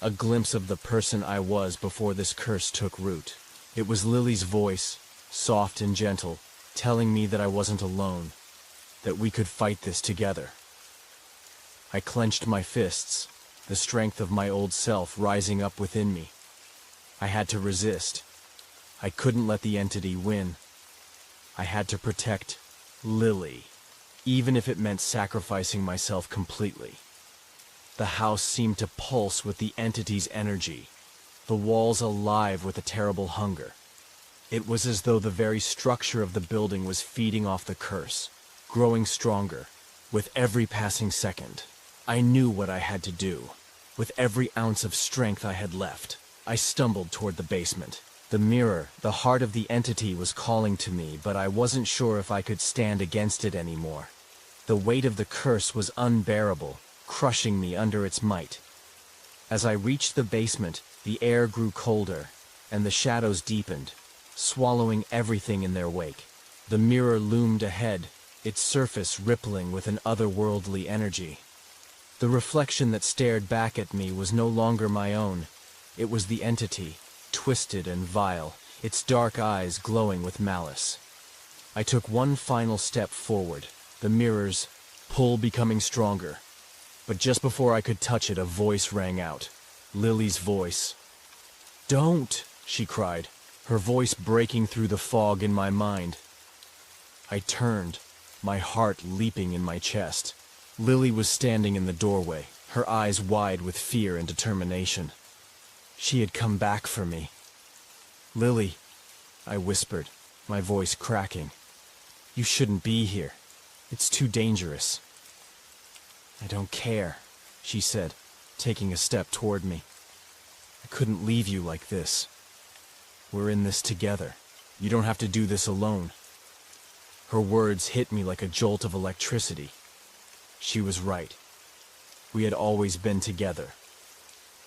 a glimpse of the person I was before this curse took root. It was Lily's voice, soft and gentle, telling me that I wasn't alone, that we could fight this together. I clenched my fists, the strength of my old self rising up within me. I had to resist. I couldn't let the entity win. I had to protect Lily, even if it meant sacrificing myself completely. The house seemed to pulse with the entity's energy, the walls alive with a terrible hunger. It was as though the very structure of the building was feeding off the curse, growing stronger, with every passing second. I knew what I had to do. With every ounce of strength I had left, I stumbled toward the basement. The mirror, the heart of the entity, was calling to me, but I wasn't sure if I could stand against it anymore. The weight of the curse was unbearable, crushing me under its might. As I reached the basement, the air grew colder, and the shadows deepened, swallowing everything in their wake. The mirror loomed ahead, its surface rippling with an otherworldly energy. The reflection that stared back at me was no longer my own. It was the entity, twisted and vile, its dark eyes glowing with malice. I took one final step forward, the mirror's pull becoming stronger. But just before I could touch it, a voice rang out. Lily's voice. "Don't!" she cried, her voice breaking through the fog in my mind. I turned, my heart leaping in my chest. Lily was standing in the doorway, her eyes wide with fear and determination. She had come back for me. "Lily," I whispered, my voice cracking. "You shouldn't be here. It's too dangerous." "I don't care," she said, taking a step toward me. "I couldn't leave you like this. We're in this together. You don't have to do this alone." Her words hit me like a jolt of electricity. She was right. We had always been together,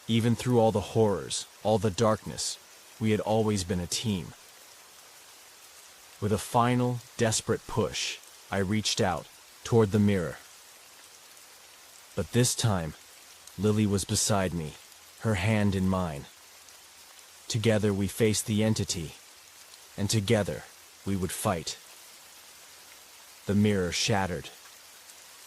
Even through all the horrors, all the darkness, we had always been a team. With a final, desperate push, I reached out, toward the mirror. But this time, Lily was beside me, her hand in mine. Together we faced the entity, and together we would fight. The mirror shattered.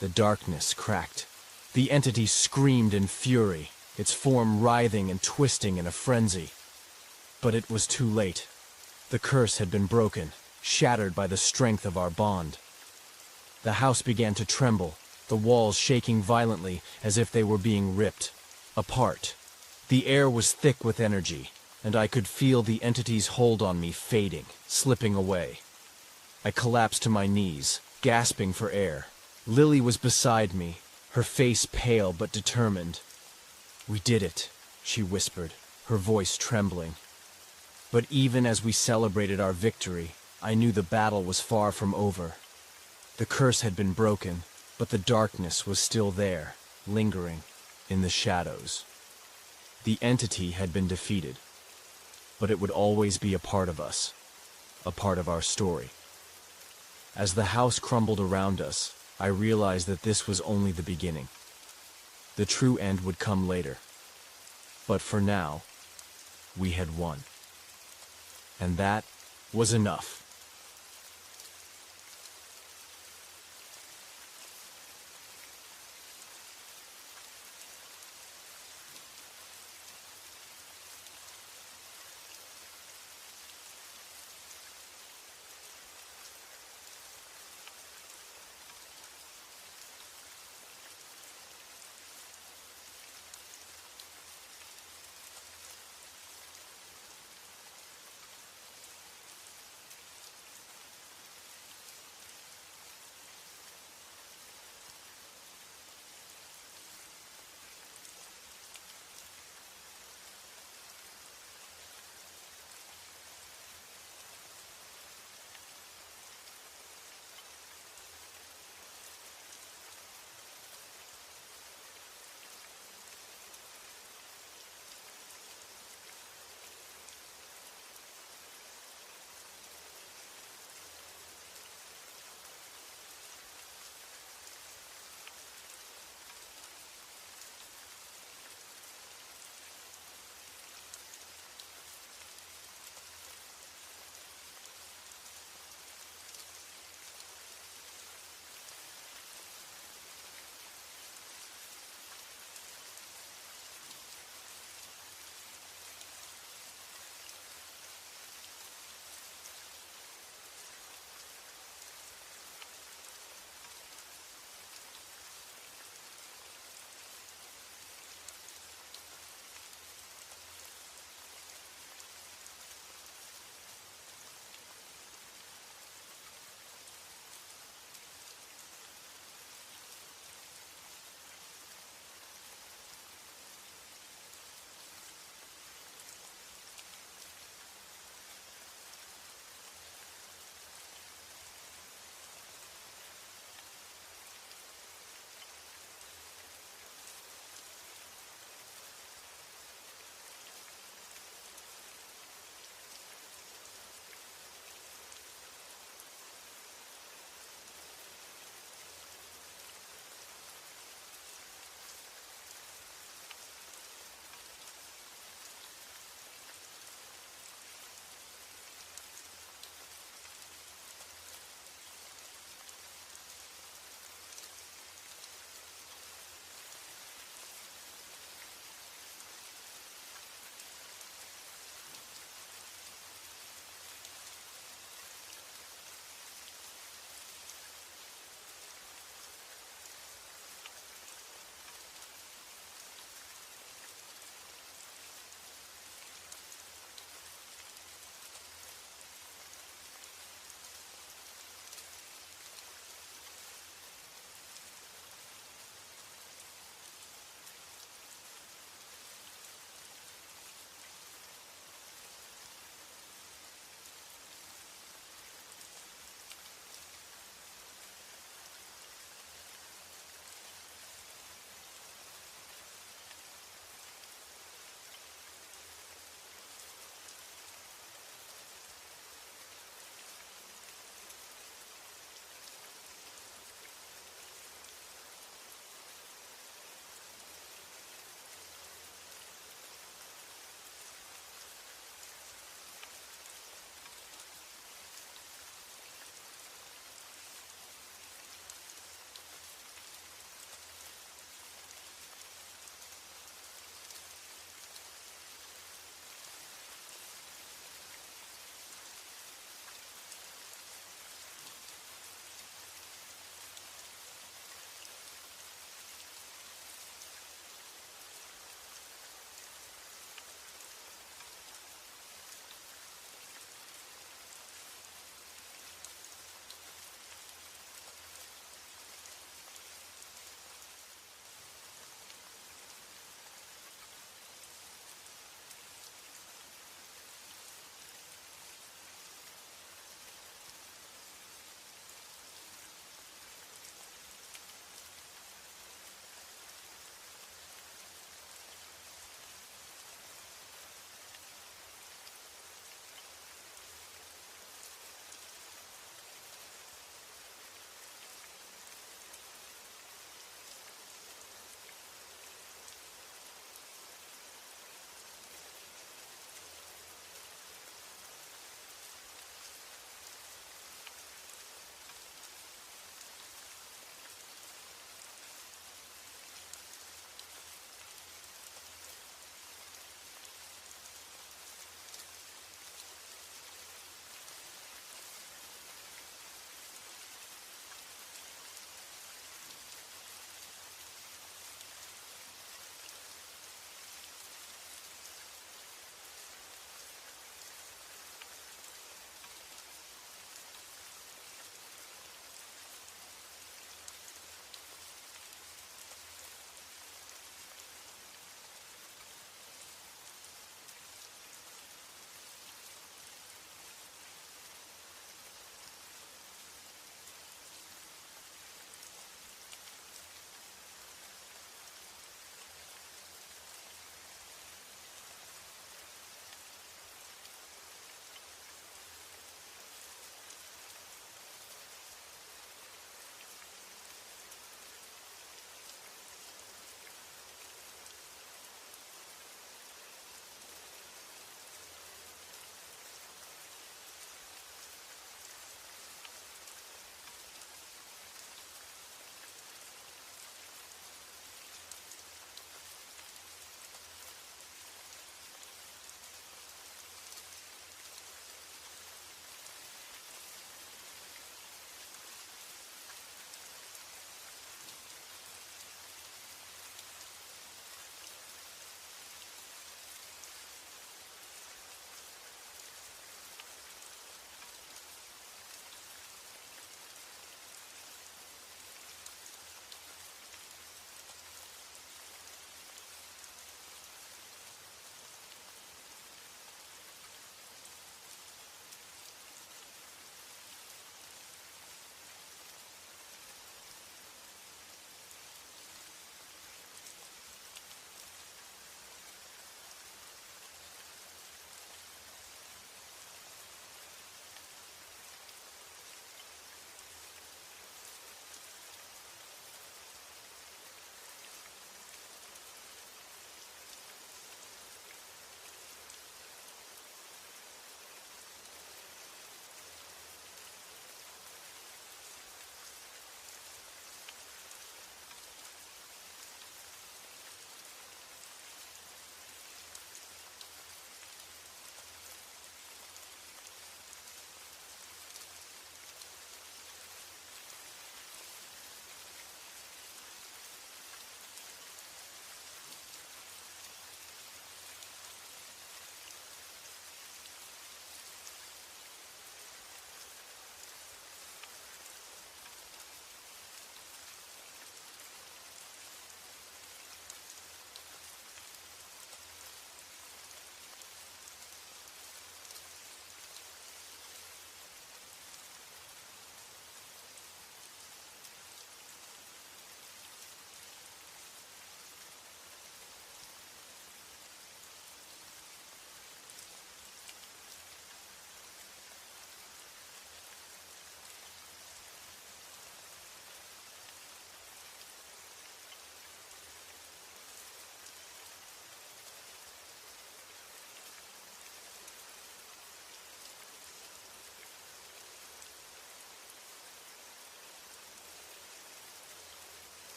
The darkness cracked. The entity screamed in fury, its form writhing and twisting in a frenzy. But it was too late. The curse had been broken, shattered by the strength of our bond. The house began to tremble, the walls shaking violently as if they were being ripped apart. The air was thick with energy, and I could feel the entity's hold on me fading, slipping away. I collapsed to my knees, gasping for air. Lily was beside me, her face pale but determined. "We did it," she whispered, her voice trembling. But even as we celebrated our victory, I knew the battle was far from over. The curse had been broken, but the darkness was still there, lingering in the shadows. The entity had been defeated, but it would always be a part of us, a part of our story. As the house crumbled around us, I realized that this was only the beginning. The true end would come later. But for now, we had won. And that was enough.